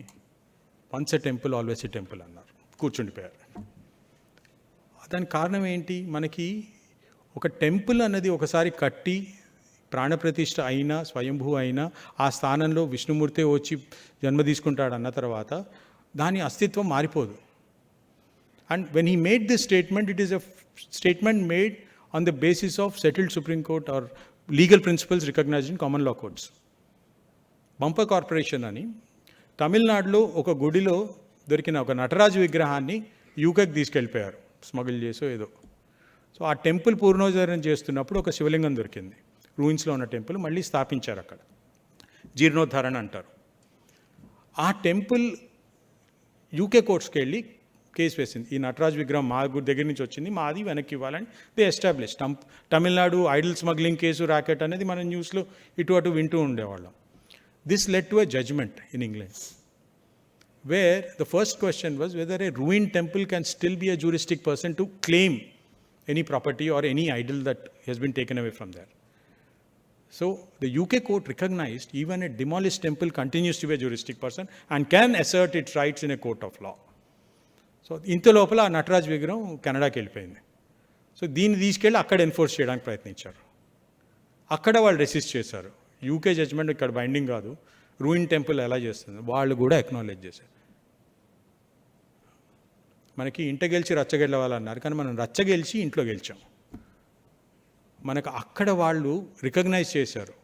once A temple always a temple అన్నారు, కూర్చుండిపోయారు. దానికి కారణం ఏంటి? మనకి ఒక టెంపుల్ అన్నది ఒకసారి కట్టి ప్రాణప్రతిష్ఠ అయినా స్వయంభూ అయినా ఆ స్థానంలో విష్ణుమూర్తే వచ్చి జన్మ తీసుకుంటాడు అన్న తర్వాత దాని అస్తిత్వం మారిపోదు. And when he made this statement, it is a statement made on the basis of settled Supreme Court or legal principles recognized in common law courts. Bumper corporation అని తమిళనాడులో ఒక గుడిలో దొరికిన ఒక నటరాజు విగ్రహాన్ని యూకేకి తీసుకెళ్ళిపోయారు, స్మగుల్ చేసో ఏదో. సో ఆ టెంపుల్ పూర్ణోద్ధరణ చేస్తున్నప్పుడు ఒక శివలింగం దొరికింది, రూయిన్స్లో ఉన్న టెంపుల్ మళ్ళీ స్థాపించారు అక్కడ, జీర్ణోద్ధరణ అంటారు. ఆ టెంపుల్ యూకే కోర్ట్స్కి వెళ్ళి కేసు వేసింది, ఈ నటరాజ్ విగ్రహం మా దగ్గర నుంచి వచ్చింది, మాది వెనక్కి ఇవ్వాలని. They establish Tamil Nadu idol smuggling case racket అనేది మనం న్యూస్లో ఇటు అటు వింటూ ఉండేవాళ్ళం. This led to a judgement in England, where the first question was whether a ruined temple can still be a juristic person to claim any property or any idol that has been taken away from there. So the UK court recognized even a demolished temple continues to be a juristic person and can assert its rights in a court of law. So ఇంత లోపల ఆ నటరాజ్ విగ్రహం కెనడాకి వెళ్ళిపోయింది. So దీన్ని తీసుకెళ్ళి అక్కడ enforce చేయడానికి ప్రయత్నించారు. అక్కడ వాళ్ళు రెసిస్ట్ చేశారు. యూకే జడ్జ్మెంట్ ఇక్కడ బైండింగ్ కాదు, రూయిన్ టెంపుల్ ఎలా చేస్తుంది వాళ్ళు కూడా అక్నాలెడ్జ్ చేశారు. మనకి ఇంట గెలిచి రచ్చగెళ్ళవాలన్నారు, కానీ మనం రచ్చగెలిచి ఇంట్లో గెలిచాం. మనకు అక్కడ వాళ్ళు రికగ్నైజ్ చేశారు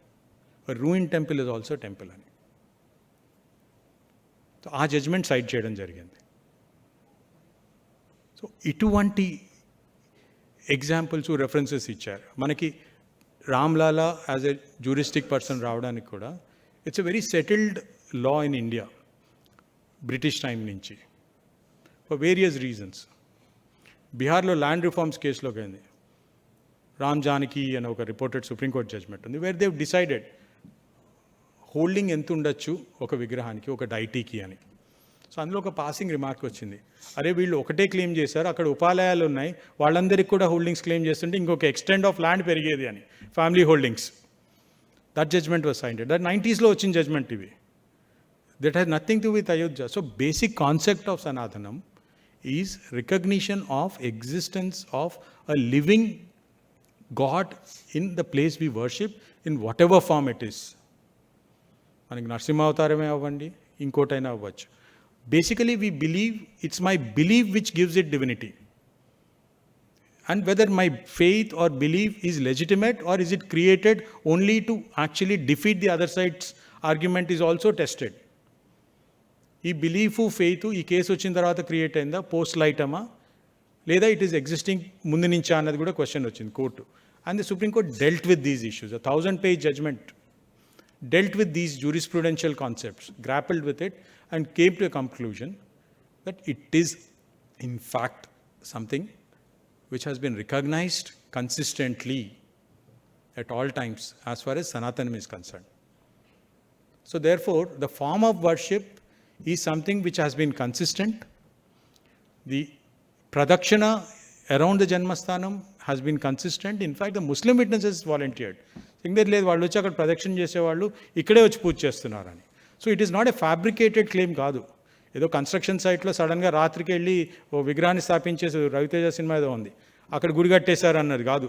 ruin temple is also temple అని. సో ఆ జడ్జ్మెంట్ సైడ్ చేయడం జరిగింది. సో ఇటువంటి ఎగ్జాంపుల్స్ రెఫరెన్సెస్ ఇచ్చారు. మనకి Ram Lalla as a juristic person రావడానికి కూడా it's a very settled law in India British time నుంచి ఫర్ వేరియస్ రీజన్స్. బీహార్లో ల్యాండ్ రిఫార్మ్స్ కేసులోకి అయింది. రామ్ జానకి అనే ఒక రిపోర్టెడ్ సుప్రీంకోర్టు జడ్జ్మెంట్ ఉంది, వేర్ దేవ్ డిసైడెడ్ హోల్డింగ్ ఎంత ఉండొచ్చు ఒక విగ్రహానికి, ఒక డైటీకి అని. సో అందులో ఒక పాసింగ్ రిమార్క్ వచ్చింది, అరే వీళ్ళు ఒకటే క్లెయిమ్ చేశారు, అక్కడ ఉపాలయాలు ఉన్నాయి, వాళ్ళందరికీ కూడా హోల్డింగ్స్ క్లెయిమ్ చేస్తుంటే ఇంకొక ఎక్స్టెండ్ ఆఫ్ ల్యాండ్ పెరిగేది అని, family holdings. That judgement was signed. That 90s వచ్చిన జడ్జ్మెంట్ ఇవి. That has nothing to with Ayodhya. So basic concept of సనాతనం is recognition of existence of a living god in the place we worship in whatever form it is. మనకి నరసింహావతారమే అవ్వండి, ఇంకోటైనా అవ్వచ్చు. Basically, we believe, it's my belief which gives it divinity. And whether my faith or belief is legitimate or is it created only to actually defeat the other side's argument is also tested. ఈ belief faith ఈ case వచ్చిన తర్వాత create అయిందా, post లైటమా, లేదా it is existing ముందు నుంచా అన్నది కూడా క్వశ్చన్ వచ్చింది court. And the supreme court dealt with these issues. 1000-page judgment dealt with these jurisprudential concepts, grappled with it, and came to a conclusion that it is, in fact, something which has been recognized consistently at all times as far as Sanatanam is concerned. So therefore, the form of worship is something which has been consistent. The pradakshina around the Janmasthanam has been consistent. In fact, the Muslim witnesses volunteered. Singer లేదు, వాళ్ళు వచ్చి అక్కడ ప్రదక్షిణ చేసేవాళ్ళు ఇక్కడే వచ్చి పూజ చేస్తున్నారని. So it is not a fabricated claim కాదు, ఏదో కన్స్ట్రక్షన్ సైట్లో సడన్గా రాత్రికి వెళ్ళి ఓ విగ్రహాన్ని స్థాపించేసి, రవితేజ సినిమా ఏదో ఉంది అక్కడ గుడి కట్టేశారు అన్నది కాదు.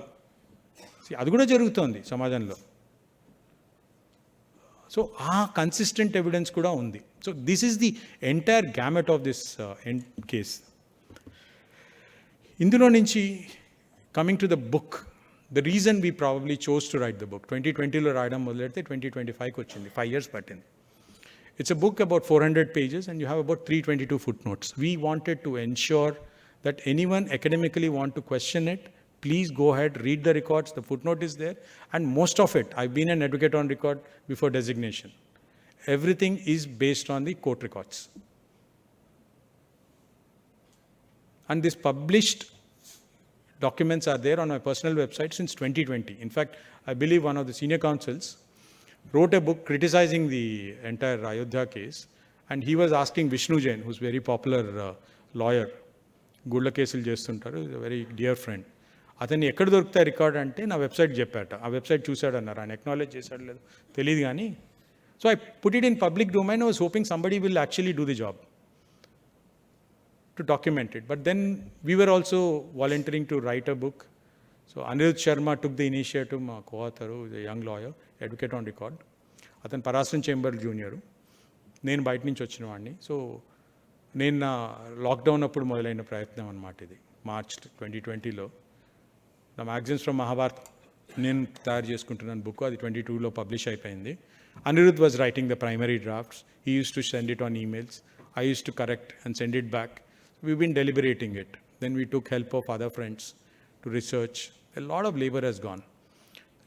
అది కూడా జరుగుతోంది సమాజంలో. సో ఆ కన్సిస్టెంట్ ఎవిడెన్స్ కూడా ఉంది. So this is the entire gamete of this case. ఇందులో నుంచి coming to the book, the reason we probably chose to write the book, 2020లో రాయడం మొదలెడితే 2025కి వచ్చింది, 5 years పట్టింది. It's a book about 400 pages and you have about 322 footnotes. We wanted to ensure that anyone academically want to question it, please go ahead, read the records, the footnote is there, and most of it, I've been an advocate on record before designation. Everything is based on the court records. And this published documents are there on my personal website since 2020. In fact, I believe one of the senior counsels wrote a book criticizing the entire Ayodhya case, and he was asking Vishnu Jain, who's a very popular lawyer, గుళ్ళ కేసులు చేస్తుంటారు, very dear friend, అతన్ని ఎక్కడ దొరుకుతాయి record అంటే నా website చెప్పాట. ఆ website చూశాడు అన్నారు, ఆయన ఎక్నాలెడ్జ్ చేశాడు లేదు తెలియదు కానీ. So I put it in public domain. I was hoping somebody will actually do the job to document it. But then we were also volunteering to write a book. So Anirudh Sharma took the initiative, my co-author, a young lawyer, advocate on record. అతను పరాశ్రం chamber junior, నేను బయట నుంచి వచ్చిన వాడిని. So నేను నా lockdown అప్పుడు మొదలైన ప్రయత్నం అనమాట ఇది. మార్చ్ 2020లో ద మ్యాగజైన్స్ ఫ్రమ్ మహాభారత్ నేను తయారు చేసుకుంటున్నాను బుక్, అది 22లో పబ్లిష్ అయిపోయింది. Anirudh was writing the primary drafts. He used to send it on emails. I used to correct and send it back. We've been deliberating it. Then we took help of other friends to research. A lot of labor has gone.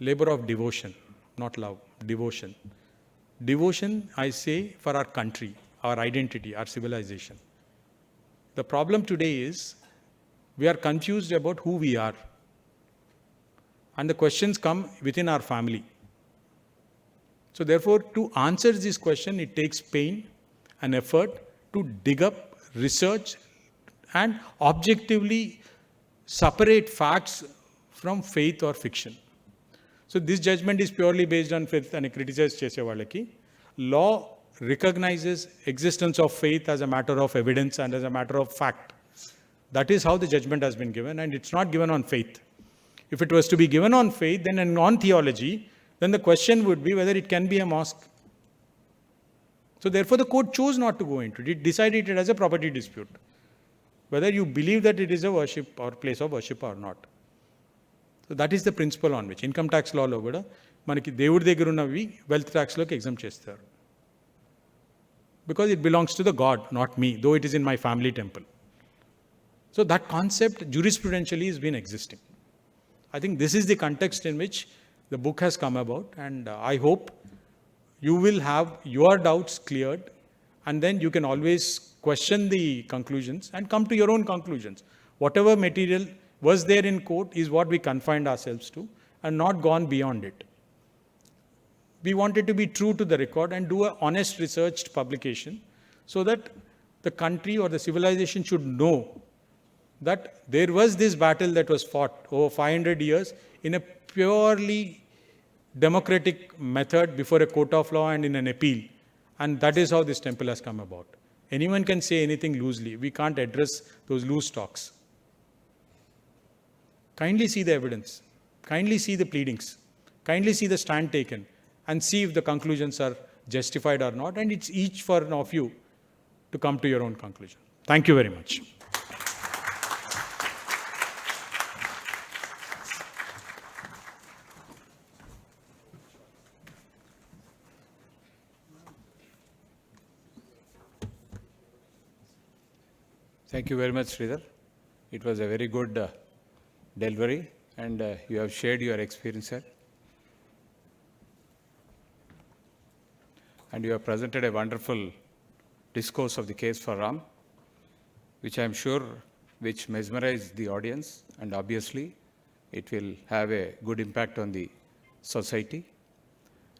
Labor of devotion, not love, devotion. Devotion, I say, for our country, our identity, our civilization. The problem today is we are confused about who we are. And the questions come within our family. So therefore, to answer this question, it takes pain and effort to dig up, research, and objectively separate facts from faith or fiction. So this judgment is purely based on faith and criticize chese vallaki. Law recognizes existence of faith as a matter of evidence and as a matter of fact. That is how the judgment has been given, and it's not given on faith. If it was to be given on faith, then and on theology, then the question would be whether it can be a mosque. So therefore the court chose not to go into it. It decided it as a property dispute, whether you believe that it is a worship or place of worship or not. So that is the principle on which income tax law lo kuda manaki దేవుడి దగ్గర ఉన్నవి wealth tax లోకి exempt చేస్తారు, because it belongs to the god, not me, though it is in my family temple. So that concept jurisprudentially has been existing. I think this is the context in which the book has come about, and I hope you will have your doubts cleared, and then you can always question the conclusions and come to your own conclusions. Whatever material was there in court is what we confined ourselves to and not gone beyond it. We wanted to be true to the record and do an honest researched publication so that the country or the civilization should know that there was this battle that was fought over 500 years in a purely democratic method before a court of law and in an appeal. And that is how this temple has come about. Anyone can say anything loosely. We can't address those loose talks. Kindly see the evidence. Kindly see the pleadings. Kindly see the stand taken and see if the conclusions are justified or not. And it's each for one of you to come to your own conclusion. Thank you very much. Thank you very much, Sridhar. It was a very good delivery, and you have shared your experience here. And you have presented a wonderful discourse of the case for Ram, which I am sure which mesmerized the audience, and obviously it will have a good impact on the society.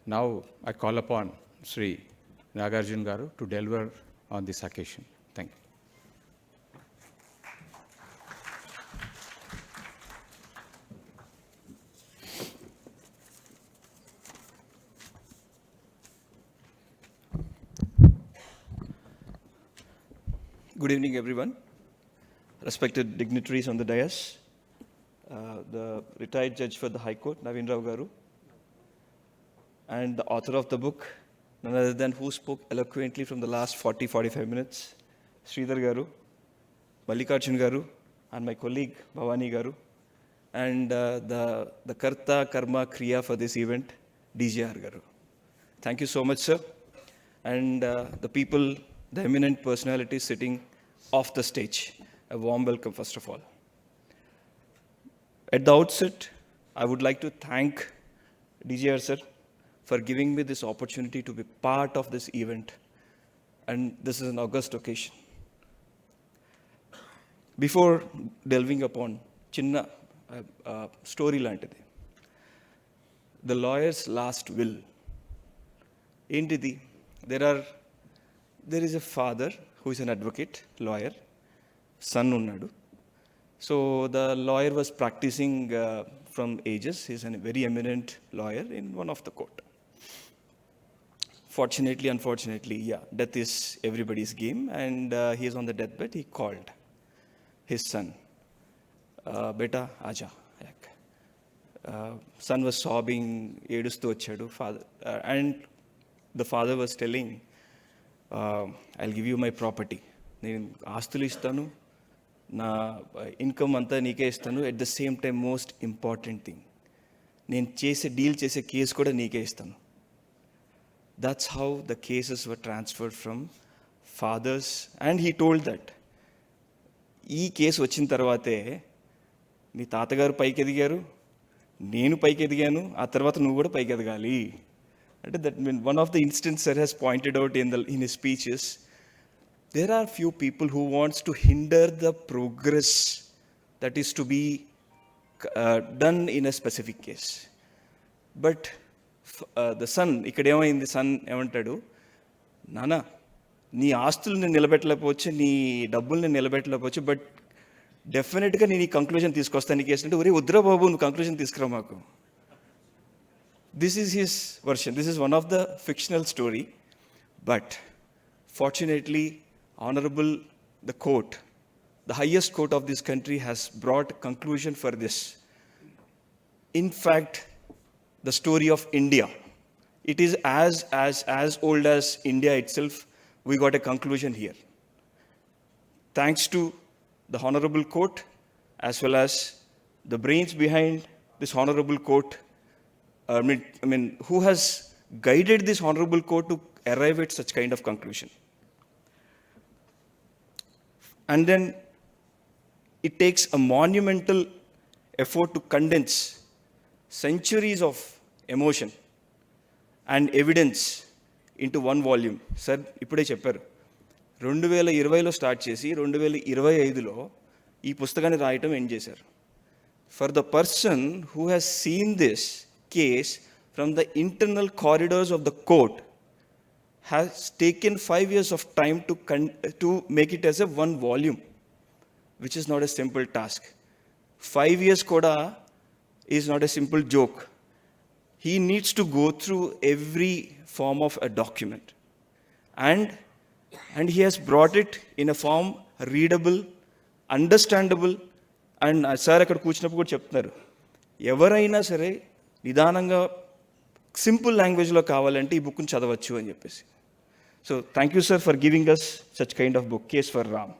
Now I call upon Sri Nagarjun Garu to deliver on this occasion. Thank you. Good evening, everyone. Respected dignitaries on the dais, the retired judge for the High Court, Navin Rao Garu, and the author of the book, none other than who spoke eloquently from the last 40-45 minutes, Sridhar Garu, Mallikarjun Garu, and my colleague, Bhavani Garu, and the Karta Karma Kriya for this event, DJR Garu. Thank you so much, sir. And the people, the eminent personalities sitting off the stage, a warm welcome, first of all. At the outset, I would like to thank DJR sir for giving me this opportunity to be part of this event. And this is an august occasion. Before delving upon Chinna story lantidi, the lawyer's last will. Entidi, there is a father who is an advocate, lawyer, son unnadu. So the lawyer was practicing from ages. He's a very eminent lawyer in one of the court. Fortunately, unfortunately, death is everybody's game, and he is on the deathbed. He called his son, Beta, Aja. Son was sobbing, Edustu vachadu, father, and the father was telling, I'll give you my property. నేను ఆస్తులు ఇస్తాను, నా income అంతా నీకే ఇస్తాను. At the same time most important thing, నేను deal చేసే case కూడా నీకే ఇస్తాను. That's how the cases were transferred from fathers. And he told that ఈ కేసు వచ్చిన తర్వాతే మీ తాతగారు పైకి ఎదిగారు, నేను పైకి ఎదిగాను, ఆ తర్వాత నువ్వు కూడా పైకి ఎదగాలి అంటే that mean one of the instance sir has pointed out in his speeches. There are few people who wants to hinder the progress that is to be done in a specific case. But the son, ఇక్కడ ఏమైంది, sun ఏమంటాడు, నానా నీ ఆస్తుల్ని నిలబెట్టలేకపోవచ్చు, నీ డబ్బుల్ని నిలబెట్టలేకపోవచ్చు, but డెఫినెట్గా నేను ఈ కంక్లూజన్ తీసుకొస్తాను ఈ కేసు అంటే, ఒరే వద్దురా బాబు నువ్వు కంక్లూజన్ తీసుకురా మాకు. This is his version. This is one of the fictional story. But fortunately, Honorable the court, the highest court of this country, has brought conclusion for this. In fact, the story of India, it is as old as India itself. We got a conclusion here. Thanks to the Honorable Court as well as the brains behind this Honorable Court. I mean, who has guided this Honorable Court to arrive at such kind of conclusion? And then it takes a monumental effort to condense centuries of emotion and evidence into one volume. Sir, ఇప్పుడే చెప్పారు 2020లో start చేసి 2025లో ఈ పుస్తకాన్ని రాయటం end చేశారు. For the person who has seen this case from the internal corridors of the court has taken 5 years of time to make it as a one volume, which is not a simple task. 5 years koda is not a simple joke. He needs to go through every form of a document, and he has brought it in a form readable, understandable, and sir akkada కూర్చున్నప్పుడు కూడా చెప్తున్నారు, ఎవరైనా సరే నిదానంగా simple లాంగ్వేజ్లో కావాలంటే ఈ బుక్ని చదవచ్చు అని చెప్పేసి. So thank you sir for giving us such kind of book, case for Ram.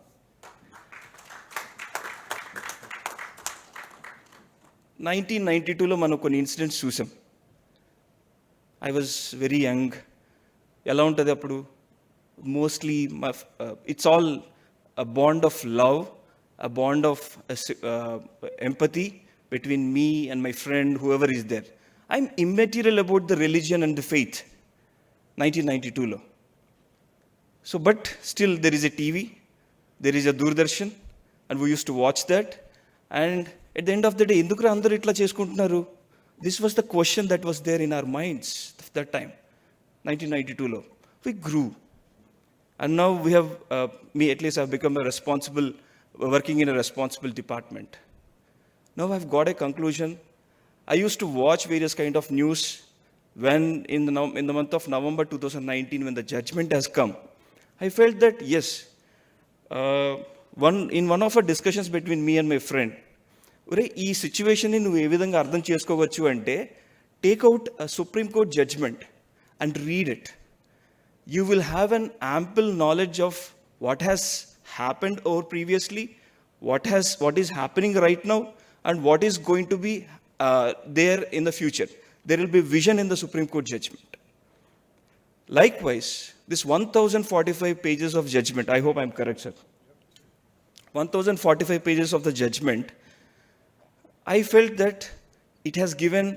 1992లో మనం కొన్ని ఇన్సిడెంట్స్ చూసాం. I was very young. ఎలా ఉంటుంది అప్పుడు, mostly it's all a bond of love, a bond of empathy between me and my friend whoever is there. I'm immaterial about the religion and the faith, 1992lo. So, but still there is a TV, there is a Doordarshan, and we used to watch that. And at the end of the day, endukra andaru itla cheskuntunnaru? This was the question that was there in our minds at that time, 1992lo. We grew. And now we have, me at least, have become working in a responsible department. Now I've got a conclusion. I used to watch various kind of news when in the month of November 2019, when the judgment has come. I felt that yes, in one of our discussions between me and my friend, ఈ సిచ్యువేషన్ని నువ్వు ఏ విధంగా అర్థం చేసుకోవచ్చు అంటే, take out a Supreme Court judgment and read it. You will have an ample knowledge of what has happened over previously, what is happening right now, and what is going to be there in the future. There will be vision in the Supreme Court judgment. Likewise, this 1045 pages of judgment, I hope I'm correct, sir. 1045 pages of the judgment, I felt that it has given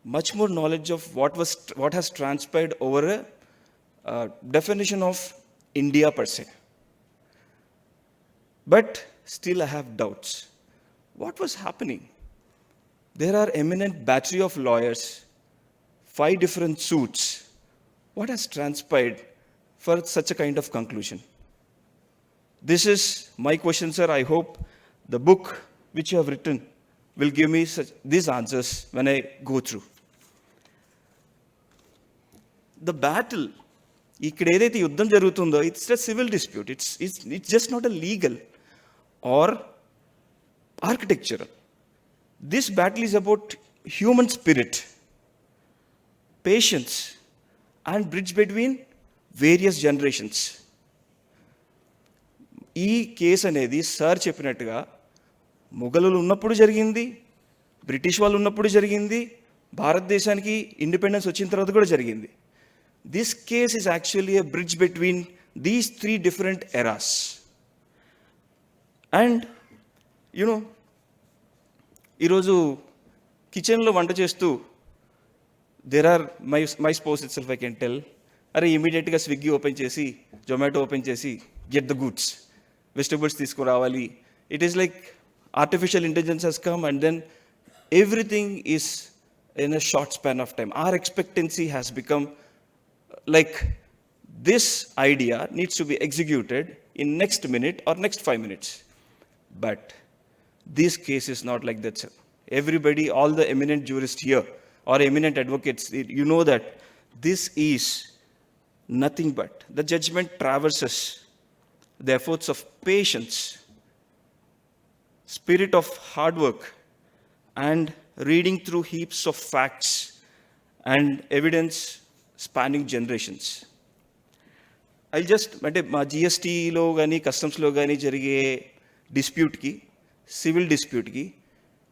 much more knowledge of what has transpired over a definition of India per se. But still I have doubts. What was happening? There are eminent battery of lawyers, 5 different suits. What has transpired for such a kind of conclusion? This is my question, sir. I hope the book which you have written will give me these answers when I go through. The battle, ఇక్కడ ఏదైతే యుద్ధం జరుగుతుందో, it's a civil dispute. It's just not a legal or architectural. This battle is about human spirit, patience, and bridge between various generations. ఈ case అనేది sir చెప్పినట్టుగా మొఘలులు ఉన్నప్పుడు జరిగింది, British వాళ్ళు ఉన్నప్పుడు జరిగింది, భారతదేశానికి ఇండిపెండెన్స్ వచ్చిన తర్వాత కూడా జరిగింది. This case is actually a bridge between these 3 different eras. And you know ఈరోజు కిచెన్లో వంట చేస్తూ there are my spouse itself I can tell, అరే ఇమీడియట్గా స్విగ్గీ ఓపెన్ చేసి జొమాటో ఓపెన్ చేసి గెట్ ద గుడ్స్, వెజిటబుల్స్ తీసుకురావాలి. It is like artificial intelligence has come and then everything is in a short span of time. Our expectancy has become like this idea needs to be executed in next minute or next 5 minutes. But this case is not like that, sir. Everybody, all the eminent jurists here or eminent advocates, you know that this is nothing but the judgment traverses the efforts of patience, spirit of hard work, and reading through heaps of facts and evidence spanning generations. I'll just, అంటే మా జిఎస్టీలో కానీ కస్టమ్స్లో కానీ జరిగే డిస్ప్యూట్కి, civil డిస్ప్యూట్కి,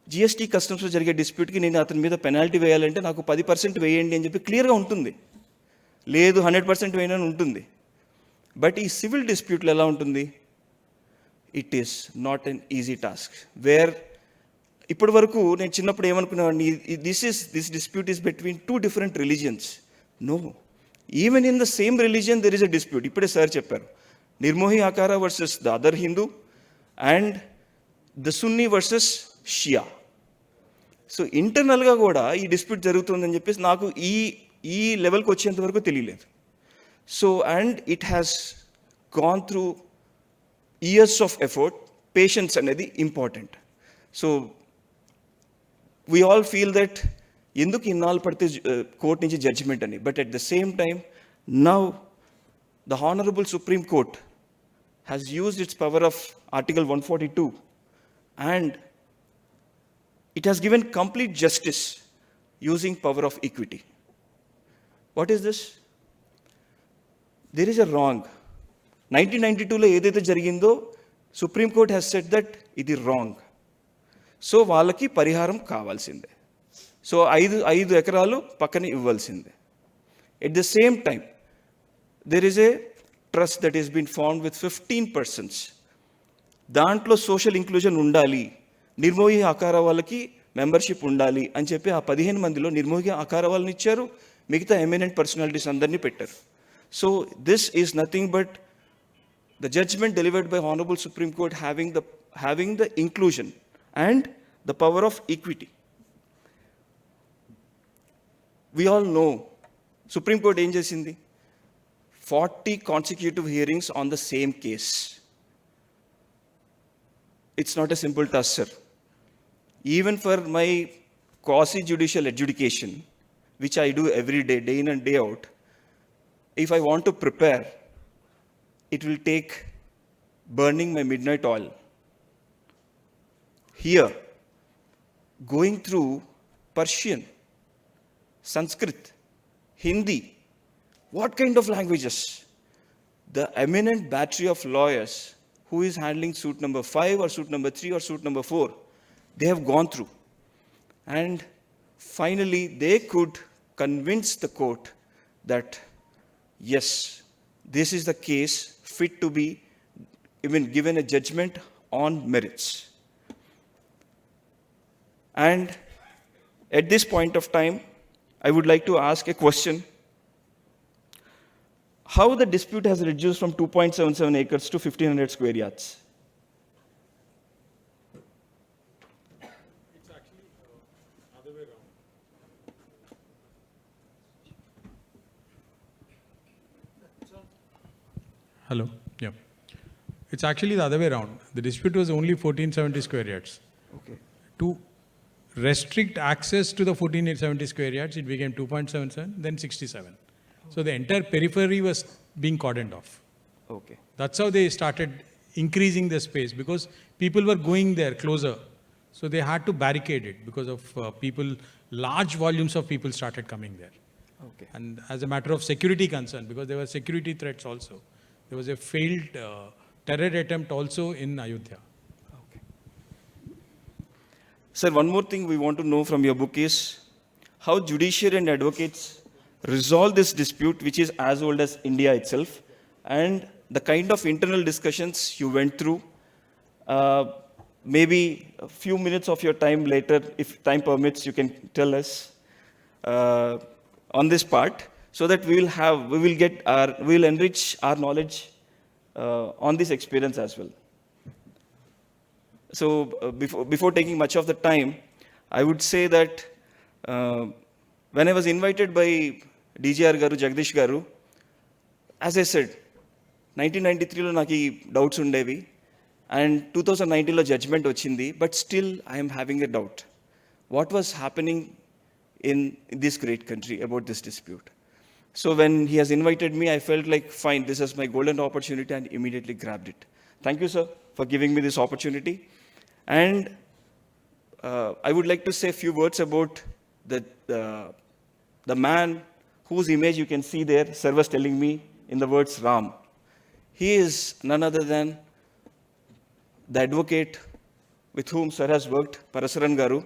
GST కస్టమ్స్లో జరిగే డిస్ప్యూట్కి నేను అతని మీద penalty వేయాలంటే నాకు 10% వేయండి అని చెప్పి క్లియర్గా ఉంటుంది, లేదు 100% వేయనని ఉంటుంది. బట్ ఈ సివిల్ డిస్ప్యూట్లో ఎలా ఉంటుంది? It is not an easy task. Where ఇప్పటి వరకు నేను చిన్నప్పుడు ఏమనుకునేవాడిని, this dispute is between 2 different religions. No, even in the same religion there is a dispute. ఇప్పుడే సార్ చెప్పారు, Nirmohi Akhara versus the other Hindu and the Sunni versus Shia. So ఇంటర్నల్గా కూడా ఈ డిస్ప్యూట్ జరుగుతుందని చెప్పేసి నాకు ఈ లెవెల్కి వచ్చేంత వరకు తెలియలేదు. So and it has gone through years of effort. Patience అనేది important. So we all feel that ఎందుకు ఇన్నాళ్ళు పడితే కోర్ట్ నుంచి జడ్జిమెంట్ అని. But at the same time now the honourable Supreme court has used its power of article 142 and it has given complete justice using power of equity. What is this? There is a wrong. 1992లో ఏదైతే జరిగిందో Supreme Court has said that ఇది wrong. So వాళ్ళకి పరిహారం కావాల్సిందే. So 5 ఎకరాలు పక్కన ఇవ్వాల్సిందే. At the same time there is a trust that is been formed with 15 persons. దాంట్లో సోషల్ ఇంక్లూజన్ ఉండాలి, నిర్మోహి ఆకార వాళ్ళకి మెంబర్షిప్ ఉండాలి అని చెప్పి ఆ 15 మందిలో నిర్మోహి ఆకార వాళ్ళని ఇచ్చారు, మిగతా ఎమినెంట్ పర్సనాలిటీస్ అందరినీ పెట్టారు. So this is nothing but the judgment delivered by Honorable Supreme Court having the inclusion and the power of equity. We all know Supreme Court ఏం చేసింది? 40 consecutive hearings on the same case. It's not a simple task, sir. Even for my quasi-judicial adjudication, which I do every day, day in and day out, if I want to prepare, it will take burning my midnight oil. Here, going through Persian, Sanskrit, Hindi, what kind of languages? The eminent battery of lawyers who is handling suit number 5 or suit number 3 or suit number 4, they have gone through. And finally, they could convince the court that, yes, this is the case fit to be even given a judgment on merits. And at this point of time, I would like to ask a question. How the dispute has reduced from 2.77 acres to 1,500 square yards? It's actually other way around. Hello. Yeah. It's actually the other way around. The dispute was only 1470 square yards. Okay. To restrict access to the 1470 square yards, it became 2.77, then 67. So the entire periphery was being cordoned off. Okay. That's how they started increasing the space, because people were going there closer. So they had to barricade it because of large volumes of people started coming there. Okay. And as a matter of security concern, because there were security threats also, there was a failed terror attempt also in Ayodhya. Sir, one more thing we want to know from your book is how judiciary and advocates resolve this dispute, which is as old as India itself, and the kind of internal discussions you went through. Maybe a few minutes of your time later, if time permits, you can tell us on this part, so that we will enrich our knowledge on this experience as well. So before taking much of the time, I would say that when I was invited by DGR Garu, Jagdish Garu, as I said, 1993 lo naki doubts undevi, and 2019 lo judgment ochindi, but still I am having a doubt. What was happening in this great country about this dispute? So when he has invited me, I felt like, fine, this is my golden opportunity, and immediately grabbed it. Thank you, sir, for giving me this opportunity. And I would like to say a few words about the man whose image you can see there. Sir was telling me in the words Ram. He is none other than the advocate with whom Sir has worked, Parasaran Garu.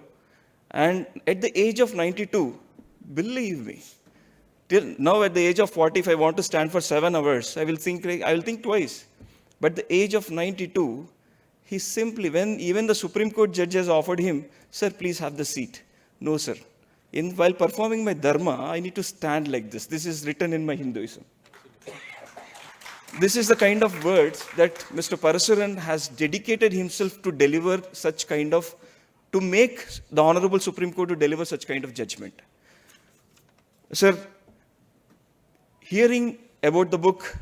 And at the age of 92, believe me, till now at the age of 40, if I want to stand for 7 hours, I will think twice. But at the age of 92, he simply, when even the Supreme Court judges offered him, sir, please have the seat. No, sir. While performing my dharma, I need to stand like this. This is written in my Hinduism. This is the kind of words that Mr. Parasuran has dedicated himself to deliver such kind of, to make the Honorable Supreme Court to deliver such kind of judgment. Sir, hearing about the book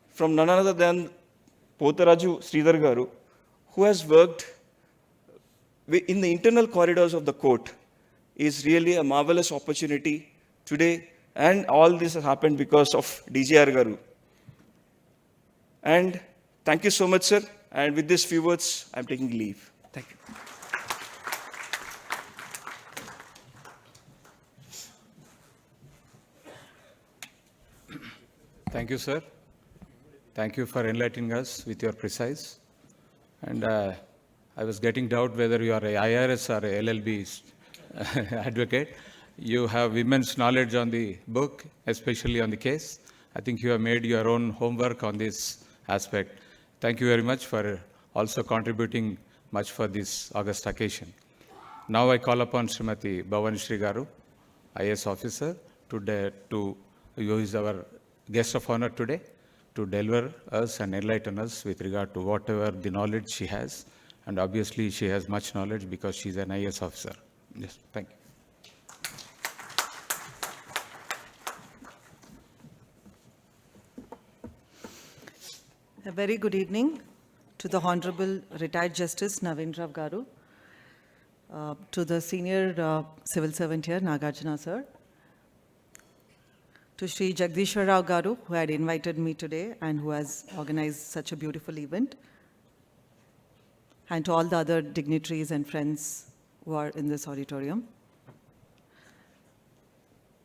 from none other than Potaraju Sridhar Garu, who has worked in the internal corridors of the court, is really a marvelous opportunity today. And all this has happened because of DGR Garu. And thank you so much, sir. And with these few words, I'm taking leave. Thank you. Thank you, sir. Thank you for enlightening us with your precise. And I was getting doubt whether you are a IRS or a LLB advocate. You have immense knowledge on the book, especially on the case. I think you have made your own homework on this aspect. Thank you very much for also contributing much for this August occasion. Now I call upon Srimati Bhavani Shri Garu, IAS officer, who is our guest of honor today, to deliver us and enlighten us with regard to whatever the knowledge she has. And obviously she has much knowledge because she's an IAS officer. Yes, thank you. A very good evening to the Honorable Retired Justice Navendra Garu, to the Senior Civil Servant here, Nagarjuna sir, to Sri Jagdishwar Rao Garu, who had invited me today and who has organized such a beautiful event, and to all the other dignitaries and friends who are in this auditorium.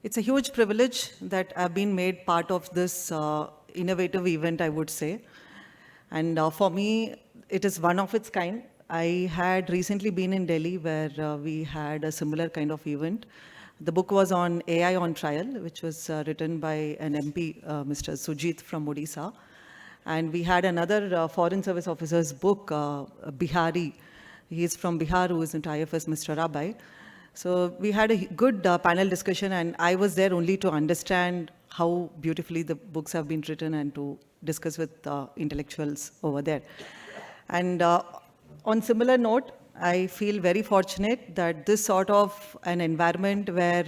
It's a huge privilege that I've been made part of this innovative event, I would say. And for me, it is one of its kind. I had recently been in Delhi where we had a similar kind of event. The book was on AI on trial, which was written by an MP, Mr. Sujit from Odisha. And we had another Foreign Service officer's book, Bihari. He is from Bihar, who is into IFS, Mr. Rabai. So we had a good panel discussion, and I was there only to understand how beautifully the books have been written and to discuss with intellectuals over there. And on similar note, I feel very fortunate that this sort of an environment where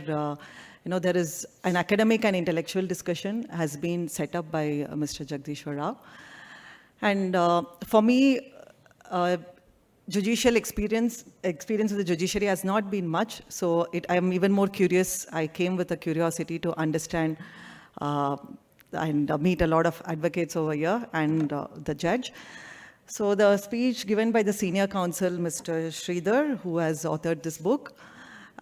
there is an academic and intellectual discussion has been set up by Mr. Jagdishwar Rao. And for me, judicial experience with the judiciary has not been much, so I am even more curious. I came with a curiosity to understand and meet a lot of advocates over here and the judge. So the speech given by the senior counsel, Mr. Sridhar, who has authored this book,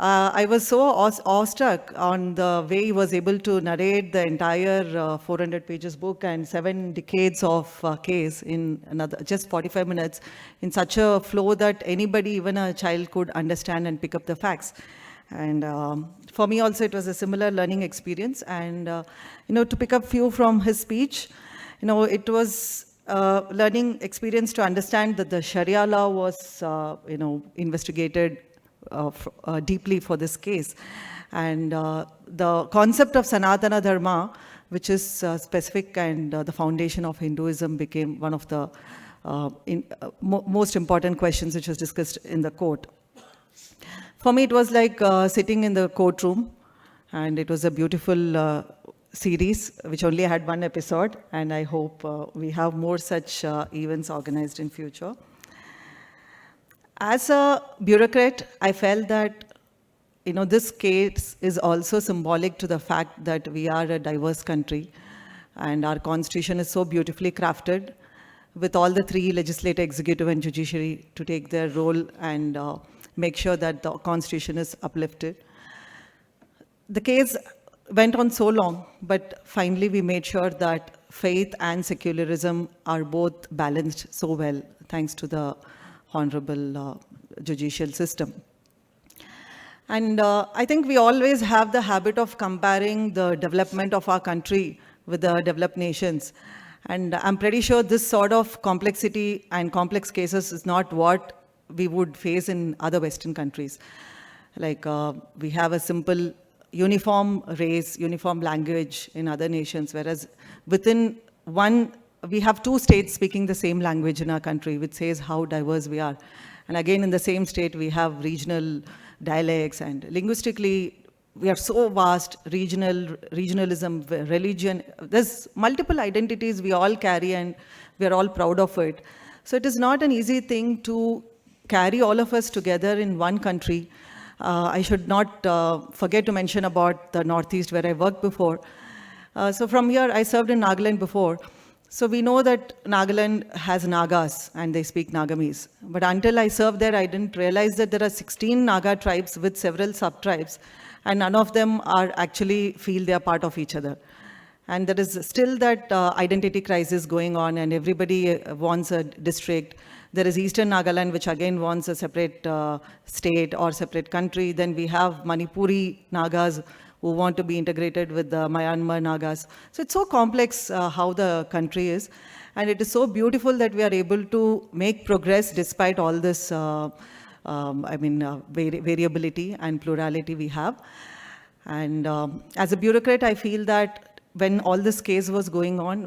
I was so awestruck on the way he was able to narrate the entire 400 pages book and 7 decades of case in just 45 minutes in such a flow that anybody, even a child, could understand and pick up the facts. And for me also, it was a similar learning experience. And to pick up few from his speech, it was learning experience to understand that the Sharia law was, investigated deeply for this case. And the concept of Sanatana Dharma, which is specific and the foundation of Hinduism, became one of the most important questions which was discussed in the court. For me, it was like sitting in the courtroom, and it was a beautiful series which only had 1 episode, and I hope we have more such events organized in future. As a bureaucrat, I felt that this case is also symbolic to the fact that we are a diverse country, and our constitution is so beautifully crafted with all the 3, legislative, executive, and judiciary, to take their role and make sure that the constitution is uplifted. The case went on so long, but finally we made sure that faith and secularism are both balanced so well, thanks to the honorable judicial system. And I think we always have the habit of comparing the development of our country with the developed nations. And I'm pretty sure this sort of complexity and complex cases is not what we would face in other Western countries. Like we have a simple uniform race, uniform language in other nations, whereas within one, we have 2 states speaking the same language in our country, which says how diverse we are. And again, in the same state, we have regional dialects, and linguistically, we are so vast, regionalism, religion. There's multiple identities we all carry, and we are all proud of it. So it is not an easy thing to carry all of us together in one country. I should not forget to mention about the Northeast, where I worked before. So from here, I served in Nagaland before. So we know that Nagaland has Nagas, and they speak Nagamese. But until I served there, I didn't realize that there are 16 Naga tribes with several sub-tribes, and none of them are actually feel they are part of each other. And there is still that identity crisis going on, and everybody wants a district. There is Eastern Nagaland, which again wants a separate state or separate country. Then we have Manipuri Nagas who want to be integrated with the Myanmar Nagas. So it's so complex how the country is. And it is so beautiful that we are able to make progress despite all this variability and plurality we have. And as a bureaucrat, I feel that when all this case was going on,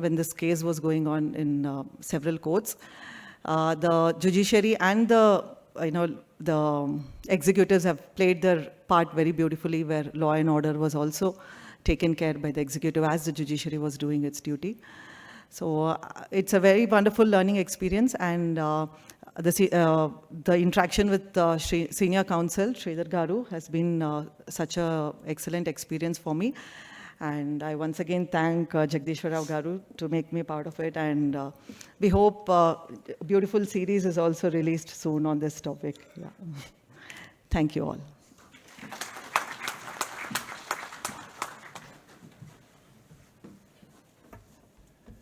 in several courts, the judiciary and the executives have played their part very beautifully, where law and order was also taken care by the executive as the judiciary was doing its duty. So it's a very wonderful learning experience, and the interaction with the senior counsel, Sridhar Garu, has been such an excellent experience for me. And I once again thank Jagdishwar Rao Garu to make me part of it. And we hope a beautiful series is also released soon on this topic. Yeah. Thank you all.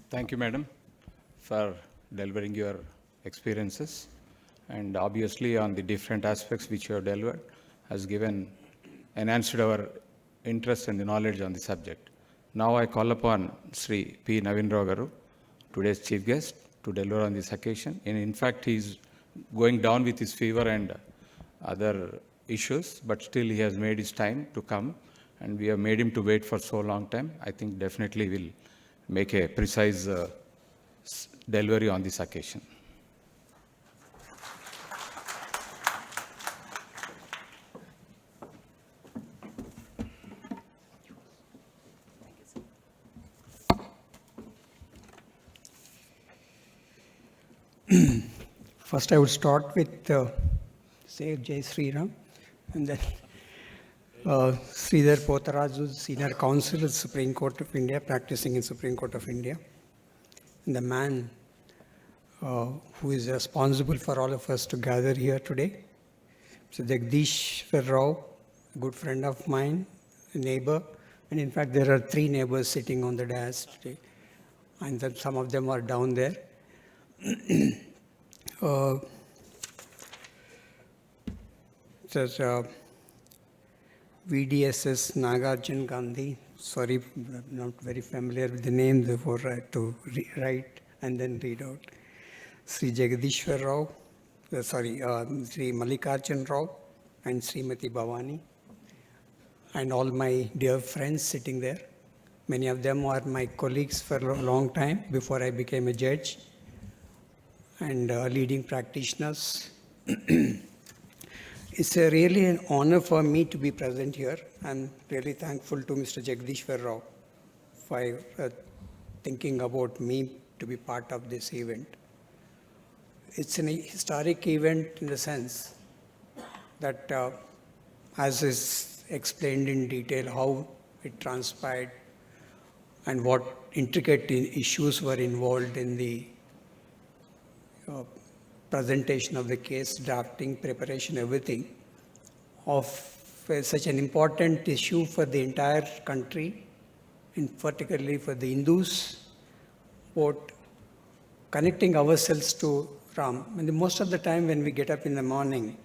Thank you, madam, for delivering your experiences. And obviously on the different aspects which you have delivered has enhanced our interest and the knowledge on the subject. Now I call upon Sri P. Navin Rao Garu, today's chief guest, to deliver on this occasion. And in fact, he is going down with his fever and other issues, but still he has made his time to come, and we have made him to wait for so long time. I think definitely will make a precise delivery on this occasion. First, I would start with say Jai Sri Ram, and then Sridhar Potharaju, Senior Counsel at the Supreme Court of India, practicing in Supreme Court of India, and the man who is responsible for all of us to gather here today. So Jagdishwar Rao, a good friend of mine, a neighbor, and in fact there are 3 neighbors sitting on the dais today, and then some of them are down there. There's VDSS Nagarjun Gandhi. Sorry, I'm not very familiar with the name, therefore I have to write and then read out. Sri Jagadishwar Rao, Sri Mallikarjun Rao, and Srimati Bhavani, and all my dear friends sitting there. Many of them are my colleagues for a long time before I became a judge, and leading practitioners. It's really an honor for me to be present here. I'm really thankful to Mr. Jagadishwar Rao for thinking about me to be part of this event. It's an historic event in the sense that, as is explained in detail, how it transpired and what intricate issues were involved in the presentation of the case, drafting, preparation, everything of such an important issue for the entire country, and particularly for the Hindus, about connecting ourselves to Ram. And most of the time when we get up in the morning,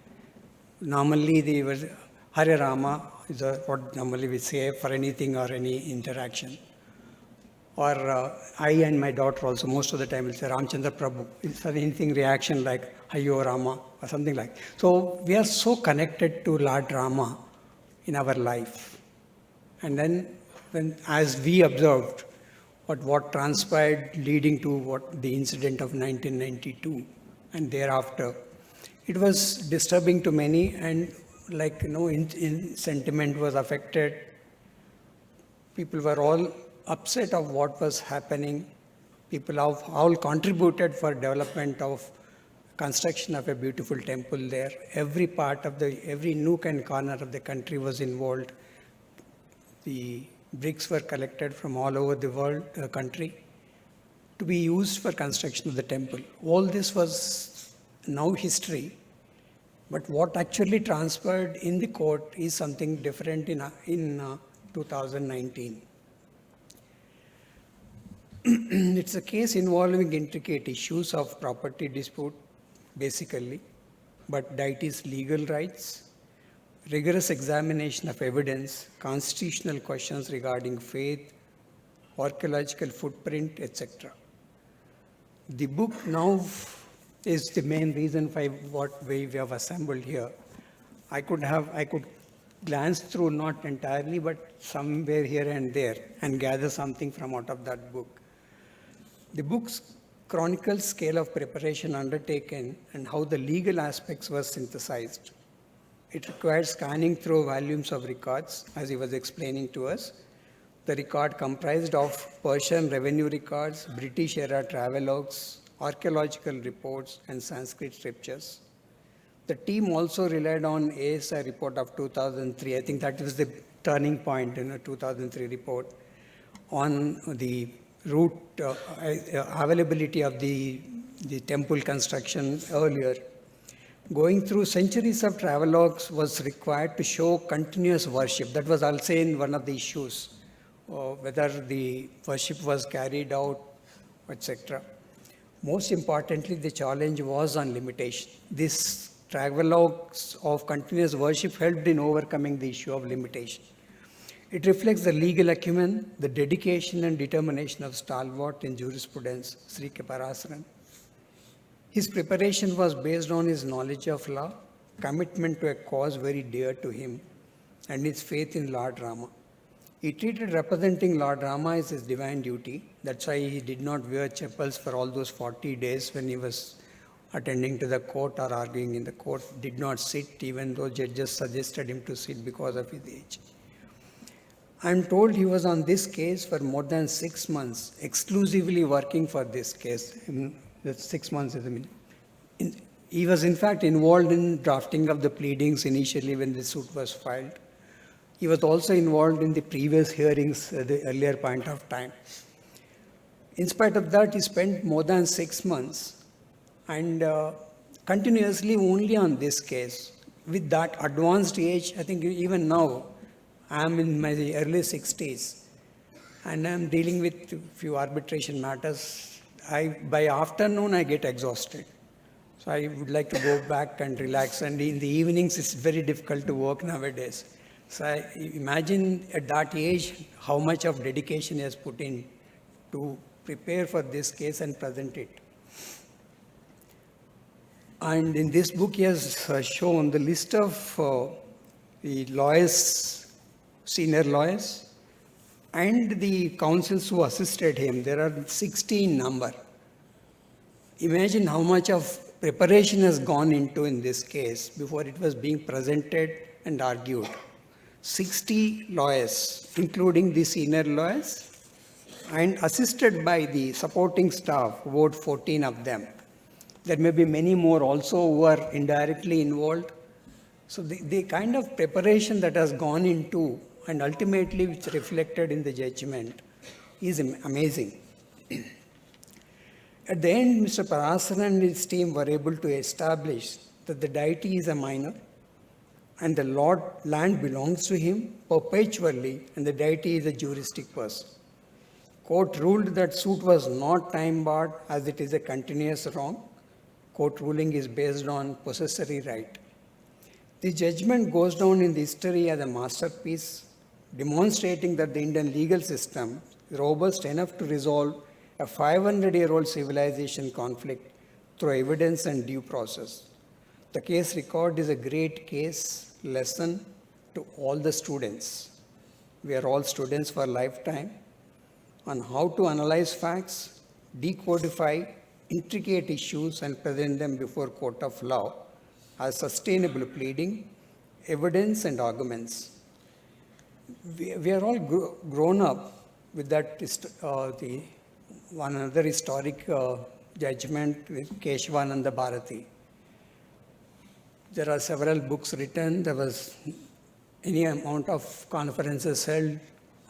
normally the Hare Rama is what normally we say for anything or any interaction. Or I and my daughter also, most of the time, will say Ramchandra Prabhu. For anything reaction like Hayo Rama or something like. So we are so connected to Lord Rama in our life. And then as we observed what transpired leading to what the incident of 1992 and thereafter, it was disturbing to many, and sentiment was affected. People were all upset of what was happening. People have all contributed for development of construction of a beautiful temple there. Every part of every nook and corner of the country was involved. The bricks were collected from all over the world, country, to be used for construction of the temple. All this was now history. But what actually transpired in the court is something different in 2019. It's a case involving intricate issues of property dispute, basically, but deities' legal rights, rigorous examination of evidence, constitutional questions regarding faith, archaeological footprint, etc. The book now is the main reason for what we have assembled here. I could glance through, not entirely, but somewhere here and there, and gather something from out of that book. The book's chronicles scale of preparation undertaken and how the legal aspects were synthesized. It required scanning through volumes of records, as he was explaining to us. The record comprised of Persian revenue records, British-era travelogues, archaeological reports, and Sanskrit scriptures. The team also relied on ASI report of 2003. I think that was the turning point in a 2003 report on the route availability of the temple construction earlier. Going through centuries of travelogues was required to show continuous worship. That was also in one of the issues, whether the worship was carried out, etc. Most importantly, the challenge was on limitation. These travelogues of continuous worship helped in overcoming the issue of limitation. It reflects the legal acumen, the dedication and determination of stalwart in jurisprudence, Sri K. Parasaran. His preparation was based on his knowledge of law, commitment to a cause very dear to him, and his faith in Lord Rama. He treated representing Lord Rama as his divine duty. That's why he did not wear chappals for all those 40 days when he was attending to the court or arguing in the court. Did not sit, even though judges suggested him to sit because of his age. I'm told he was on this case for more than 6 months, exclusively working for this case. That's 6 months. He was in fact involved in drafting of the pleadings initially when the suit was filed. He was also involved in the previous hearings at the earlier point of time. In spite of that, he spent more than 6 months and continuously only on this case. with that advanced age, I think even now, I'm in my early 60s, and I'm dealing with a few arbitration matters. By afternoon, I get exhausted. So I would like to go back and relax. And in the evenings, it's very difficult to work nowadays. So I imagine at that age, how much of dedication he has put in to prepare for this case and present it. And in this book, he has shown the list of the lawyers, senior lawyers, and the counsels who assisted him. There are 16 number. Imagine how much of preparation has gone into in this case before it was being presented and argued. 60 lawyers, including the senior lawyers, and assisted by the supporting staff, about 14 of them. There may be many more also who are indirectly involved. So the kind of preparation that has gone into and ultimately which reflected in the judgment is amazing. At the end, Mr. Parasaran and his team were able to establish that the deity is a minor and the land belongs to him perpetually and the deity is a juristic person. Court ruled that suit was not time barred as it is a continuous wrong. Court ruling is based on possessory right. The judgment goes down in the history as a masterpiece, demonstrating that the Indian legal system is robust enough to resolve a 500-year-old civilization conflict through evidence and due process. The case record is a great case lesson to all the students. We are all students for a lifetime on how to analyze facts, decodify intricate issues and present them before court of law as sustainable pleading, evidence and arguments. We are all grown up with that, the one another historic judgment with Keshavananda Bharati. There are several books written, there was any amount of conferences held,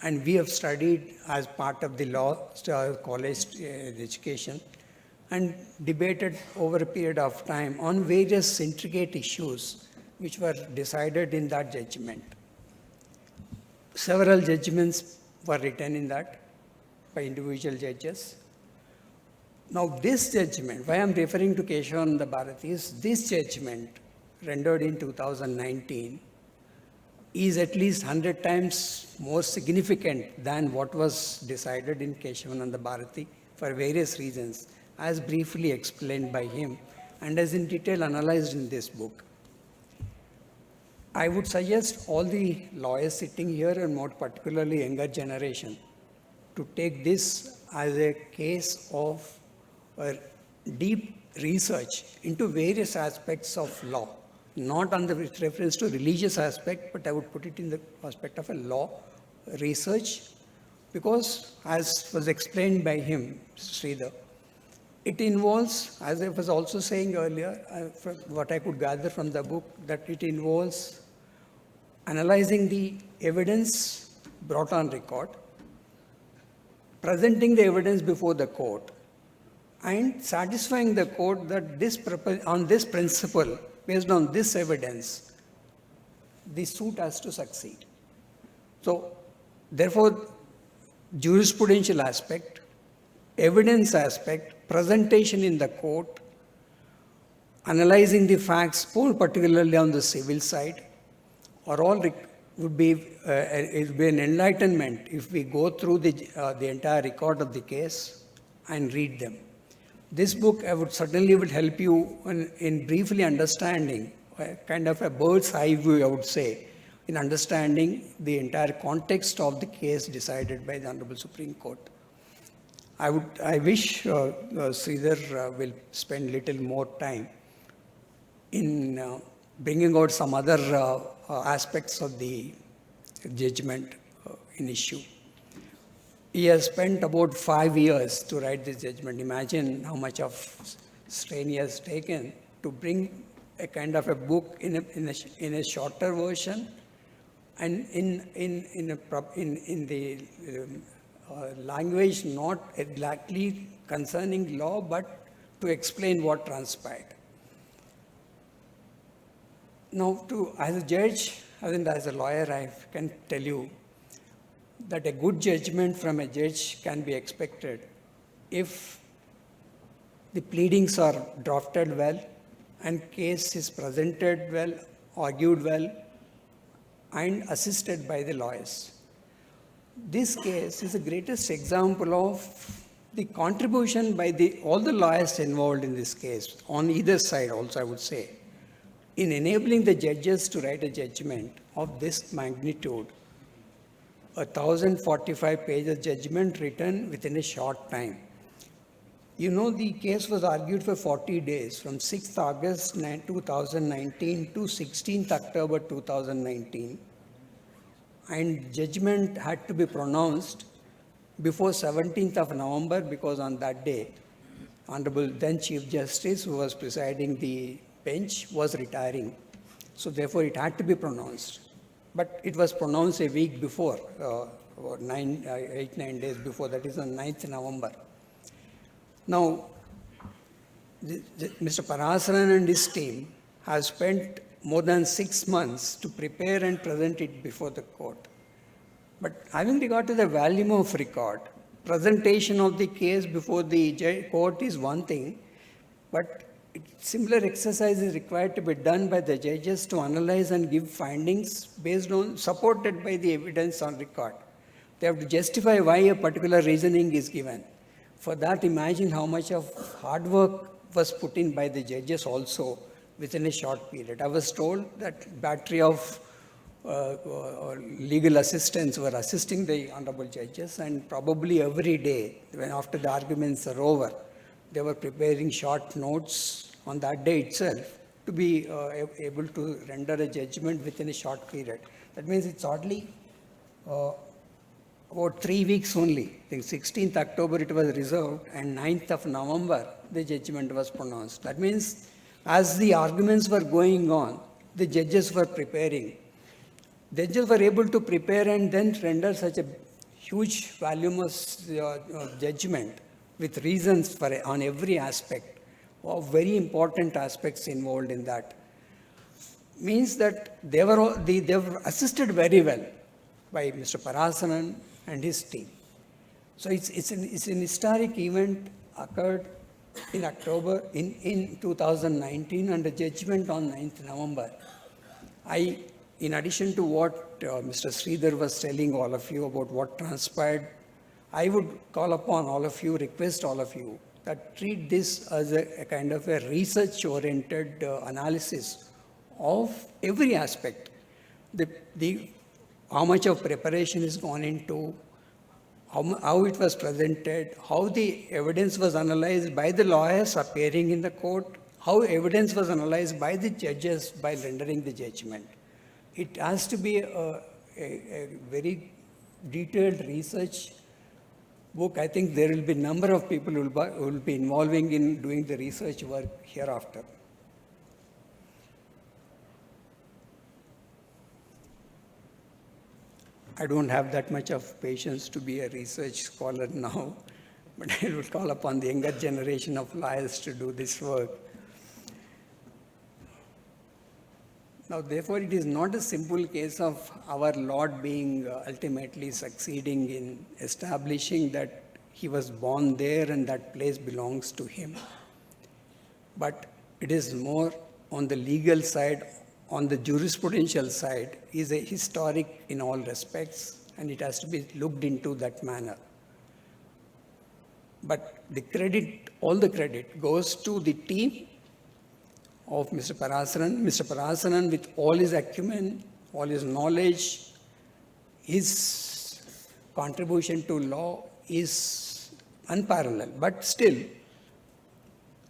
and we have studied as part of the law college education and debated over a period of time on various intricate issues which were decided in that judgment. Several judgments were written in that by individual judges. Now this judgment, why I am referring to Keshavananda Bharati, is this judgment rendered in 2019 is at least 100 times more significant than what was decided in Keshavananda Bharati for various reasons, as briefly explained by him and as in detail analyzed in this book. I would suggest all the lawyers sitting here, and more particularly younger generation, to take this as a case of deep research into various aspects of law, not on the reference to religious aspect, but I would put it in the aspect of a law research, because as was explained by him, Sridhar, it involves, as I was also saying earlier, from what I could gather from the book, that it involves analyzing the evidence brought on record, presenting the evidence before the court, and satisfying the court that on this principle, based on this evidence, the suit has to succeed. So, therefore, jurisprudential aspect, evidence aspect, presentation in the court, analyzing the facts, more particularly on the civil side, are all would be it would be an enlightenment if we go through the entire record of the case and read them. This book certainly would help you in briefly understanding, kind of a bird's eye view, I would say, in understanding the entire context of the case decided by the Honorable Supreme Court. I wish Sridhar will spend little more time in bringing out some other aspects of the judgment in issue. He has spent about 5 years to write this judgment. Imagine how much of strain he has taken to bring a kind of a book in a shorter version and in the language not exactly concerning law, but to explain what transpired. Now, as a judge and as a lawyer, I can tell you that a good judgment from a judge can be expected if the pleadings are drafted well and case is presented well, argued well, and assisted by the lawyers. This case is the greatest example of the contribution by all the lawyers involved in this case, on either side also I would say, in enabling the judges to write a judgment of this magnitude. 1,045 pages judgment written within a short time. You know, the case was argued for 40 days, from 6th August 2019 to 16th October 2019. And judgment had to be pronounced before 17th of November, because on that day, Honorable then Chief Justice, who was presiding the bench, was retiring. So therefore, it had to be pronounced. But it was pronounced a week before, or 8-9 days before, that is on 9th November. Now, Mr. Parasaran and his team have spent more than 6 months to prepare and present it before the court. But having regard to the volume of record, presentation of the case before the court is one thing, but similar exercise is required to be done by the judges to analyze and give findings based on, supported by the evidence on record. They have to justify why a particular reasoning is given. For that, imagine how much of hard work was put in by the judges also within a short period. I was told that battery of legal assistants were assisting the honorable judges, and probably every day, when after the arguments are over, they were preparing short notes on that day itself to be able to render a judgment within a short period. That means it's hardly about 3 weeks only. I think 16th October it was reserved, and 9th of November the judgment was pronounced. That means as the arguments were going on, the judges were preparing. The judges were able to prepare and then render such a huge, voluminous judgment with reasons for on every aspect, of very important aspects involved in that. Means that they were assisted very well by Mr. Parasaran and his team. So it's an historic event occurred in October in 2019, and the judgment on 9th November. In addition to what Mr. Sridhar was telling all of you about what transpired, I would call upon all of you, request all of you, that treat this as a kind of a research-oriented analysis of every aspect. How much of preparation is gone into, how it was presented, how the evidence was analyzed by the lawyers appearing in the court, how evidence was analyzed by the judges by rendering the judgment. It has to be a very detailed research book. I think there will be a number of people who will be involving in doing the research work hereafter. I don't have that much of patience to be a research scholar now, but I will call upon the younger generation of lawyers to do this work. Now, therefore, it is not a simple case of our Lord being ultimately succeeding in establishing that he was born there and that place belongs to him. But it is more on the legal side, on the jurisprudential side, is a historic in all respects, and it has to be looked into that manner. But the credit, all the credit goes to the team of Mr. Parasaran. Mr. Parasaran, with all his acumen, all his knowledge, his contribution to law is unparalleled. But still,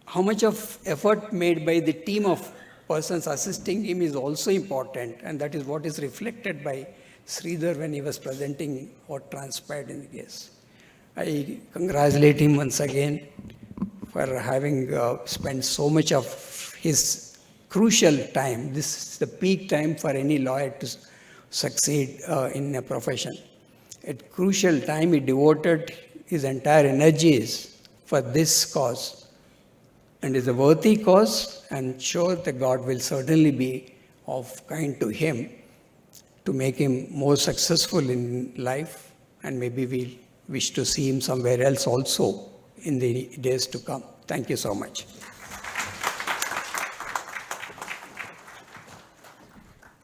how much of effort made by the team of persons assisting him is also important, and that is what is reflected by Sridhar when he was presenting what transpired in the case. I congratulate him once again for having spent so much of his crucial time. This is the peak time for any lawyer to succeed in a profession. At crucial time, he devoted his entire energies for this cause, and is a worthy cause, and sure that God will certainly be of kind to him to make him more successful in life, and maybe we'll wish to see him somewhere else also in the days to come. Thank you so much.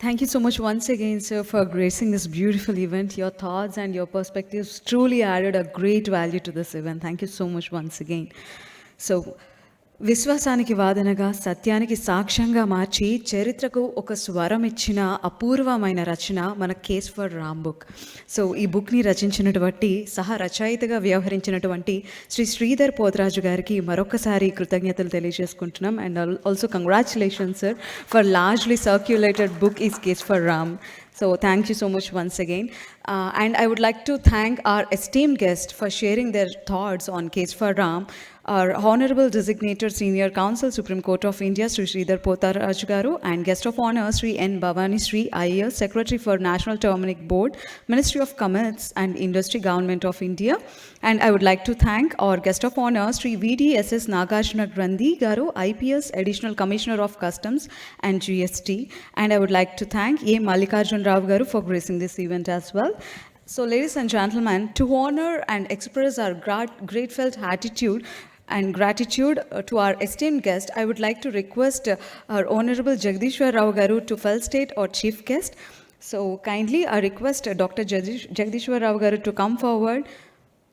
Thank you so much once again, sir, for gracing this beautiful event. Your thoughts and your perspectives truly added a great value to this event. Thank you so much once again. So, విశ్వాసానికి వాదనగా సత్యానికి సాక్ష్యంగా మార్చి చరిత్రకు ఒక స్వరం ఇచ్చిన అపూర్వమైన రచన మన case for Ram book. So ఈ బుక్ని రచించినటువంటి సహ రచయితగా వ్యవహరించినటువంటి శ్రీ శ్రీధర్ పోతరాజు గారికి మరొకసారి కృతజ్ఞతలు తెలియజేసుకుంటున్నాం. And also congratulations sir for largely circulated book is case for Ram. So thank you so much once again. And I would like to thank our esteemed guests for sharing their thoughts on Case for Ram. Our Honorable Designator Senior Counsel, Supreme Court of India, Sri Sridhar Potharaj Garu, and Guest of Honor, Sri N. Bhavani Sri IAS, Secretary for National Turmeric Board, Ministry of Commerce and Industry, Government of India. And I would like to thank our Guest of Honor, Sri VDSS Nagarjuna Grandi Garu, IPS, Additional Commissioner of Customs and GST. And I would like to thank A. Mallikarjun Rao Garu for gracing this event as well. So, ladies and gentlemen, to honor and express our grateful attitude and gratitude to our esteemed guest, I would like to request our Honorable Jagdishwar Rao Garu to felicitate our chief guest. So, kindly I request Dr. Jagdishwar Rao Garu to come forward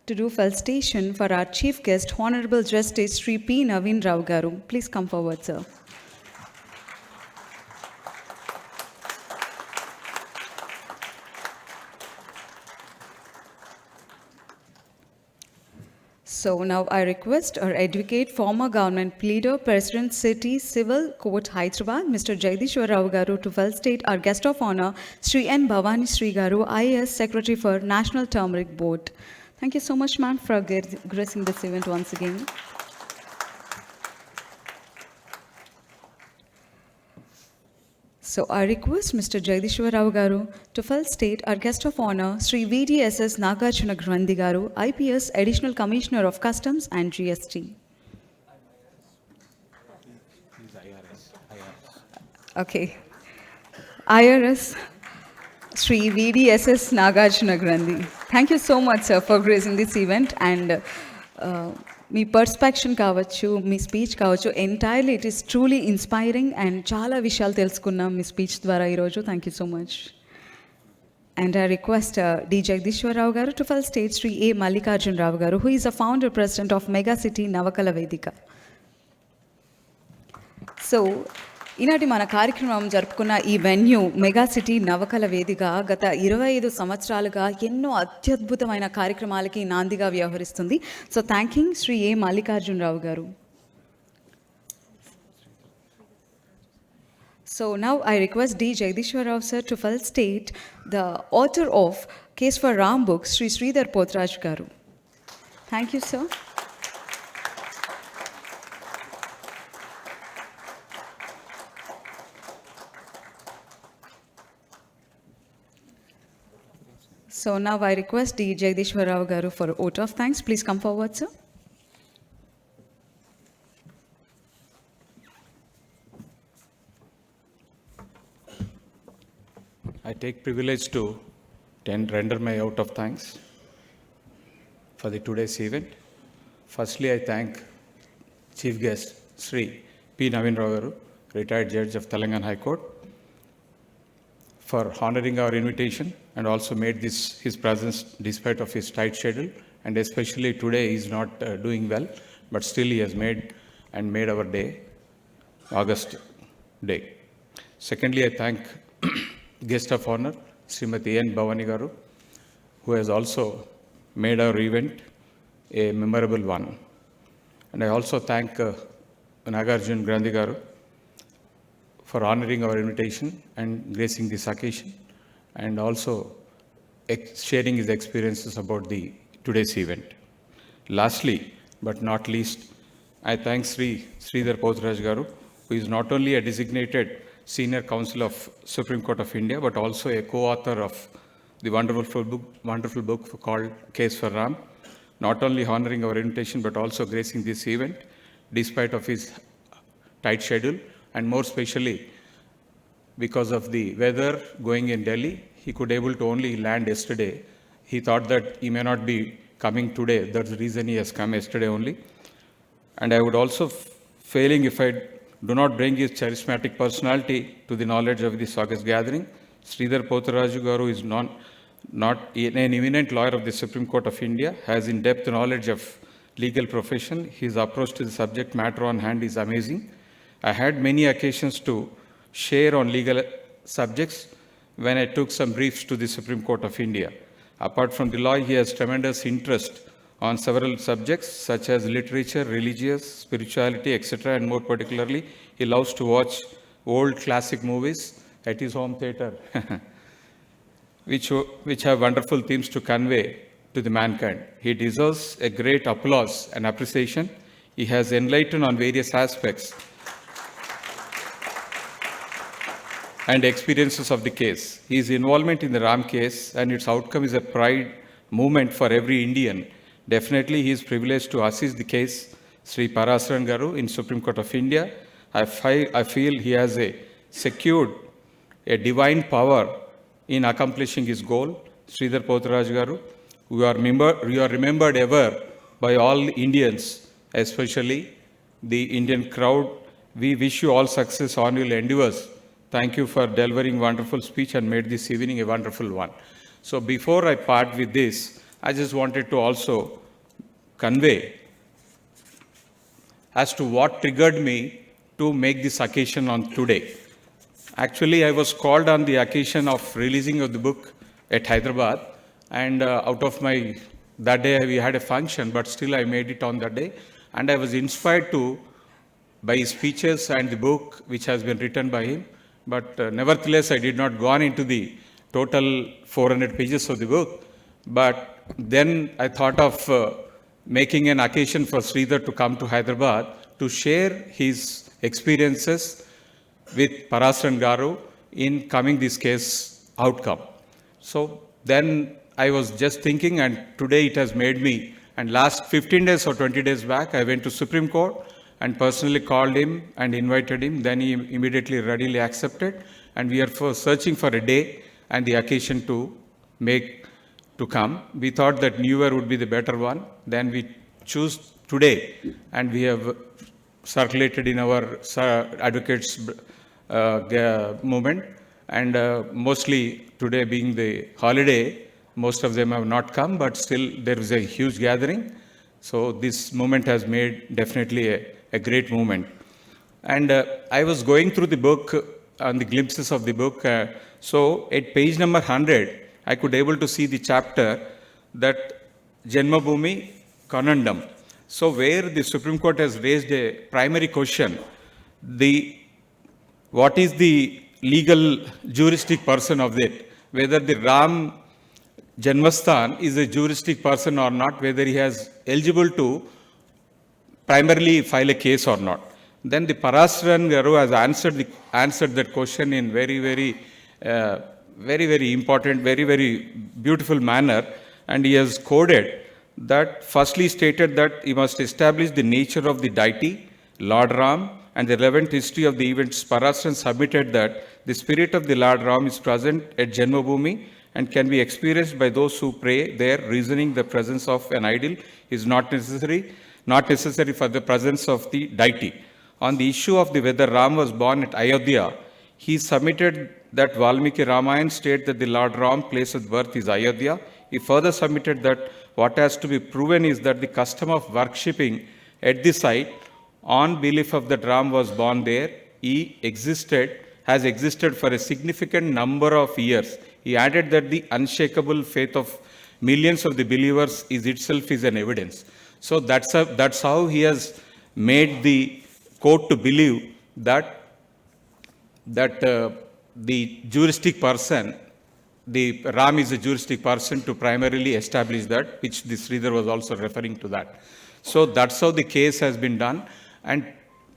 to do felicitation for our chief guest, Honorable Justice Sri P. Navin Rao Garu. Please come forward, sir. So now I request our advocate, former government pleader, President City Civil Court Hyderabad, Mr. Jagdishwar Rao Garu, to felicitate our guest of honor, Sri N. Bhavani Sri Garu, IAS Secretary for National Turmeric Board. Thank you so much, ma'am, for gracing this event once again. So I request Mr. Jagdishwar Rao Garu to felicitate our guest of honor, Sri VDSS Nagarjuna Grandi Garu, IPS Additional Commissioner of Customs and GST. Okay. IRS, Sri VDSS Nagarjuna Grandi. Thank you so much, sir, for gracing this event. And మీ perception కావచ్చు, మీ speech కావచ్చు, entirely it is truly inspiring and చాలా విషయాలు తెలుసుకున్నాం మీ speech ద్వారా ఈరోజు. Thank you so much. And I request D Jagadishwar Rao గారు to felicitate Shri A Mallikarjun Rao గారు, who is a founder president of Megacity Navakala Vedika. So ఈనాటి మన కార్యక్రమం జరుపుకున్న ఈ వెన్యూ మెగాసిటీ నవకల వేదిక గత 25 సంవత్సరాలుగా ఎన్నో అత్యద్భుతమైన కార్యక్రమాలకి నాందిగా వ్యవహరిస్తుంది. So thanking Shri A Mallikarjun Rao గారు. So now I request D Jagadishwar Rao sir to felicitate the author of case for Ram book, Shri Shridhar Potharaj గారు. Thank you sir. So now I request D. Jagdishwar Rao Garu for a vote of thanks. Please come forward, sir. I take privilege to render my vote of thanks for the today's event. Firstly, I thank Chief Guest Sri P. Navin Rao Garu, retired Judge of Telangana High Court, for honoring our invitation and also made this his presence despite of his tight schedule, and especially today he is not doing well, but still he has made our day, August day. Secondly, I thank guest of honor, Srimati N. Bhavani Garu, who has also made our event a memorable one. And I also thank Nagarjuna Grandi Garu for honoring our invitation and gracing this occasion, and also sharing his experiences about the today's event. Lastly, but not least, I thank Sri Sridhar Potharaj Garu, who is not only a designated Senior Counsel of Supreme Court of India, but also a co-author of the wonderful book called Case for Ram, not only honoring our invitation, but also gracing this event despite of his tight schedule, and more especially because of the weather going in Delhi. He could able to only land yesterday. He thought that he may not be coming today. That's the reason he has come yesterday only. And I would also failing if I do not bring his charismatic personality to the knowledge of this August gathering. Sridhar Potharaju Garu is not an eminent lawyer of the Supreme Court of India, has in-depth knowledge of legal profession. His approach to the subject matter on hand is amazing. I had many occasions to share on legal subjects when I took some briefs to the Supreme Court of India. Apart from the law, he has tremendous interest on several subjects such as literature, religious, spirituality, etc. And more particularly, he loves to watch old classic movies at his home theater, which have wonderful themes to convey to the mankind. He deserves a great applause and appreciation. He has enlightened on various aspects and experiences of the case. His involvement in the Ram case and its outcome is a pride moment for every Indian. Definitely, he is privileged to assist the case, Sri Parasaran Garu, in Supreme Court of India. I feel he has secured a divine power in accomplishing his goal. Sridhar Potharaju Garu, you are remembered ever by all Indians, especially the Indian crowd. We wish you all success on your endeavors. Thank you for delivering wonderful speech and made this evening a wonderful one. So before I part with this, I just wanted to also convey as to what triggered me to make this occasion on today. Actually, I was called on the occasion of releasing of the book at Hyderabad, and that day we had a function, but still I made it on that day, and I was inspired by his speeches and the book which has been written by him. But nevertheless, I did not go on into the total 400 pages of the book. But then I thought of making an occasion for Sridhar to come to Hyderabad to share his experiences with Parasaran Garu in coming this case outcome. So then I was just thinking, and today it has made me, and last 15 days or 20 days back, I went to Supreme Court and personally called him and invited him. Then he immediately readily accepted, and we are searching for a day and the occasion to come. We thought that New Year would be the better one. Then we choose today, and we have circulated in our advocates movement, and mostly today being the holiday, most of them have not come, but still there is a huge gathering. So this movement has made definitely a great movement. And I was going through the book and the glimpses of the book. So at page number 100, I could able to see the chapter that Janmabhoomi Conundrum. So where the Supreme Court has raised a primary question, what is the legal juristic person of it, whether the Ram Janmasthan is a juristic person or not, whether he has eligible to primarily file a case or not. Then the Parasaran Garu has answered that question in very important, very beautiful manner, and he has coded that firstly stated that he must establish the nature of the deity, Lord Ram, and the relevant history of the events. Parasaran submitted that the spirit of the Lord Ram is present at Janmabhoomi and can be experienced by those who pray there, reasoning the presence of an idol is not necessary for the presence of the deity. On the issue of whether Ram was born at Ayodhya, he submitted that Valmiki Ramayana states that the Lord Ram place of birth is Ayodhya. He further submitted that what has to be proven is that the custom of worshipping at the site on belief of that Ram was born there, has existed for a significant number of years. He added that the unshakable faith of millions of the believers is an evidence. So that's how he has made the court to believe that the juristic person, the Ram is a juristic person to primarily establish that, which the Sridhar was also referring to that. So that's how the case has been done. And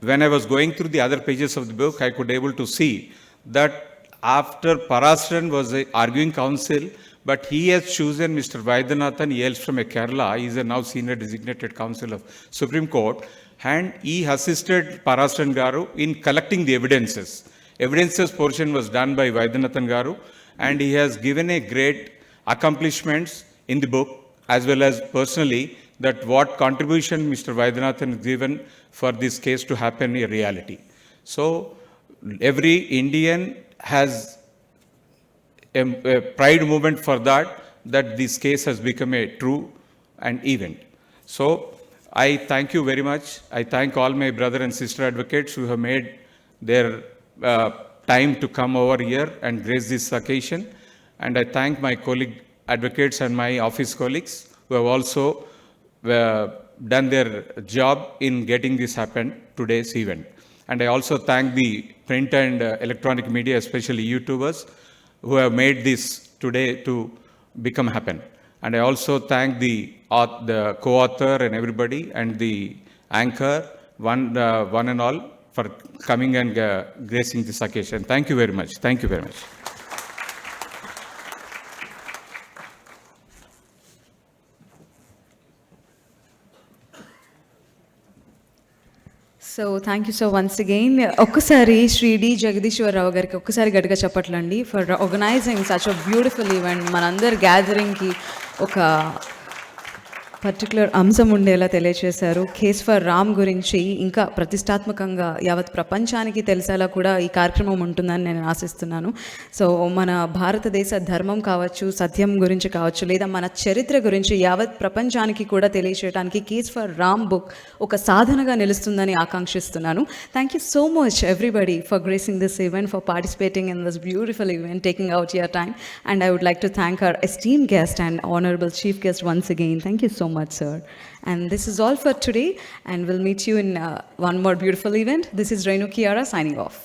when I was going through the other pages of the book, I could able to see that after Parasaran was arguing counsel, but he has chosen Mr. Vaidyanathan. He hails from Kerala. He is a now senior designated counsel of Supreme Court, and he assisted Parasaran Garu in collecting the evidences, evidences portion was done by Vaidyanathan Garu, and he has given a great accomplishments in the book, as well as personally, that what contribution Mr. Vaidyanathan has given for this case to happen a reality. So every Indian has a pride movement for that this case has become a true and event. So I thank you very much. I thank all my brother and sister advocates who have made their time to come over here and grace this occasion. And I thank my colleague advocates and my office colleagues who have also done their job in getting this happen today's event. And I also thank the print and electronic media, especially YouTubers, who have made this today to become happen. And I also thank the co-author and everybody and the anchor, one and all, for coming and gracing this occasion. Thank you very much. Thank you very much. So thank you so once again. ఒక్కసారి Shri D Jagadishwar Rao గారికి ఒక్కసారి గట్టిగా చెప్పట్లండి for organising such a beautiful event. మనందరి గ్యాదరింగ్కి ఒక particular అంశం ఉండేలా తెలియచేశారు. కేస్ ఫర్ రామ్ గురించి ఇంకా ప్రతిష్టాత్మకంగా యావత్ ప్రపంచానికి తెలిసేలా కూడా ఈ కార్యక్రమం ఉంటుందని నేను ఆశిస్తున్నాను. సో మన భారతదేశ ధర్మం కావచ్చు, సత్యం గురించి కావచ్చు, లేదా మన చరిత్ర గురించి యావత్ ప్రపంచానికి కూడా తెలియచేయడానికి కేస్ ఫర్ రామ్ బుక్ ఒక సాధనగా నిలుస్తుందని ఆకాంక్షిస్తున్నాను. Thank you so much everybody for gracing this event, for participating in this beautiful event, taking out your time. And I would like to thank our esteemed guest and honorable chief guest once again. Thank you so much, sir. And this is all for today, and we'll meet you in one more beautiful event. This is Renu Kiara signing off.